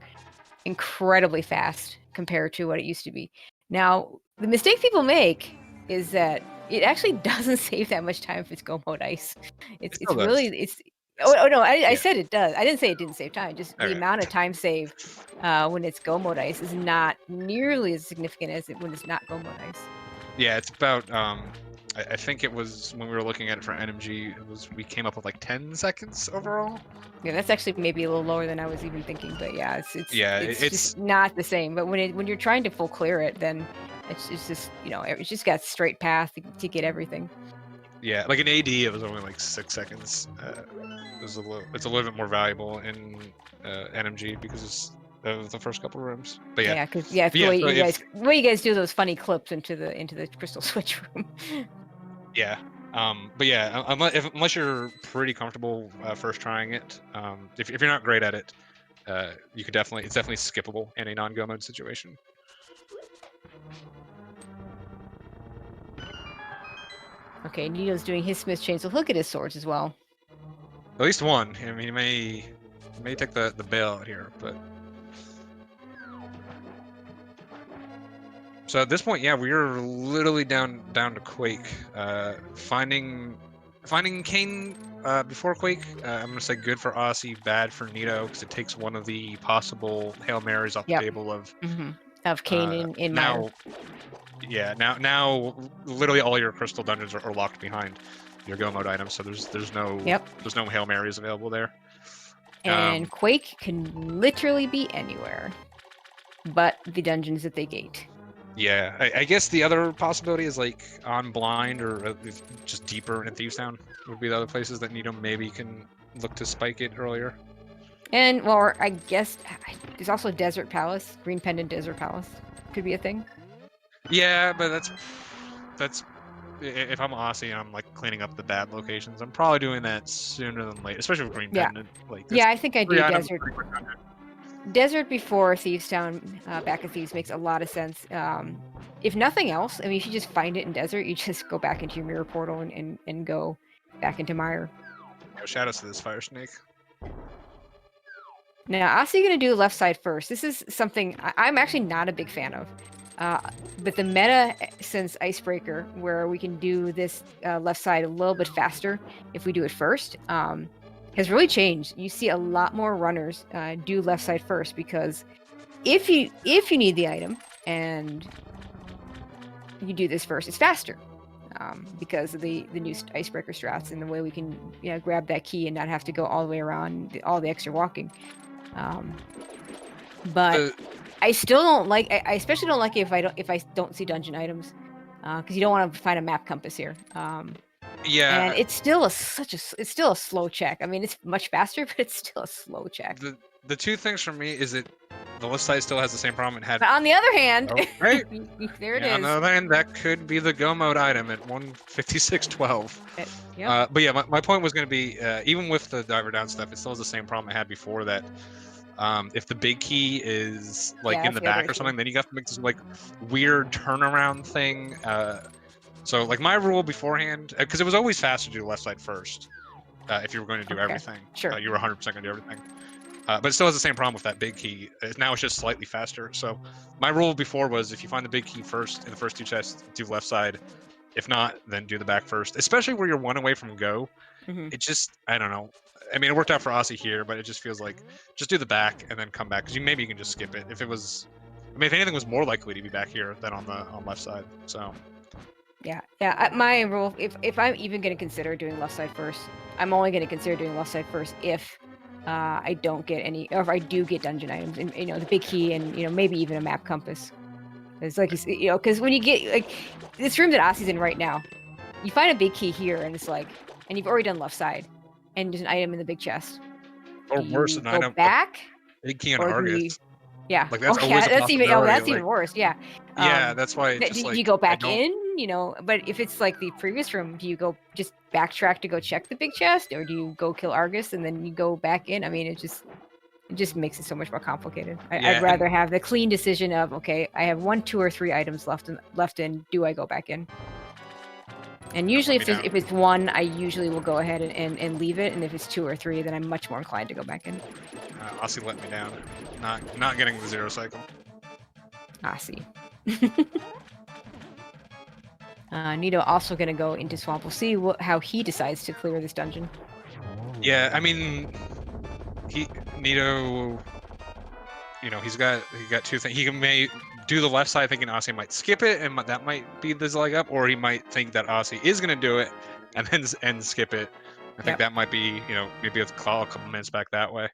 incredibly fast compared to what it used to be. Now, the mistake people make is that it actually doesn't save that much time if it's go mode ice. It's still really does. oh no, I Yeah. said it does. I didn't say it didn't save time. Just the Okay. amount of time saved when it's go mode ice is not nearly as significant as when it's not go mode ice. Yeah, it's about I think it was when we were looking at it for NMG, we came up with like 10 seconds overall. Yeah, that's actually maybe a little lower than I was even thinking, but yeah, it's it's just not the same. But when you're trying to full clear it, then it's just it's just got straight path to get everything. Yeah, like in AD, it was only like 6 seconds. It's a little bit more valuable in NMG because of the first couple rooms. But yeah, Because the way you guys do those funny clips into the crystal switch room. yeah. But yeah, unless you're pretty comfortable first trying it, if you're not great at it, you could it's definitely skippable in a non-go mode situation. Okay, Nito's doing his Smith chain, so he'll get his swords as well. At least one. I mean, he may take the bail out here, but. So at this point, yeah, we're literally down to Quake. Finding Kane before Quake, I'm gonna say good for Osse, bad for Nito, because it takes one of the possible Hail Marys off the table of Kane in now. Mire. Yeah, now literally all your crystal dungeons are locked behind your go mode items, so there's no Hail Marys available there. And Quake can literally be anywhere, but the dungeons that they gate. Yeah, I guess the other possibility is like on Blind or just deeper in Thieves Town would be the other places that Nito maybe can look to spike it earlier. And well, I guess there's also Desert Palace, Green Pendant Desert Palace could be a thing. Yeah, but that's if I'm Osse and I'm like cleaning up the bad locations, I'm probably doing that sooner than later, especially with Green Pendant. Like I think I do Desert before Thieves Town, back in Thieves makes a lot of sense. If nothing else, I mean, if you just find it in Desert, you just go back into your mirror portal and go back into Mire. No shadows to this Fire Snake. Now, Osse gonna do left side first. This is something I'm actually not a big fan of. But the meta since Icebreaker, where we can do this left side a little bit faster if we do it first, has really changed. You see a lot more runners do left side first, because if you need the item and you do this first, it's faster because of the new Icebreaker strats and the way we can grab that key and not have to go all the way around all the extra walking. But I still don't like. I especially don't like it if I don't see dungeon items, because you don't want to find a map compass here. Yeah, and it's still it's still a slow check. I mean, it's much faster, but it's still a slow check. The two things for me is that the left side still has the same problem it had. But on the other hand, right there it is. On the other hand, that could be the go mode item at 156.12. Yep. But yeah, my point was going to be even with the diver down stuff, it still has the same problem I had before, that if the big key is like in the back or something, then you have to make this like weird turnaround thing. So like my rule beforehand, because it was always faster to do left side first if you were going to do everything. Sure. You were 100% going to do everything. But it still has the same problem with that big key. Now it's just slightly faster. So my rule before was if you find the big key first in the first two chests, do left side. If not, then do the back first. Especially where you're one away from go. It just, I don't know. I mean, it worked out for Osse here, but it just feels like just do the back and then come back, because maybe you can just skip it. If it was, I mean, if anything was more likely to be back here than on left side. So. Yeah. My rule, if I'm even going to consider doing left side first, I'm only going to consider doing left side first if I don't get any, or if I do get dungeon items, and the big key, and maybe even a map compass. It's like because when you get like this room that Osse's in right now, you find a big key here, and it's like, and you've already done left side, and there's an item in the big chest. Or worse, an item back. Big key on Argus. Yeah. Like that's always that's even worse. Yeah. Yeah, that's why. You go back in, but if it's like the previous room, do you go just backtrack to go check the big chest, or do you go kill Argus and then you go back in? I mean, it just makes it so much more complicated. I'd rather have the clean decision of, okay, I have 1, 2, or 3 items left in. Do I go back in? And usually Let me down. if it's 1, I usually will go ahead and leave it, and if it's 2 or 3, then I'm much more inclined to go back in. Osse let me down. Not getting the 0 cycle. Ah, see. Nito also gonna go into Swamp. We'll see how he decides to clear this dungeon. Yeah, I mean, Nito, you know, he got 2 things. He may do the left side thinking Osse might skip it, and that might be his leg up, or he might think that Osse is gonna do it and then skip it. I think that might be, you know, maybe a couple minutes back that way.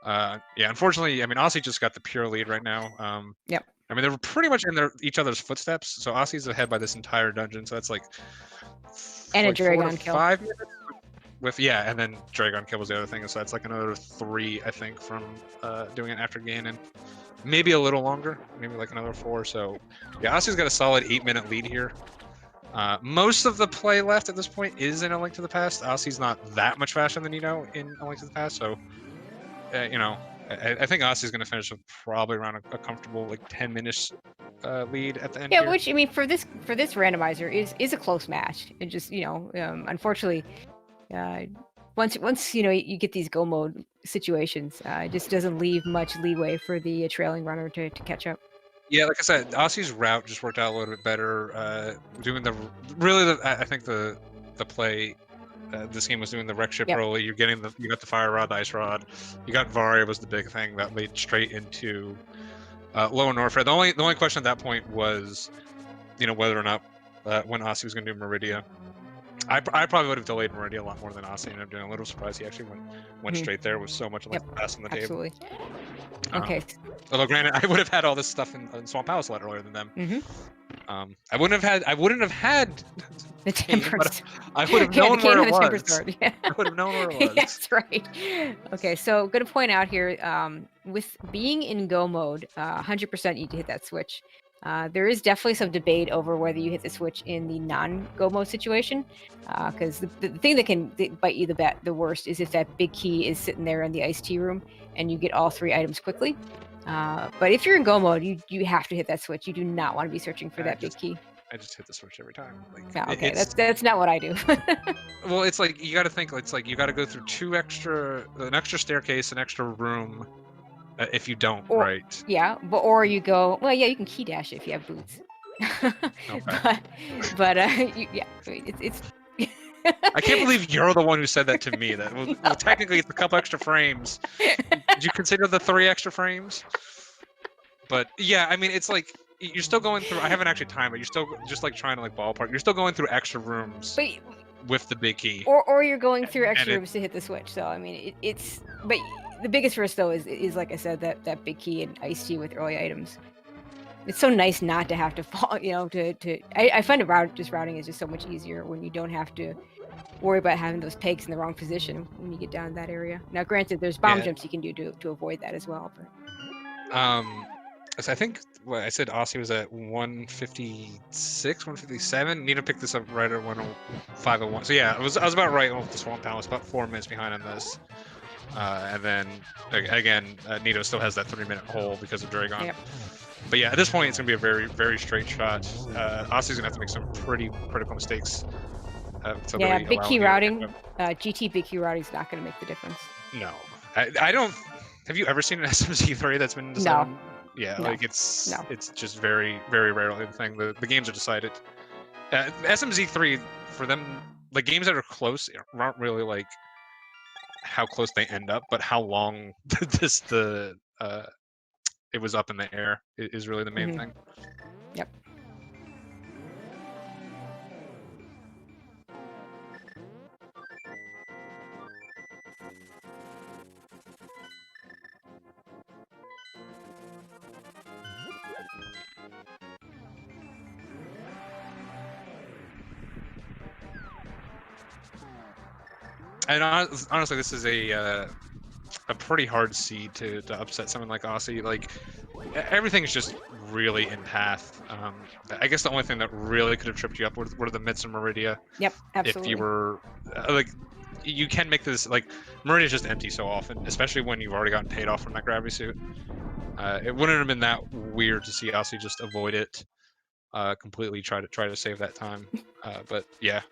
Yeah, unfortunately, I mean, Osse just got the pure lead right now. Yep. I mean, they were pretty much in each other's footsteps, so Osse's ahead by this entire dungeon, so that's like And like a Dragon kill. 5 minutes with, yeah, and then Dragon kill was the other thing, so that's like another 3, I think, from doing it after Ganon. Maybe a little longer, maybe like another 4, so yeah, Osse's got a solid 8-minute lead here. Most of the play left at this point is in A Link to the Past. Osse's not that much faster than Nito in A Link to the Past, so you know, I think Osse's going to finish with probably around a comfortable like 10-minute lead at the end. Yeah, here. which I mean for this randomizer is a close match. It just, you know, unfortunately, once you know you get these go mode situations, it just doesn't leave much leeway for the trailing runner to catch up. Yeah, like I said, Osse's route just worked out a little bit better. Doing I think the play. This game was doing the wreck ship early. You got the fire rod, the ice rod. You got Varia was the big thing that led straight into Lower Norfair. The only question at that point was, you know, whether or not when Osse was going to do Meridia. I probably would have delayed Meridia a lot more than Osse ended up doing. A little surprised he actually went straight there with so much like pass on the table. Absolutely. Okay. Although granted, I would have had all this stuff in Swamp Palace a lot earlier than them. I wouldn't have had the tempers. I would have known where it was. Yeah. I would have known where it was. That's right. Okay, so going to point out here, with being in go mode, 100% you need to hit that switch. There is definitely some debate over whether you hit the switch in the non-go mode situation, because the thing that can bite you the worst is if that big key is sitting there in the iced tea room and you get all 3 items quickly. But if you're in go mode, you have to hit that switch. You do not want to be searching for that big key. I just hit the switch every time. Like, yeah, okay, that's not what I do. Well, it's like you got to think. It's like you got to go through an extra staircase, an extra room. If you don't, right? Yeah, or you go. Well, yeah, you can key dash if you have boots. Okay. but yeah, it's. I can't believe you're the one who said that to me. That well, technically it's a couple extra frames. Did you consider the 3 extra frames? But yeah, I mean, it's like you're still going through. I haven't actually timed, but you're still just like trying to like ballpark. You're still going through extra rooms with the big key. Or you're going through extra rooms to hit the switch. So I mean, it's but the biggest risk though is like I said, that big key and iced tea with early items. It's so nice not to have to fall, you know, I find routing is just so much easier when you don't have to worry about having those pegs in the wrong position when you get down to that area. Now, granted, there's bomb jumps you can do to avoid that as well. But so I think what I said, Osse was at 156, 157. Nito picked this up right at 501. So yeah, I was about right with the Swamp Palace, about 4 minutes behind on this. And then again, Nito still has that 3-minute hole because of Dragon. Yep. But yeah, at this point, it's gonna be a very, very straight shot. Osse's gonna have to make some pretty critical mistakes. Yeah, big key routing. GT big key routing is not gonna make the difference. No, I don't. Have you ever seen an SMZ3 that's been decided? No. Yeah, no. like it's just very, very rarely the thing. The games are decided. SMZ3 for them, the games that are close aren't really like how close they end up, but how long it was up in the air is really the main thing. Yep. And honestly, this is a pretty hard seed to upset someone like Osse. Like everything's just really in path. I guess the only thing that really could have tripped you up were the Myths of Meridia. Yep, absolutely. If you were like, you can make this like Meridia's just empty so often, especially when you've already gotten paid off from that gravity suit. It wouldn't have been that weird to see Osse just avoid it. completely try to save that time. But yeah,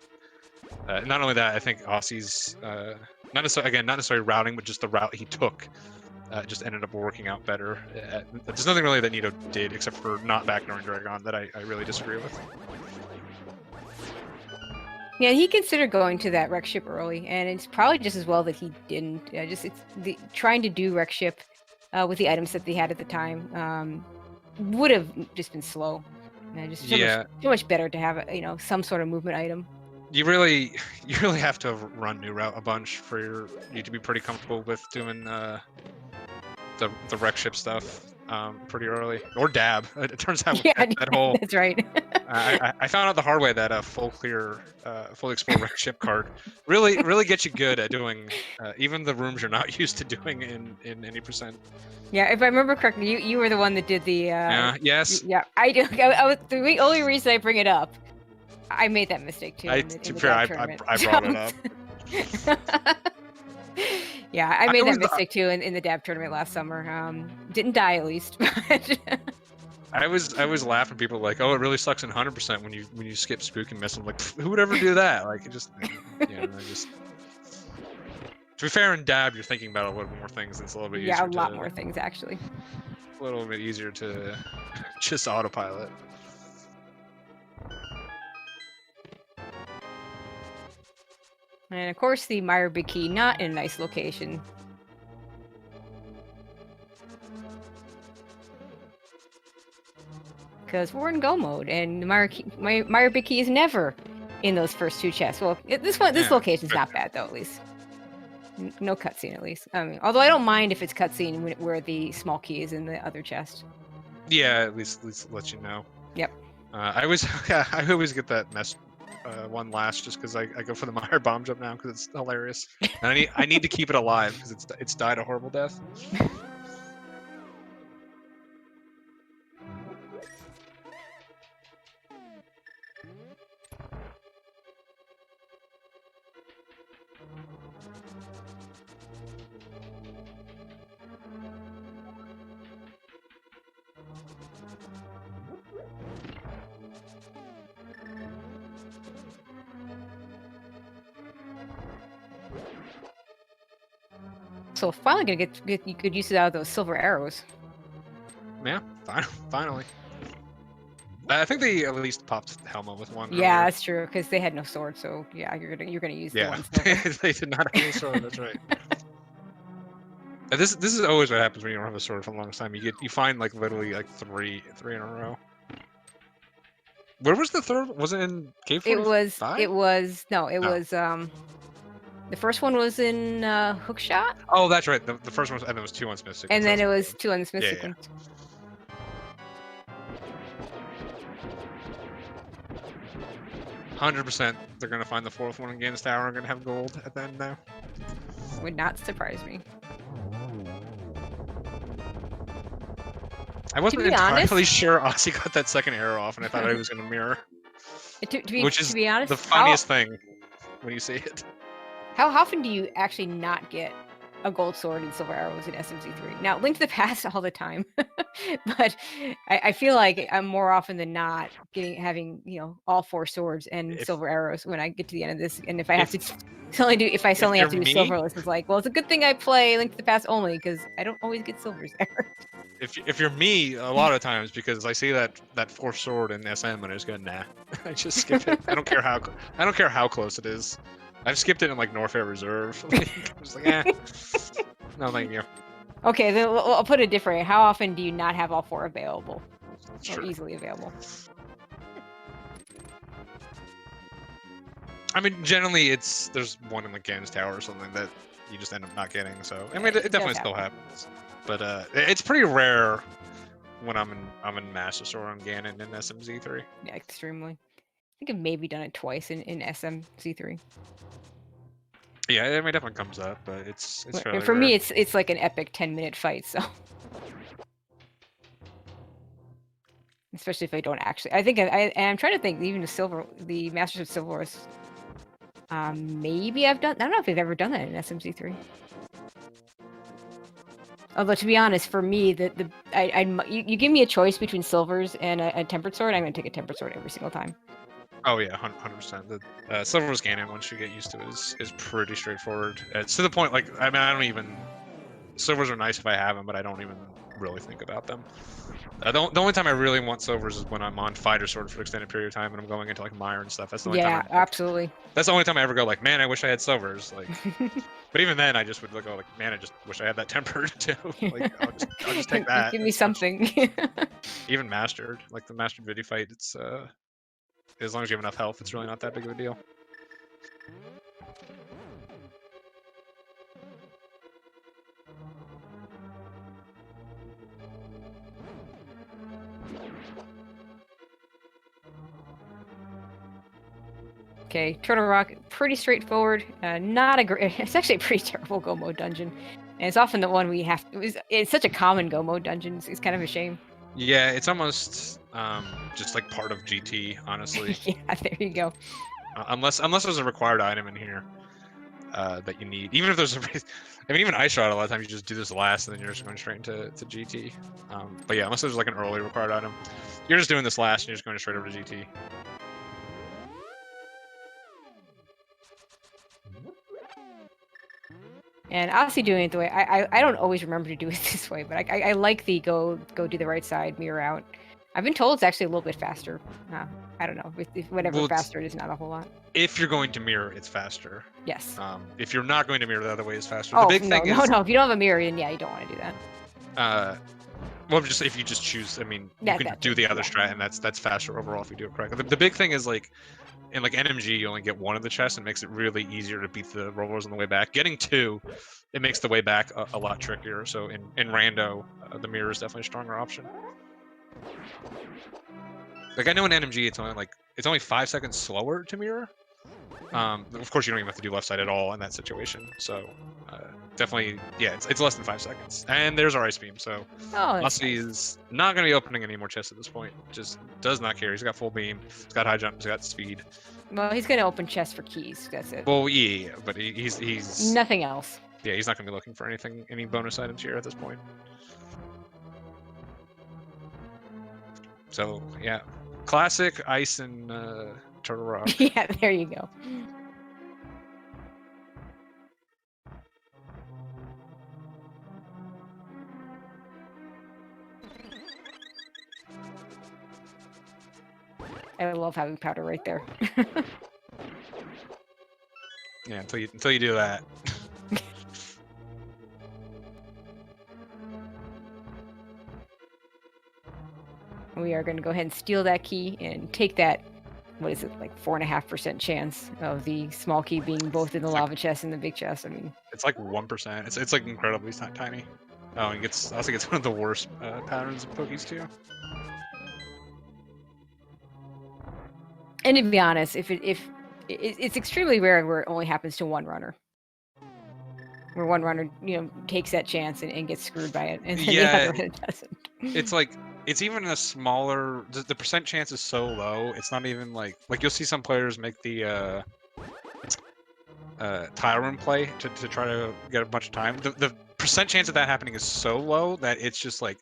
not only that, I think Osse's not necessarily routing, but just the route he took just ended up working out better. There's nothing really that Nito did except for not backdooring Dragon that I really disagree with. Yeah, he considered going to that wreck ship early, and it's probably just as well that he didn't. Trying to do wreck ship with the items that they had at the time would have just been slow. Just so much better to have some sort of movement item. You really have to run new route a bunch for you to be pretty comfortable with doing the wreck ship stuff pretty early, or dab. It turns out that whole that's right. I found out the hard way that a full explore wreck ship card really gets you good at doing even the rooms you're not used to doing in any percent. Yeah, if I remember correctly, you were the one that did the. Yes. Yeah, I do. The only reason I bring it up, I made that mistake too. I brought it up. Yeah, I made that mistake too in the dab tournament last summer. Didn't die at least. But I was laughing. People like, oh, it really sucks in 100% when you skip spook and miss. I'm like, who would ever do that? Like, it just, To be fair, in dab, you're thinking about a little more things. It's a little bit easier. Yeah, a lot more things actually. A little bit easier to just autopilot. And of course, the Meyer Big Key, not in a nice location. Because we're in go mode, and the Meyer Big Key is never in those first two chests. Well, this location's not bad though, at least. No cutscene, at least. I mean, although I don't mind if it's cutscene where the small key is in the other chest. Yeah, at least let you know. Yep. I always get that mess one last just because I go for the Meyer bomb jump now because it's hilarious. And I need to keep it alive because it's died a horrible death. So finally gonna get good use out of those silver arrows. Yeah, finally. I think they at least popped Helma with one. Yeah, earlier. That's true because they had no sword. So yeah, you're gonna use the one silver. they did not have any sword. That's right. This is always what happens when you don't have a sword for the longest time. You find like literally like three in a row. Where was the third? Was it in Cave 45? It was the first one was in Hookshot. Oh, that's right. The first one was, and there was 2 on Smith Sequence. And then it was 2 on the Smith Sequence. 100%, they're gonna find the 4th one in Gaines Tower and gonna have gold at the end now. Would not surprise me. I wasn't entirely sure Osse got that second arrow off, and I thought he was gonna mirror. Which is the funniest thing when you see it. How often do you actually not get a gold sword and silver arrows in SMZ3? Now, Link to the Past all the time, but I feel like I'm more often than not having all 4 swords and silver arrows when I get to the end of this. And if I have to suddenly have to do silverless, it's like, well, it's a good thing I play Link to the Past only because I don't always get silvers there. If you're me, a lot of times because I see that 4th sword in SM and I just go nah, I just skip it. I don't care how close it is. I've skipped it in like Norfair Reserve. I'm just like, no, thank you. Okay, then I'll put it different. How often do you not have all 4 available or easily available? I mean, generally there's one in the Gaines Tower or something that you just end up not getting. So I mean, it definitely still happens, but it's pretty rare when I'm in Master Sword on Ganon in SMZ3. Yeah, extremely. I think I've maybe done it twice in SMZ3. Yeah, I mean, it definitely comes up, but it's fairly for rare. me, it's like an epic 10-minute fight. So, especially if I don't actually, I think I'm trying to think. Even the Masters of Silver, maybe I've done. I don't know if I've ever done that in SMZ3. Although to be honest, for me, you give me a choice between silvers and a tempered sword, I'm gonna take a tempered sword every single time. Oh yeah, 100%. The silver's cannon, once you get used to it, is pretty straightforward. It's to the point, like, I mean, I don't even... Silvers are nice if I have them, but I don't even really think about them. The only time I really want silvers is when I'm on fighter sword for an extended period of time and I'm going into like mire and stuff. That's the only time. Absolutely. That's the only time I ever go like, man, I wish I had silvers. Like, but even then, I just would go like, man, I just wish I had that tempered too. Like, I'll just take that. Give me something. Even mastered, like the mastered video fight, it's as long as you have enough health, it's really not that big of a deal. Okay, Turtle Rock, pretty straightforward. Not a great. It's actually a pretty terrible go mode dungeon, and it's often the one we have. It's such a common go mode dungeon. It's kind of a shame. Yeah, it's almost just like part of GT, honestly. Yeah, there you go. Unless there's a required item in here that you need. Even if there's a, I mean, even Ice Shot, a lot of times you just do this last, and then you're just going straight into GT. But yeah, unless there's like an early required item, you're just doing this last, and you're just going straight over to GT. And honestly, doing it the way I don't always remember to do it this way, but I like the go do the right side, mirror out. I've been told it's actually a little bit faster. I don't know. If whatever faster it is, not a whole lot. If you're going to mirror, it's faster. Yes. If you're not going to mirror, the other way is faster. Oh, the big thing is, no. If you don't have a mirror, then yeah, you don't want to do that. Well, just if you just choose, I mean, you can do the other strat, and that's faster overall if you do it correctly. The big thing is like, in like NMG, you only get one of the chests, and makes it really easier to beat the rollers on the way back. Getting two, it makes the way back a lot trickier. So in Rando, the mirror is definitely a stronger option. Like I know in NMG, it's only 5 seconds slower to mirror. Of course, you don't even have to do left side at all in that situation. So definitely, yeah, it's less than 5 seconds. And there's our ice beam. So Osse is not going to be opening any more chests at this point. Just does not care. He's got full beam. He's got high jump. He's got speed. Well, he's going to open chests for keys. That's it. Well, yeah, but he's nothing else. Yeah, he's not going to be looking for any bonus items here at this point. So yeah, classic ice and Turtle Rock. Yeah, there you go. I love having powder right there. Yeah, until you do that. We are going to go ahead and steal that key and take that, what is it, like 4.5% chance of the small key being both in the lava chest and the big chest. I mean, it's like 1%. It's like incredibly tiny. Oh, and also gets one of the worst patterns of Pokies too. And to be honest, it's extremely rare where it only happens to one runner. Where one runner, takes that chance and gets screwed by it, and then the other runner doesn't. It's like, it's even a smaller, the percent chance is so low, it's not even like you'll see some players make the tile room play to try to get a bunch of time. The percent chance of that happening is so low that it's just like,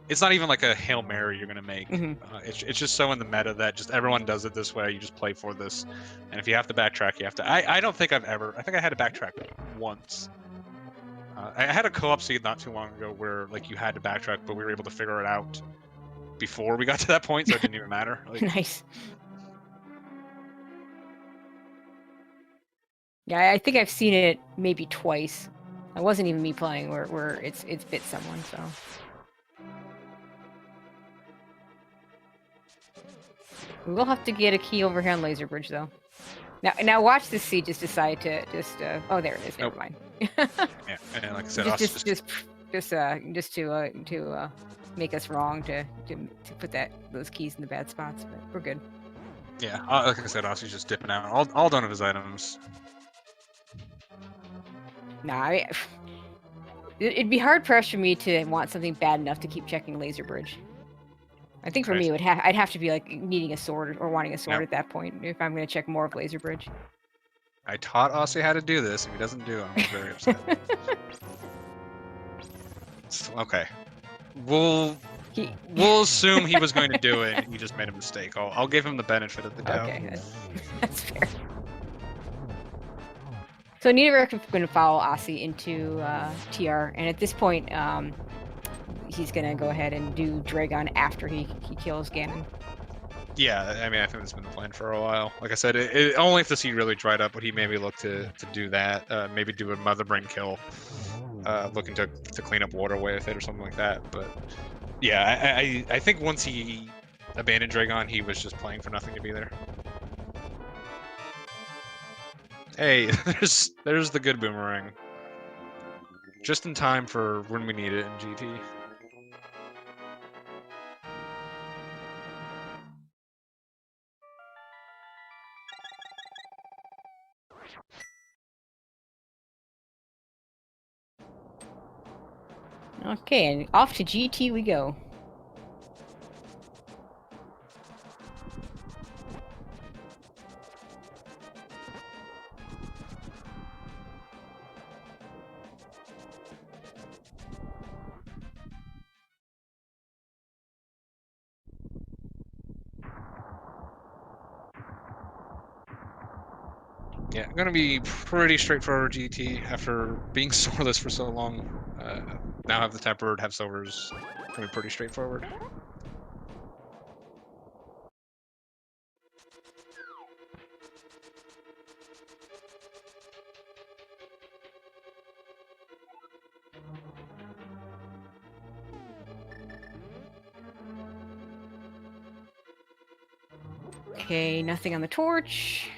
it's not even like a Hail Mary you're going to make. Mm-hmm. It's just so in the meta that just everyone does it this way. You just play for this. And if you have to backtrack, you have to. I don't think I think I had to backtrack once. I had a co-op seed not too long ago where like you had to backtrack, but we were able to figure it out before we got to that point, so it didn't even matter. Like, nice. Yeah, I think I've seen it maybe twice. It wasn't even me playing where it's bit someone, so. We will have to get a key over here on Laser Bridge, though. Now watch this seed just decide to just. Oh, there it is. Never mind. Yeah, and like I said, just to make us wrong to put those keys in the bad spots, but we're good. Yeah, like I said, Osse's just dipping out all done of his items. Nah, it'd be hard pressure for me to want something bad enough to keep checking Laser Bridge. I think for me, I'd have to be like needing a sword or wanting a sword at that point if I'm going to check more of Laser Bridge. I taught Osse how to do this. If he doesn't do it, I'm very upset. Okay. We'll He... we'll assume he was going to do it. And he just made a mistake. I'll give him the benefit of the doubt. Okay, that's fair. So Neatorific is going to follow Osse into TR, and at this point, he's going to go ahead and do Dragon after he kills Ganon. Yeah, I mean, I think that's been the plan for a while. Like I said, only if the seed really dried up would he maybe look to do that. Maybe do a Mother Brain kill, looking to clean up Waterway with it or something like that. But yeah, I think once he abandoned Dragon, he was just playing for nothing to be there. Hey, there's the good boomerang. Just in time for when we need it in GT. Okay, and off to GT we go. Yeah, gonna be pretty straightforward GT after being Soreless for so long. Now have the Tempered, have Silvers. Gonna be pretty straightforward. Okay, nothing on the torch.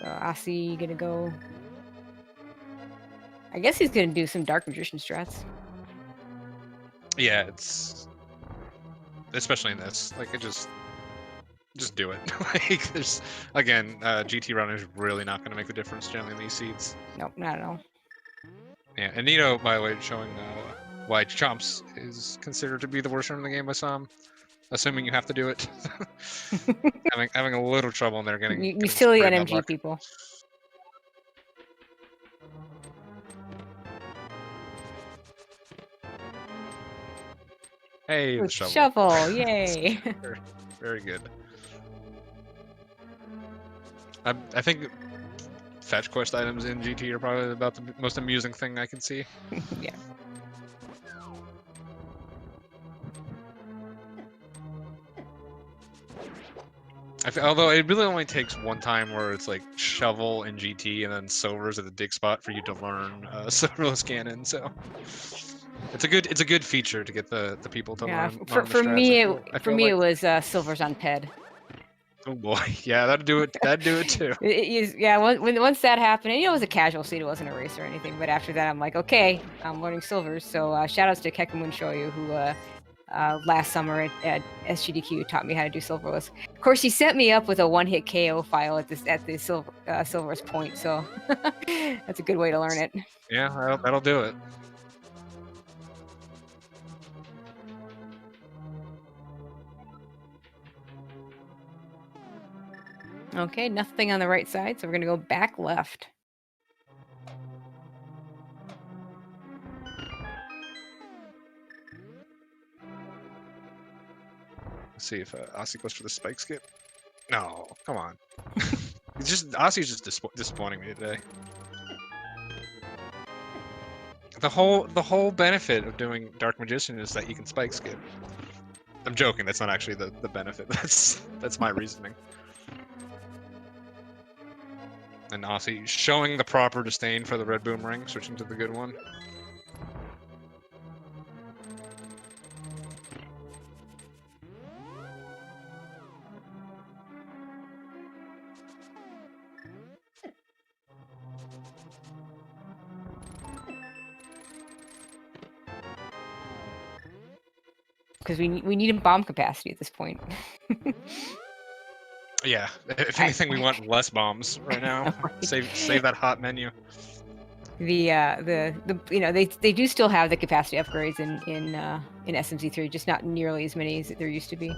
So Osse gonna go. I guess he's gonna do some Dark Magician strats. Yeah, it's especially in this. Like, just do it. Like, there's again, GT run is really not gonna make the difference generally in these seeds. Nope, not at all. Yeah, and Nito, by the way, showing why Chomps is considered to be the worst run in the game by some. Assuming you have to do it. having a little trouble in there getting. You silly NMG people. Hey, the With shovel. shovel, yay! very, very good. I think fetch quest items in GT are probably about the most amusing thing I can see. Yeah. Although it really only takes one time where it's like shovel in GT and then Silver's at the dig spot for you to learn Silverless Cannon. So it's a good feature to get the people to learn. For me it was Silver's on Ped. Oh boy, yeah, that'd do it. That'd do it too. Yeah, once that happened, and it was a casual seat, it wasn't a race or anything. But after that, I'm like, okay, I'm learning Silvers. So shout outs to Kekemun Shoyu, who last summer at SGDQ taught me how to do Silverless. Of course, he set me up with a one-hit KO file at the Silverless point, so that's a good way to learn it. Yeah, that'll do it. Okay, nothing on the right side, so we're gonna go back left. Let's see if Osse goes for the spike skip. No, come on. Osse's just disappointing me today. The whole benefit of doing Dark Magician is that you can spike skip. I'm joking. That's not actually the benefit. That's my reasoning. And Osse showing the proper disdain for the red boomerang, switching to the good one. Because we need bomb capacity at this point. Yeah, if anything, we want less bombs right now. Save that hot menu. The you know they do still have the capacity upgrades in SMZ3, just not nearly as many as there used to be.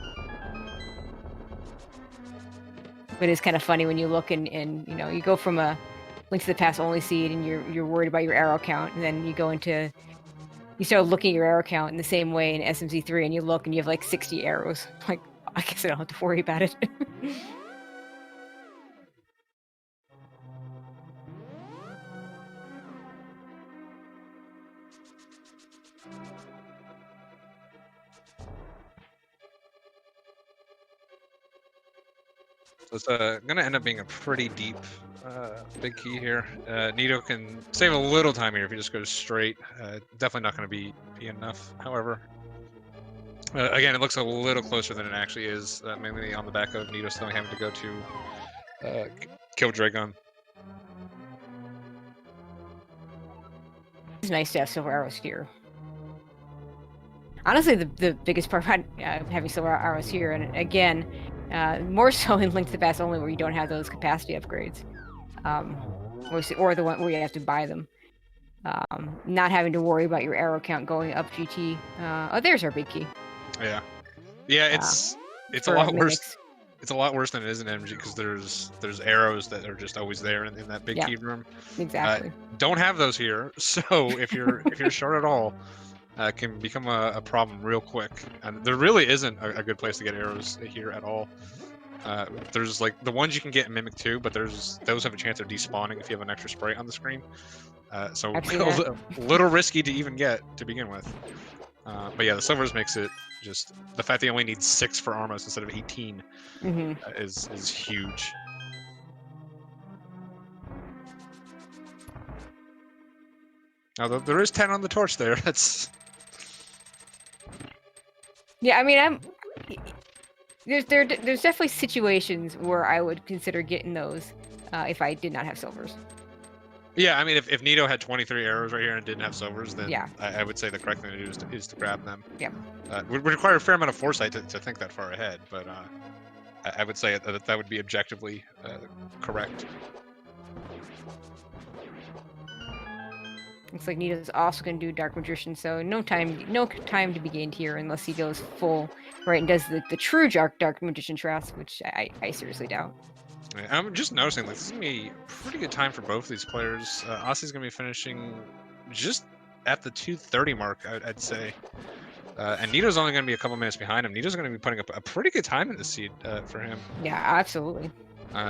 But it's kind of funny when you look and you know you go from a Link to the Past only seed, and you're worried about your arrow count, and then you start looking at your arrow count in the same way in SMZ3, and you look and you have like 60 arrows. Like, I guess I don't have to worry about it. So it's going to end up being a pretty deep big key here. Nito can save a little time here if he just goes straight. Definitely not going to be enough, however. Again, it looks a little closer than it actually is, mainly on the back of Nito still having to go to kill Dragon. It's nice to have silver arrows here. Honestly, the biggest part about having silver arrows here, and again, more so in Link to the Past only, where you don't have those capacity upgrades, or the one where you have to buy them. Not having to worry about your arrow count going up GT. Oh, there's our big key. Yeah, it's a lot worse. It's a lot worse than it is in MG because there's arrows that are just always there in that big key room. Exactly. Don't have those here, so if you're short at all, can become a problem real quick. And there really isn't a good place to get arrows here at all. There's like the ones you can get in Mimic 2, but those have a chance of despawning if you have an extra sprite on the screen. So a little risky to even get to begin with. But yeah, the silvers makes it just the fact that you only need 6 for Armos instead of 18 is huge. Now there is 10 on the torch there. That's yeah. I mean, there's definitely situations where I would consider getting those if I did not have silvers. Yeah, I mean, if Nito had 23 arrows right here and didn't have silvers, then yeah. I would say the correct thing to do is to grab them. Yeah. Would require a fair amount of foresight to think that far ahead, but I would say that would be objectively correct. Looks like Nito's also going to do Dark Magician, so no time to be gained here unless he goes full, right, and does the true Dark Magician Trust, which I seriously doubt. I'm just noticing like this is gonna be a pretty good time for both of these players. Osse's gonna be finishing just at the 2:30 mark, I'd say, and Nito's only gonna be a couple minutes behind him. Nito's gonna be putting up a pretty good time in this seed for him. Yeah, absolutely.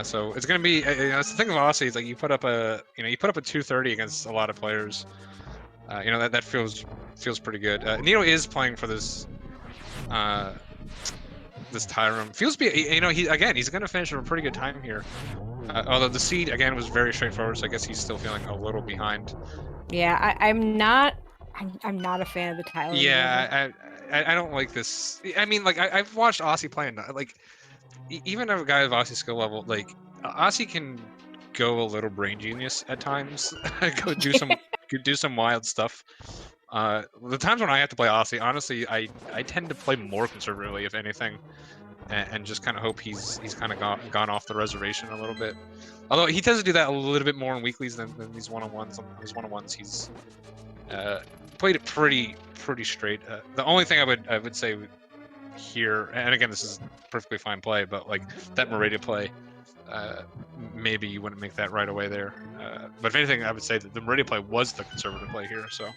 So it's gonna be, that's the thing with Osse is like you put up a 2:30 against a lot of players. That feels pretty good. Nito is playing for this. This Tyrum feels he's going to finish at a pretty good time here. Although the seed again was very straightforward, so I guess he's still feeling a little behind. Yeah, I'm not a fan of the Tyrum. Yeah, I don't like this. I mean, like I've watched Osse play, and like even a guy of Osse's skill level, like Osse can go a little brain genius at times. Go do some wild stuff. The times when I have to play Osse, honestly, I tend to play more conservatively, if anything, and just kind of hope he's kind of gone off the reservation a little bit. Although he tends to do that a little bit more in weeklies than these one-on-ones. On his one-on-ones, he's played it pretty straight. The only thing I would say here, and again, this is perfectly fine play, but like that Meridia play, maybe you wouldn't make that right away there. But if anything, I would say that the Meridia play was the conservative play here. So.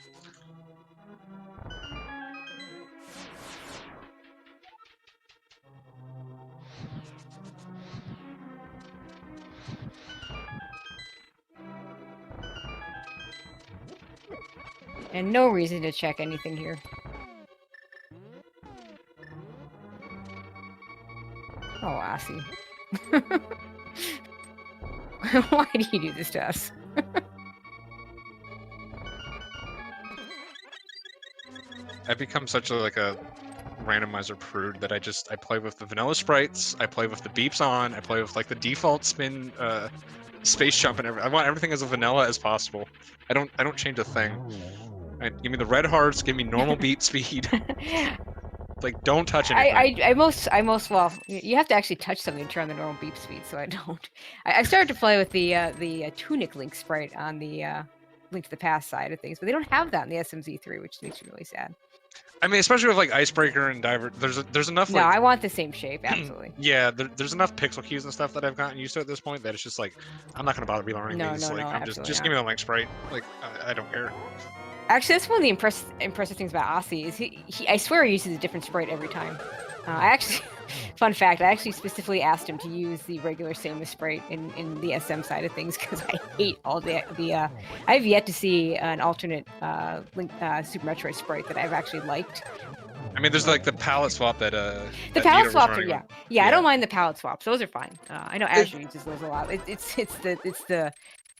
And no reason to check anything here. Oh, Osse. Why do you do this to us? I've become such a randomizer prude that I play with the vanilla sprites, I play with the beeps on, I play with like the default spin space jump and everything. I want everything as vanilla as possible. I don't change a thing. Give me the red hearts, give me normal beat speed. Like, don't touch anything. I most well, you have to actually touch something to turn on the normal beep speed, so I don't. I started to play with the Tunic Link sprite on the Link to the Past side of things, but they don't have that in the SMZ3, which makes me really sad. I mean, especially with like Icebreaker and Diver, there's enough No, like I want the same shape, absolutely. yeah, there's enough pixel keys and stuff that I've gotten used to at this point that it's just like I'm not gonna bother relearning No, these. no, Like no, I'm just absolutely give me not. the link sprite. Like I don't care. Actually, that's one of the impressive things about Osse is he I swear he uses a different sprite every time. I actually, fun fact, I actually specifically asked him to use the regular Samus sprite in the SM side of things because I hate all the I've yet to see an alternate Link, Super Metroid sprite that I've actually liked. I mean, there's like the palette swap that The that palette Nito was swaps are running yeah. I Yeah. don't mind the palette swaps; those are fine. I know Azure uses those a lot. It's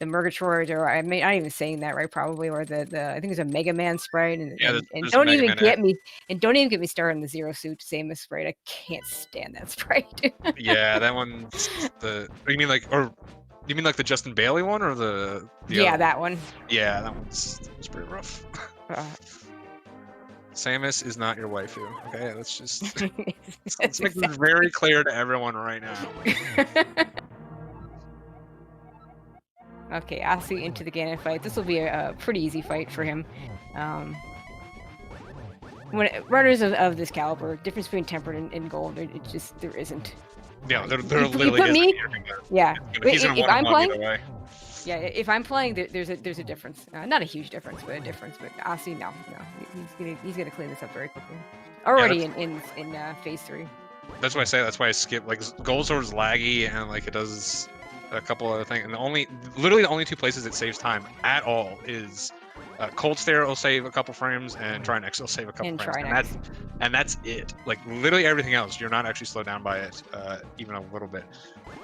the Murgatroyd, or I'm not even saying that right, probably, or the I think there's a Mega Man sprite, and, Yeah, and, and there's a don't Mega even Man get me and don't even get me started on the Zero Suit Samus sprite. I can't stand that sprite. Yeah, that one's the. You mean like, or you mean like the Justin Bailey one, or the Yeah, other that one. Yeah, that one's pretty rough. Uh, Samus is not your waifu. Okay, let's just let's make this very clear to everyone right now. Okay, Osse into the Ganon fight. This will be a pretty easy fight for him. When runners of this caliber, difference between tempered and gold, there isn't. Yeah, there You literally put isn't. me, yeah. He's gonna If want I'm him on playing, either way. yeah, if I'm playing, there's a difference. Not a huge difference, but a difference. But Osse, no, he's gonna clean this up very quickly. Already in phase 3. That's why I say. That's why I skip. Like Gold Sword's laggy and like it does a couple other things. And literally the only two places it saves time at all is Cold Stare will save a couple frames and Try Next will save a couple frames. And that's it. Like literally everything else, you're not actually slowed down by it even a little bit.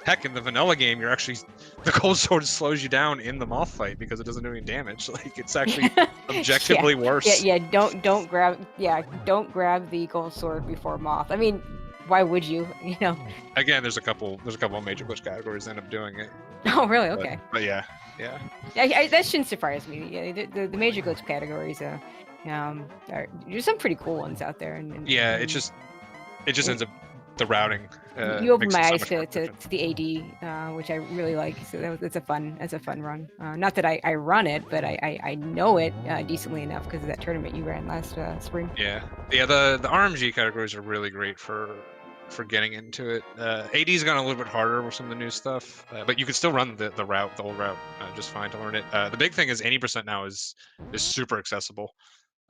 Heck, in the vanilla game, you're actually the Cold Sword slows you down in the moth fight because it doesn't do any damage. Like it's actually objectively worse. Yeah. Don't grab the gold sword before moth. I mean, why would you? You know. Again, there's a couple of major glitch categories that end up doing it. Oh really? Okay. But yeah. That shouldn't surprise me. Yeah, the major glitch categories. There's some pretty cool ones out there. And it just ends up the routing. You opened my eyes so to the AD, which I really like. So that's a fun run. Not that I run it, but I know it decently enough because of that tournament you ran last spring. Yeah. The RMG categories are really great for getting into it. AD's gone a little bit harder with some of the new stuff, but you can still run the old route just fine to learn it. The big thing is 80% now is super accessible.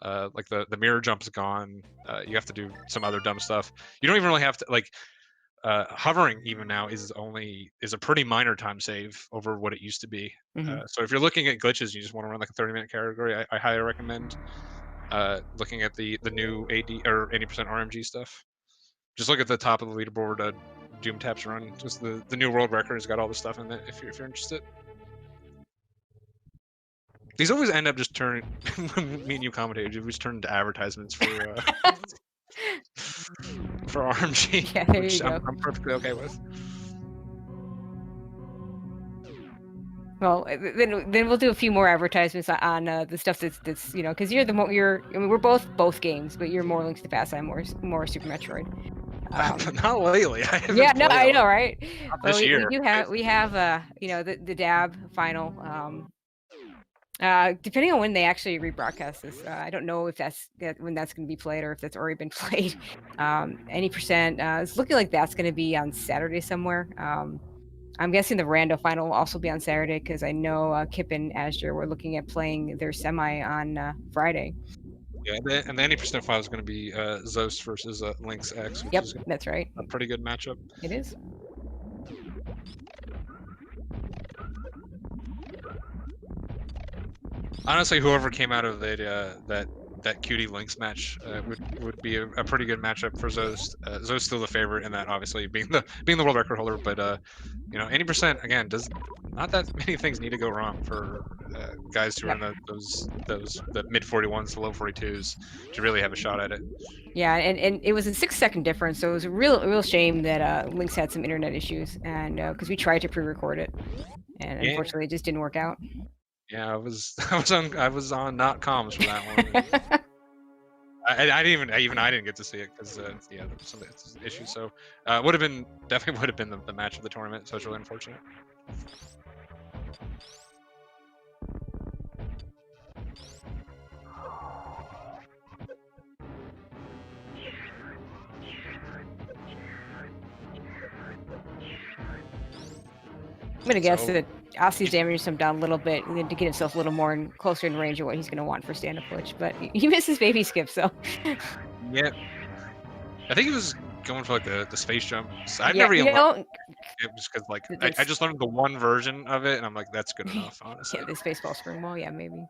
Like the mirror jump's gone. You have to do some other dumb stuff. You don't even really have to like hovering even now is a pretty minor time save over what it used to be. So if you're looking at glitches, you just want to run like a 30-minute category. I highly recommend looking at the new AD or 80% RMG stuff. Just look at the top of the leaderboard. Doom Tap's run. Just the new world record has got all the stuff in it. If you're interested. These always end up just turning me and you commentators. We just turn into advertisements for for RMG, Yeah, there which you go. I'm perfectly okay with. Well, then we'll do a few more advertisements on the stuff that's because you're I mean, we're both games, but you're more Links to Past. I'm more Super Metroid. Not lately. Yeah, no, I know, right? This year. We have the DAB final. Depending on when they actually rebroadcast this, I don't know if when that's going to be played or if that's already been played. Any percent, it's looking like that's going to be on Saturday somewhere. I'm guessing the Rando final will also be on Saturday because I know Kip and Azure were looking at playing their semi on Friday. Yeah, and the 80% file is going to be Zeus versus Lynx X, which is that's right. A pretty good matchup. It is. Honestly, whoever came out of that cutie Lynx match would be a pretty good matchup for Zeus. Zeus still the favorite in that, obviously being the world record holder, but 80% again does not that many things need to go wrong for guys who are in the mid 41s to low 42s to really have a shot at it. Yeah, and it was a 6-second difference, so it was a real shame that Lynx had some internet issues, and because we tried to pre-record it, and unfortunately it just didn't work out. Yeah, I was on not comms for that one. I didn't get to see it because there was some issues. So definitely would have been the match of the tournament. So it's really unfortunate. gonna guess So- that Ossie's damaged him down a little bit to get himself a little more closer in range of what he's gonna want for stand-up glitch, but he misses baby skip, so Yep. I think he was going for like the space jump. So I've yeah, never even you know, learned it just because like I there's- just learned the one version of it, and I'm like, that's good enough, honestly. yeah, the spaceball spring wall, yeah, maybe.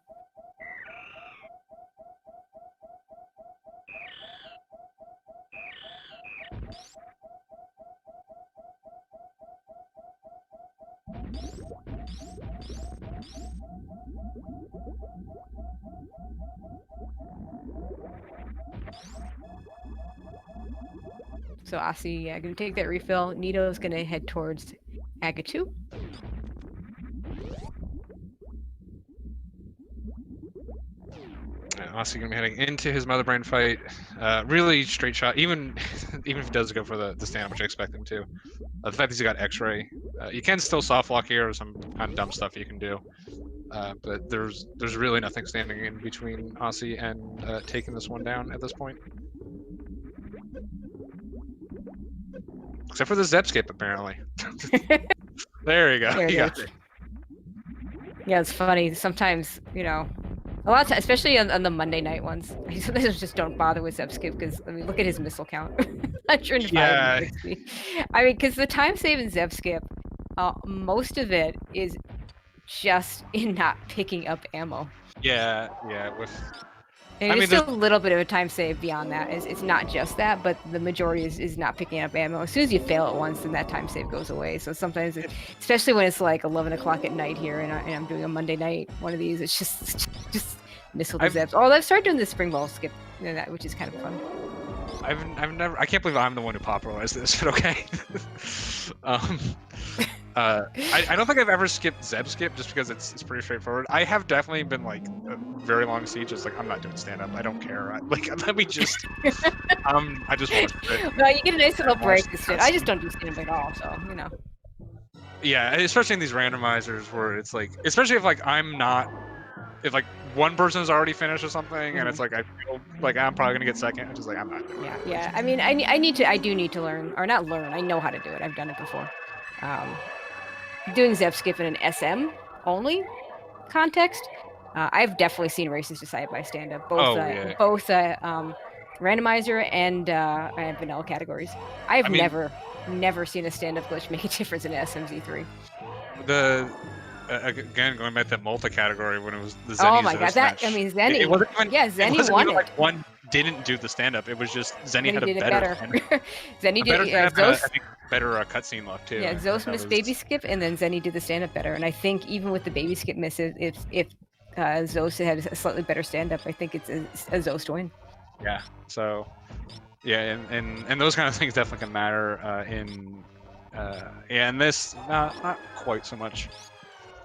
So Ossie, yeah, gonna take that refill. Nito's gonna head towards Aga 2. Osse gonna be heading into his mother brain fight. Really straight shot, even even if he does go for the stand, which I expect him to. The fact that he's got X-ray, you can still soft lock here or some kind of dumb stuff you can do. But there's really nothing standing in between Osse and taking this one down at this point. Except for the Zep skip, apparently. There you go. There it You got is. it. Yeah, it's funny. Sometimes, you know, a lot of times, especially on the Monday night ones, I sometimes just don't bother with Zep skip because, I mean, look at his missile count. 105 Yeah. and 60. I mean, because the time save in Zep skip, most of it is just in not picking up ammo. Yeah, with And I there's mean, still a little bit of a time save beyond that. It's not just that, but the majority is not picking up ammo. As soon as you fail it once, then that time save goes away. So sometimes, especially when it's like 11 o'clock at night here, and I'm doing a Monday night one of these, it's just missile the Zeps. Oh, I've started doing the spring ball skip, you know, that, which is kind of fun. I've never. I can't believe I'm the one who popularized this, but okay. I don't think I've ever skipped Zeb skip just because it's pretty straightforward. I have definitely been like a very long sieges. Like I'm not doing stand up. I don't care. Let me just. I just want to spit. No, you get a nice little break. Watch I just don't do stand up at all, so you know. Yeah, especially in these randomizers where it's like, especially if like I'm not, if like one person's already finished or something, and it's like I feel like I'm probably gonna get second. I'm just like I'm not doing it. Yeah. I mean, I do need to learn, or not learn. I know how to do it. I've done it before. Doing Zep skip in an SM only context, I've definitely seen races decided by stand up, both randomizer and vanilla categories. I mean, never seen a stand up glitch make a difference in SMZ3. Again, going back to that multi category when it was the Zenny. Oh my god, match, I mean Zenny. It wasn't even, Zenny won it. Like one didn't do the stand up. It was just Zenny had a better. Zenny did I think better cutscene luck too. Yeah, Zos missed baby skip, and then Zenny did the stand up better. And I think even with the baby skip misses, if Zos had a slightly better stand up, I think it's a Zos to win. Yeah. So. Yeah, and those kind of things definitely can matter in this not quite so much.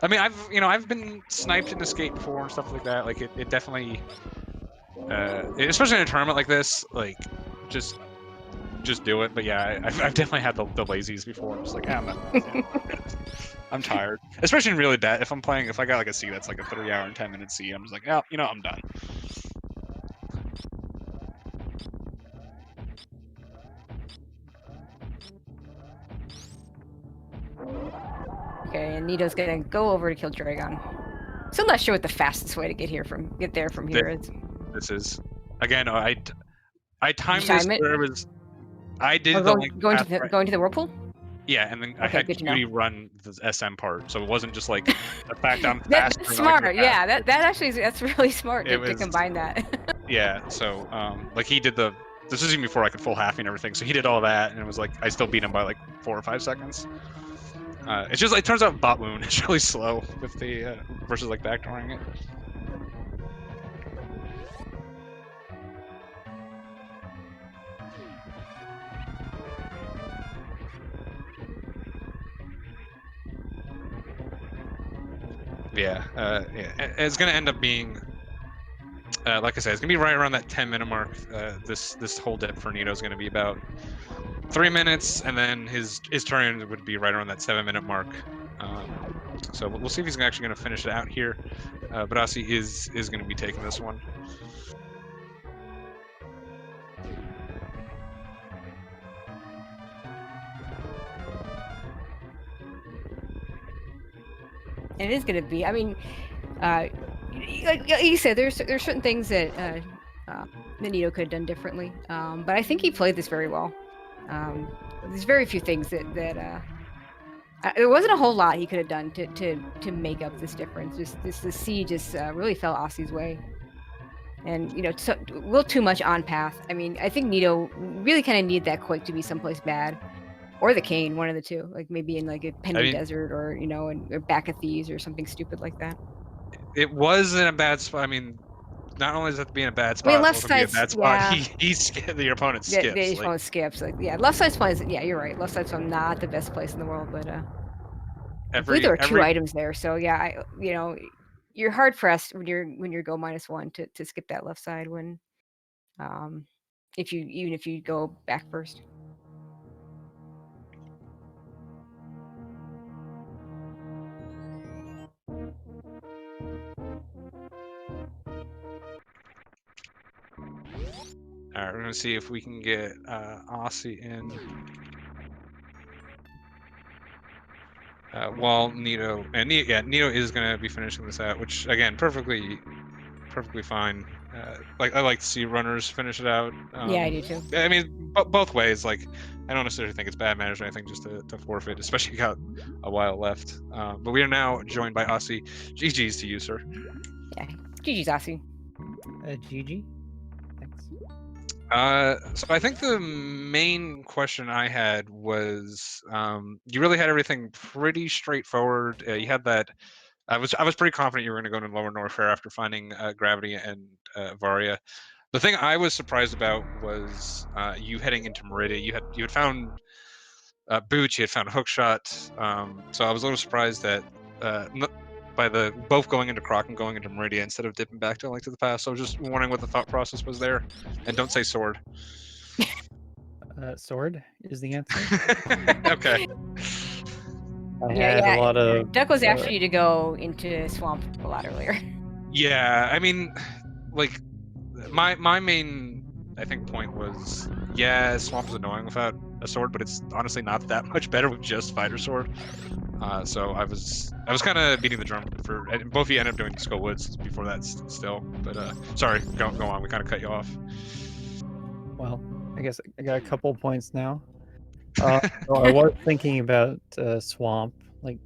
I mean, I've been sniped in escape before and stuff like that. Like it definitely, especially in a tournament like this, like just do it. But yeah, I've definitely had the lazies before. I'm just like, I'm tired. Especially in really bad. If I got like a seat that's like a 3-hour and 10-minute seat, I'm just like, oh, I'm done. Okay, and Nito's gonna go over to kill Dragon. Still not sure what the fastest way to get there from here is. This is again. I timed this where it was. I did going to the whirlpool. Yeah, and then I had Cutie run the SM part, so it wasn't just like the fact I'm fast. That's smart. Yeah, that actually that's really smart to combine that. Yeah, so like he did this was even before I could full halfing and everything, so he did all that, and it was like I still beat him by like 4 or 5 seconds. It's just like, it turns out bot wound is really slow with the versus like backdooring it. Yeah, it's gonna end up being, like I said, it's gonna be right around that 10-minute mark. This whole dip for Nito is gonna be about 3 minutes, and then his turn would be right around that 7-minute mark. So we'll see if he's actually gonna finish it out here. But Osse is gonna be taking this one. it is going to be. I mean, like you said, there's certain things that Nito could have done differently, but I think he played this very well. There's very few things that there wasn't a whole lot he could have done to make up this difference. Just the C just really fell Osse's way, and a little too much on path. I mean, I think Nito really kind of needed that Quake to be someplace bad, or the Cane, one of the two. Like maybe in like a Penny Desert, or or Back of Thieves, or something stupid like that. It was in a bad spot. I mean, not only does it have to be in a bad spot, it's also be a bad spot. Yeah. Your opponent skips. The opponent skips. Like left side spawn is you're right. Left side spawn not the best place in the world, but I believe there are 2 items there. So yeah, you're hard pressed when you're go -1 to skip that left side when even if you go back first. All right, we're gonna see if we can get Osse in while Nito Nito is gonna be finishing this out, which again perfectly fine. Like I like to see runners finish it out. Yeah, I do too. I mean, both ways. Like I don't necessarily think it's bad manners or anything just to forfeit, especially got a while left. But we are now joined by Osse. GG's to you, sir. Yeah, GG's Osse. GG. Thanks. So I think the main question I had was, you really had everything pretty straightforward. You had that. I was pretty confident you were going to go to Lower North Fair after finding Gravity and Varia. The thing I was surprised about was you heading into Meridia. You had found Boots, you had found Hookshot. So I was a little surprised that by the both going into Croc and going into Meridia instead of dipping back to Link to the Past. So I was just wondering what the thought process was there. And don't say sword. Sword is the answer. Okay. I had a lot of. Duck was after you to go into Swamp a lot earlier. Yeah, I mean, like, my main, I think, point was, yeah, Swamp is annoying without a sword, but it's honestly not that much better with just Fighter Sword. So I was kind of beating the drum for, and both of you ended up doing Skull Woods before that still. But sorry, go on. We kind of cut you off. Well, I guess I got a couple points now. So I was thinking about Swamp, like,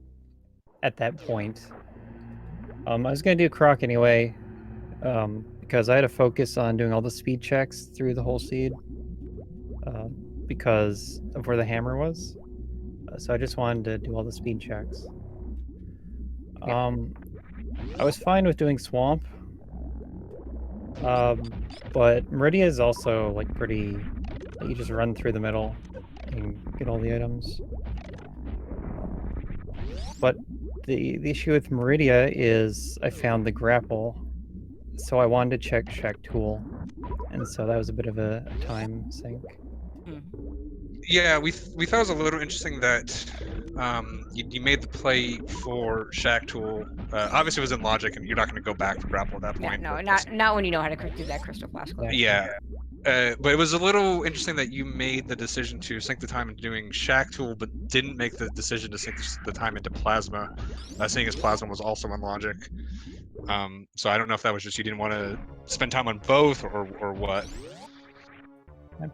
at that point. I was going to do Croc anyway, because I had to focus on doing all the speed checks through the whole seed, because of where the hammer was. So I just wanted to do all the speed checks. I was fine with doing Swamp, but Meridia is also, like, pretty... Like, you just run through the middle and get all the items. But the issue with Meridia is I found the grapple, so I wanted to check Shack Tool, and so that was a bit of a time sink. Yeah, we thought it was a little interesting that you made the play for Shack Tool. Obviously, it was in logic, and you're not going to go back for grapple at that point. Yeah, no, not when you know how to do that crystal flash. Yeah. But it was a little interesting that you made the decision to sink the time into doing Shack Tool, but didn't make the decision to sink the time into Plasma, seeing as Plasma was also in logic. So I don't know if that was just you didn't want to spend time on both or what.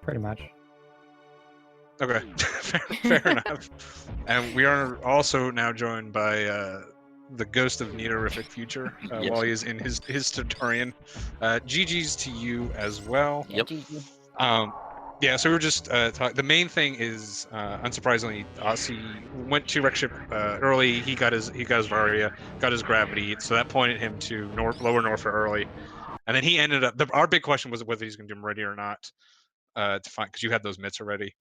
Pretty much. Okay, fair enough. And we are also now joined by the ghost of Neatorific Future while he is in his Staturian. GG's to you as well. Yep. Yeah, so we were just talking. The main thing is, unsurprisingly, Osse went to Wreck Ship early. He got his Varia, got his Gravity, so that pointed him to Lower North early. And then he ended up. Our big question was whether he's going to do Meridia or not, to find, because you had those mitts already.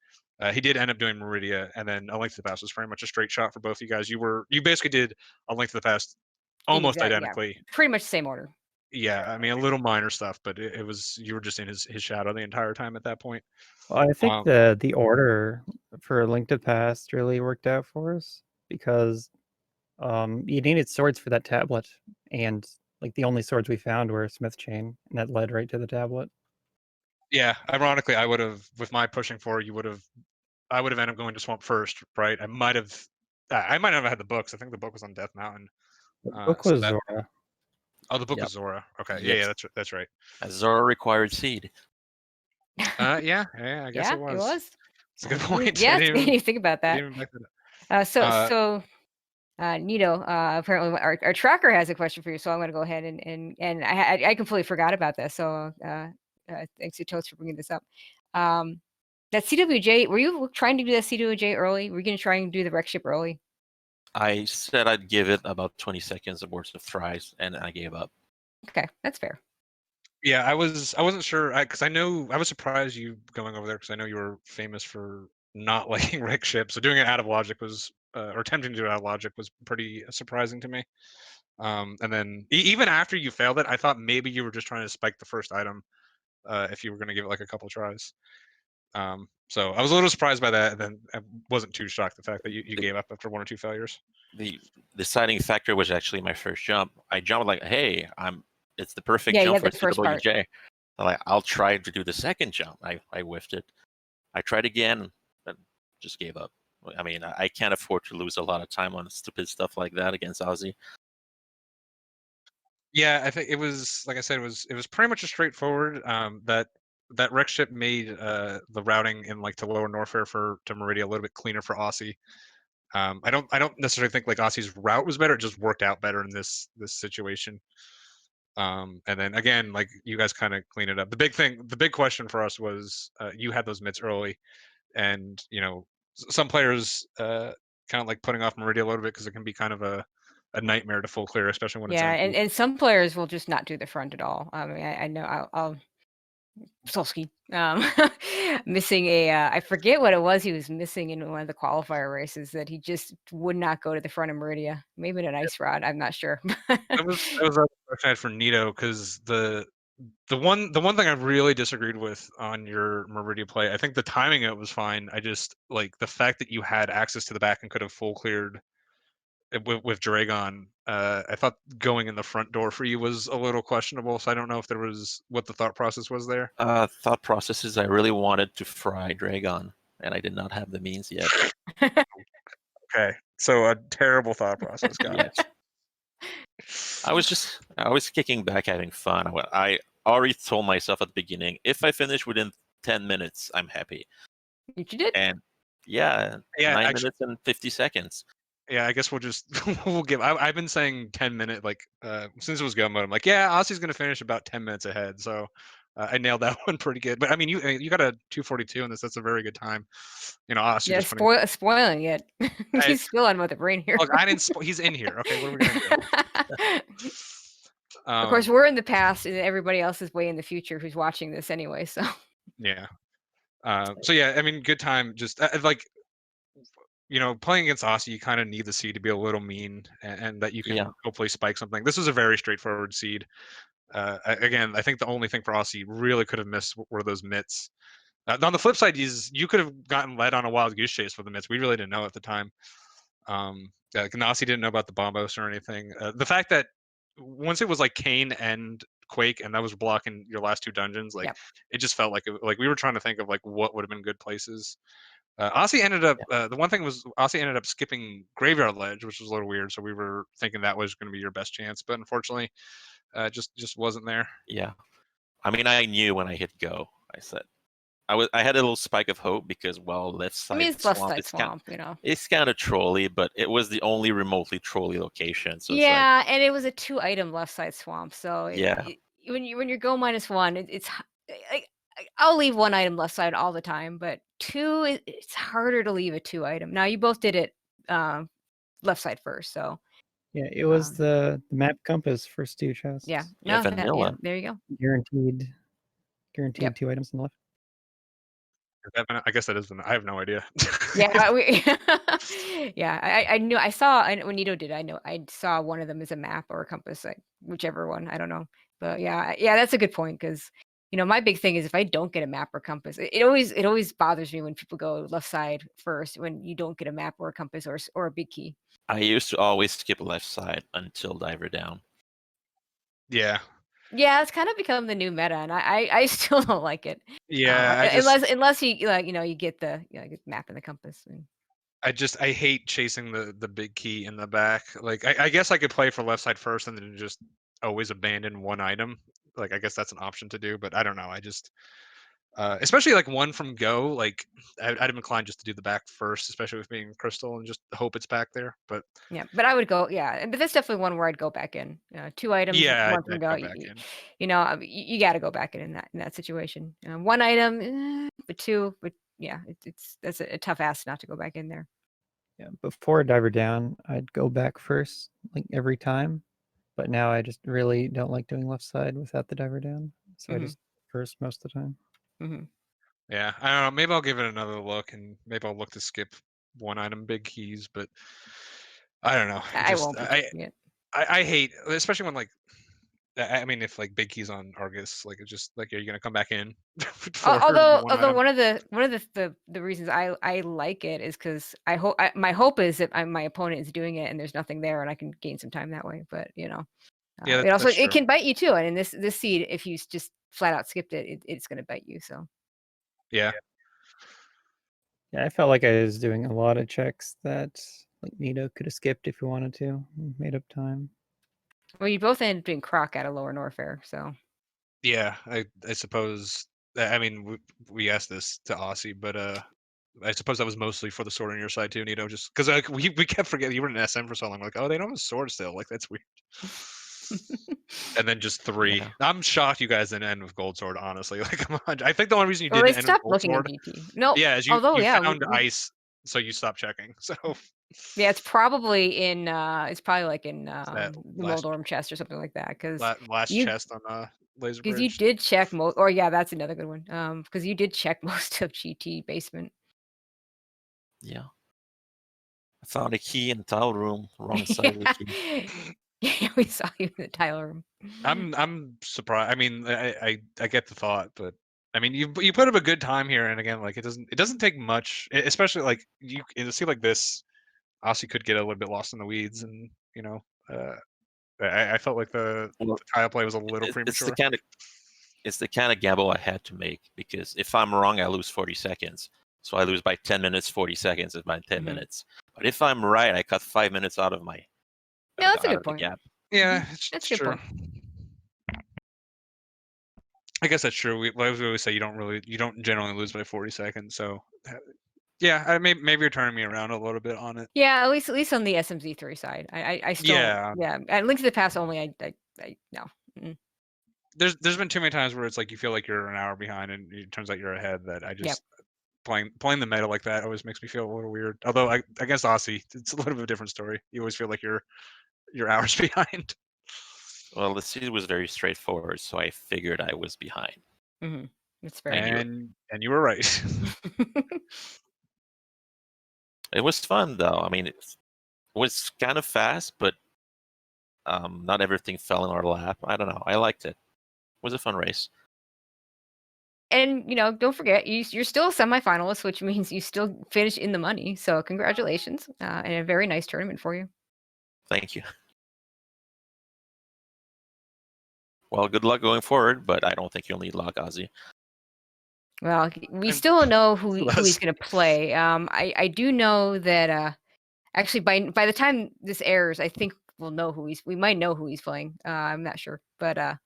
He did end up doing Meridia, and then A Link to the Past was pretty much a straight shot for both of you guys. You basically did A Link to the Past almost identically. Yeah. Pretty much the same order. Yeah, I mean, a little minor stuff, but it was, you were just in his shadow the entire time at that point. Well, I think the order for A Link to the Past really worked out for us, because you needed swords for that tablet, and like the only swords we found were Smith Chain, and that led right to the tablet. Yeah, ironically, I would have, with my pushing for, I would have ended up going to Swamp first, right? I might have had the books. I think the book was on Death Mountain. The book So was that, Zora. oh, the book Yep. was Zora. Okay, Yes. yeah, that's right. A Zora required seed. Yeah, I guess Yeah, it was. it was. It's a good point. Yeah, I didn't even, you think about that. didn't even back that up. So Nito, apparently our tracker has a question for you, so I'm going to go ahead and I completely forgot about this. So thanks to Toast for bringing this up. That CWJ, were you trying to do that CWJ early? Were you going to try and do the wreck ship early? I said I'd give it about 20 seconds worth of tries, and I gave up. Okay, that's fair. Yeah, I wasn't sure because I know I was surprised you going over there because I know you were famous for not liking wreck ship. So doing it out of logic was, or attempting to do it out of logic was pretty surprising to me. And then even after you failed it, I thought maybe you were just trying to spike the first item if you were going to give it like a couple tries. So I was a little surprised by that, and then I wasn't too shocked the fact that you gave up after 1 or 2 failures. The deciding factor was actually my first jump. I jumped like, hey, it's the perfect jump for the first part. CWJ. So like, I'll try to do the second jump. I whiffed it. I tried again, but just gave up. I mean, I can't afford to lose a lot of time on stupid stuff like that against Ozzy. Yeah, I think it was, like I said, it was pretty much a straightforward. That wreck ship made the routing in like to Lower Norfair to Meridia a little bit cleaner for Aussie. I don't necessarily think like Aussie's route was better. It just worked out better in this situation. And then again, like you guys kind of clean it up. The big question for us was you had those mitts early, and you know some players kind of like putting off Meridia a little bit because it can be kind of a nightmare to full clear, especially when it's empty. And some players will just not do the front at all. I mean, I know I'll Solsky missing a I forget what it was he was missing in one of the qualifier races that he just would not go to the front of Meridia. Maybe an ice rod, I'm not sure. That was a question I had for Nito because the one thing I really disagreed with on your Meridia play, I think the timing of it was fine. I just like the fact that you had access to the back and could have full cleared it with Dragon. I thought going in the front door for you was a little questionable. So I don't know if there was what the thought process was there. Thought process is I really wanted to fry Dragon, and I did not have the means yet. Okay, so a terrible thought process. Got it. I was kicking back, having fun. I already told myself at the beginning, if I finish within 10 minutes, I'm happy. Which you did. And yeah, 9 minutes and 50 seconds. Yeah, I guess we'll just we'll give. I've been saying 10-minute like since it was go mode. I'm like, yeah, Aussie's gonna finish about 10 minutes ahead. So I nailed that one pretty good. But I mean, you got a 2:42 in this. That's a very good time. You know, Aussie. Yeah, just spoiling it. He's still on with the brain here. Look, I didn't. He's in here. Okay, what are we gonna do? Of course, we're in the past, and everybody else is way in the future who's watching this anyway. So yeah. So yeah, I mean, good time. Just like you know, playing against Aussie, you kind of need the seed to be a little mean, and that you can hopefully spike something. This was a very straightforward seed. Again, I think the only thing for Aussie really could have missed were those mitts. On the flip side, you could have gotten led on a wild goose chase for the mitts. We really didn't know at the time. Aussie didn't know about the bombos or anything. The fact that once it was like Kane and Quake, and that was blocking your last 2 dungeons, like it just felt like we were trying to think of like what would have been good places. Aussie ended up the one thing was Aussie ended up skipping Graveyard Ledge, which was a little weird. So we were thinking that was going to be your best chance, but unfortunately, just wasn't there. Yeah, I mean, I knew when I hit go. I said I had a little spike of hope because left side. I mean, it's left side swamp, you know. It's kind of trolly, but it was the only remotely trolly location. So yeah, and it was a 2-item left side swamp. So when you're go -1, it's I'll leave 1 item left side all the time, but 2 it's harder to leave a 2-item. Now you both did it left side first, so yeah, it was the map compass first 2 chests. Yeah, no, vanilla. There you go. Guaranteed 2 items on the left. I guess that is. I have no idea. Yeah, yeah. I knew. I saw when Nito did. I saw one of them as a map or a compass, like whichever one. I don't know, but yeah, that's a good point because you know my big thing is if I don't get a map or compass, it always bothers me when people go left side first when you don't get a map or a compass or a big key. I used to always skip left side until Diver Down. Yeah. Yeah, it's kind of become the new meta, and I still don't like it. Yeah, unless you like you get the map and the compass. I hate chasing the big key in the back. Like I guess I could play for left side first and then just always abandon one item. Like I guess that's an option to do, but I don't know. I just especially like one from go, like I'd be inclined just to do the back first, especially with being crystal, and just hope it's back there. But Yeah, but I would go. Yeah, but that's definitely one where I'd go back in. 2 items, yeah, one from I'd go. go back in. You know, you got to go back in that situation. One item, but two, but yeah, that's a tough ask not to go back in there. Yeah, before diver down, I'd go back first, like every time. But now I just really don't like doing left side without the diver down. So I Mhm. just first most of the time. Hmm. Yeah, I don't know. Maybe I'll give it another look, and maybe I'll look to skip one item big keys. But I don't know. I won't be taking it. I hate, especially when like I mean, if like big keys on Argus, like it's just like, are you gonna come back in for Although one item? one of the reasons I like it is because my hope is that my opponent is doing it and there's nothing there and I can gain some time that way. But Yeah, it also that's it true. can bite you too. And in this seed, if you just flat out skipped it, it's going to bite you. So Yeah, Yeah, I felt like I was doing a lot of checks that like Nito could have skipped if he wanted to, made up time. well, you both ended up doing Croc at a lower Norfair. So yeah. I suppose. I mean, we asked this to Aussie, but I suppose that was mostly for the sword on your side too, Nito. Just because like we kept forgetting you were in SM for so long. Like, oh, they don't have a sword still. Like that's weird. And then just 3. Yeah. I'm shocked you guys didn't end with gold sword. Honestly, like I think the only reason you well, they didn't end with stopped gold looking at sword, GP. No, yeah, is although you yeah, found ice, so you stopped checking. So yeah, it's probably it's probably like in that the Moldorm chest or something like that because last you chest on laser because you bridge. did check most, or yeah, that's another good one. Because you did check most of GT basement. Yeah. I found a key in the tile room, wrong side of the key. Yeah, we saw you in the tile room. I'm surprised. I mean, I get the thought, but I mean, you put up a good time here, and again, like it doesn't take much, especially like you in a scene like this. Aussie could get a little bit lost in the weeds, and you know, I felt like the Well, tile play was a little it's premature. the kind of gamble I had to make because if I'm wrong, I lose 40 seconds. So I lose by 10 minutes, 40 seconds is by 10 Mhm. minutes. But if I'm right, I cut 5 minutes out of my Yeah, that's a out good of the point. gap. Yeah, That's it's a good true. point. I guess that's true. We always say you don't generally lose by 40 seconds. So yeah, maybe you're turning me around a little bit on it. Yeah, at least on the SMZ3 side, I still Yeah, At Link to the Past only, I no. Mm. there's been too many times where it's like you feel like you're an hour behind, and it turns out you're ahead. That I Yep. just playing the meta like that always makes me feel a little weird. Although I guess Aussie, it's a little bit of a different story. You always feel like you're hours behind. Well, the seed was very straightforward, so I figured I was behind. Mm-hmm. That's fair. And you were right. It was fun though. I mean, it was kind of fast, but not everything fell in our lap. I don't know. I liked it. It was a fun race. And don't forget, you're still a semifinalist, which means you still finish in the money. So congratulations, and a very nice tournament for you. Thank you. Well, good luck going forward, but I don't think you'll need luck, Ozzy. Well, we I'm- still don't know who he's Plus. going to play. I do know that actually by the time this airs, I think we might know who he's playing. I'm not sure, but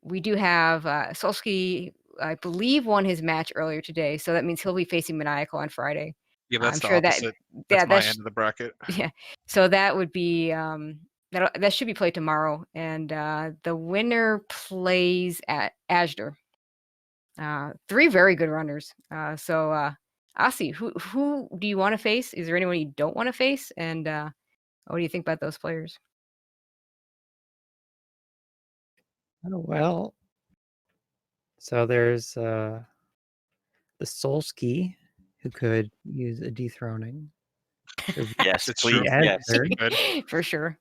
we do have Solsky, I believe, won his match earlier today, so that means he'll be facing Maniacal on Friday. Yeah, that's I'm the sure opposite. that That's my that's end of the bracket. yeah. So that would be that should be played tomorrow, and the winner plays at Ashdor. 3 very good runners. So Asi, who do you want to face? Is there anyone you don't want to face? And what do you think about those players? Oh, well, so there's the Solsky, who could use a dethroning. There's Yes, It's please. true. Yes. Pretty good. For sure.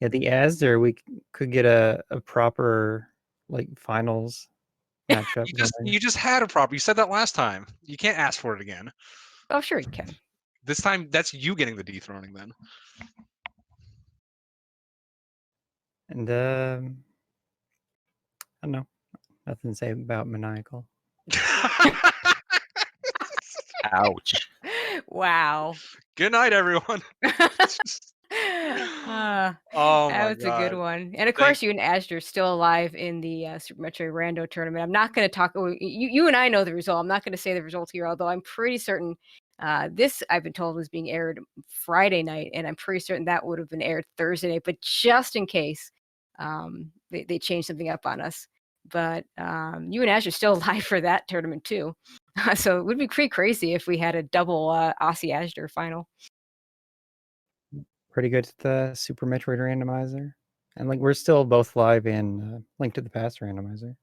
Yeah, the Asder, we could get a proper like finals matchup. You just had a prop. You said that last time. You can't ask for it again. Oh, sure you can. This time, that's you getting the dethroning. Then And I don't know, nothing to say about Maniacal. Ouch. Wow. Good night, everyone. Oh That my was a good god. one. And of Thank- course, you and Asher are still alive in the Super Metroid Rando tournament. I'm not going to talk. You and I know the result. I'm not going to say the result here, although I'm pretty certain this, I've been told, was being aired Friday night, and I'm pretty certain that would have been aired Thursday night. But just in case they changed something up on us. But you and Asher are still alive for that tournament, too. So it would be pretty crazy if we had a double Aussie Asher final. Pretty good at the Super Metroid Randomizer. And like we're still both live in Link to the Past Randomizer.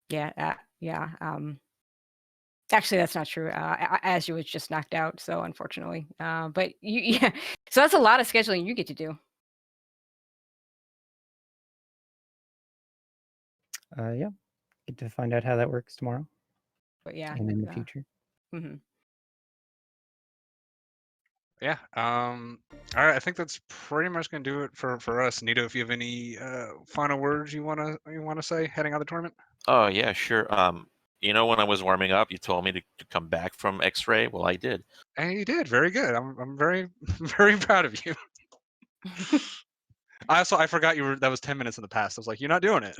Yeah, yeah. Actually, that's not true. Azure was just knocked out, so unfortunately. But yeah, so that's a lot of scheduling you get to do. Yeah, get to find out how that works tomorrow But yeah, and in the future. Mm-hmm. Yeah. All right. I think that's pretty much gonna do it for us. Nito, if you have any final words you wanna say heading out of the tournament? Oh yeah, sure. You know, when I was warming up, you told me to come back from X-ray. Well, I did. And you did very good. I'm very very proud of you. I forgot that was 10 minutes in the past. I was like, you're not doing it.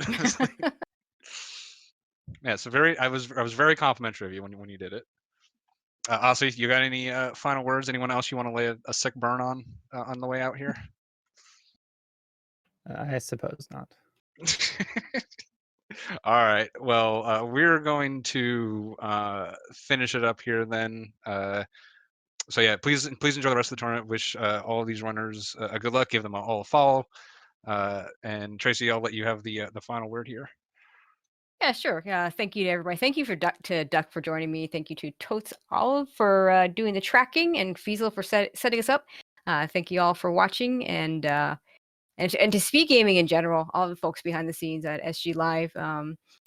Yeah. So I was very complimentary of you when you did it. Also, you got any final words? Anyone else you want to lay a sick burn on the way out here? I suppose not. All right. Well, we're going to finish it up here then. So yeah, please enjoy the rest of the tournament. Wish all of these runners a good luck. Give them all a follow. And Tracy, I'll let you have the final word here. Yeah, sure. Thank you to everybody. Thank you to Duck for joining me. Thank you to Totes Olive for doing the tracking, and Fiesel for setting us up. Thank you all for watching, and to SpeedGaming in general, all the folks behind the scenes at SG Live.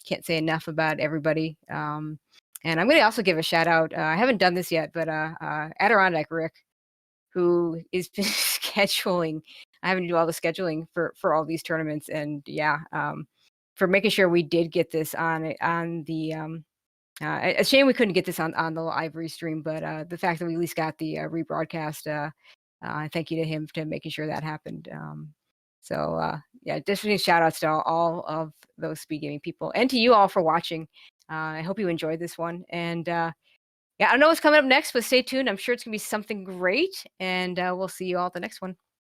Can't say enough about everybody. And I'm going to also give a shout out. I haven't done this yet, but Adirondack Rick, who is scheduling. I having to do all the scheduling for all these tournaments, and yeah, for making sure we did get this on the. A shame we couldn't get this on the live restream, but the fact that we at least got the rebroadcast. Thank you to him for making sure that happened. So yeah, definitely shout outs to all of those speed gaming people, and to you all for watching. I hope you enjoyed this one, and yeah, I don't know what's coming up next, but stay tuned. I'm sure it's gonna be something great, and we'll see you all at the next one.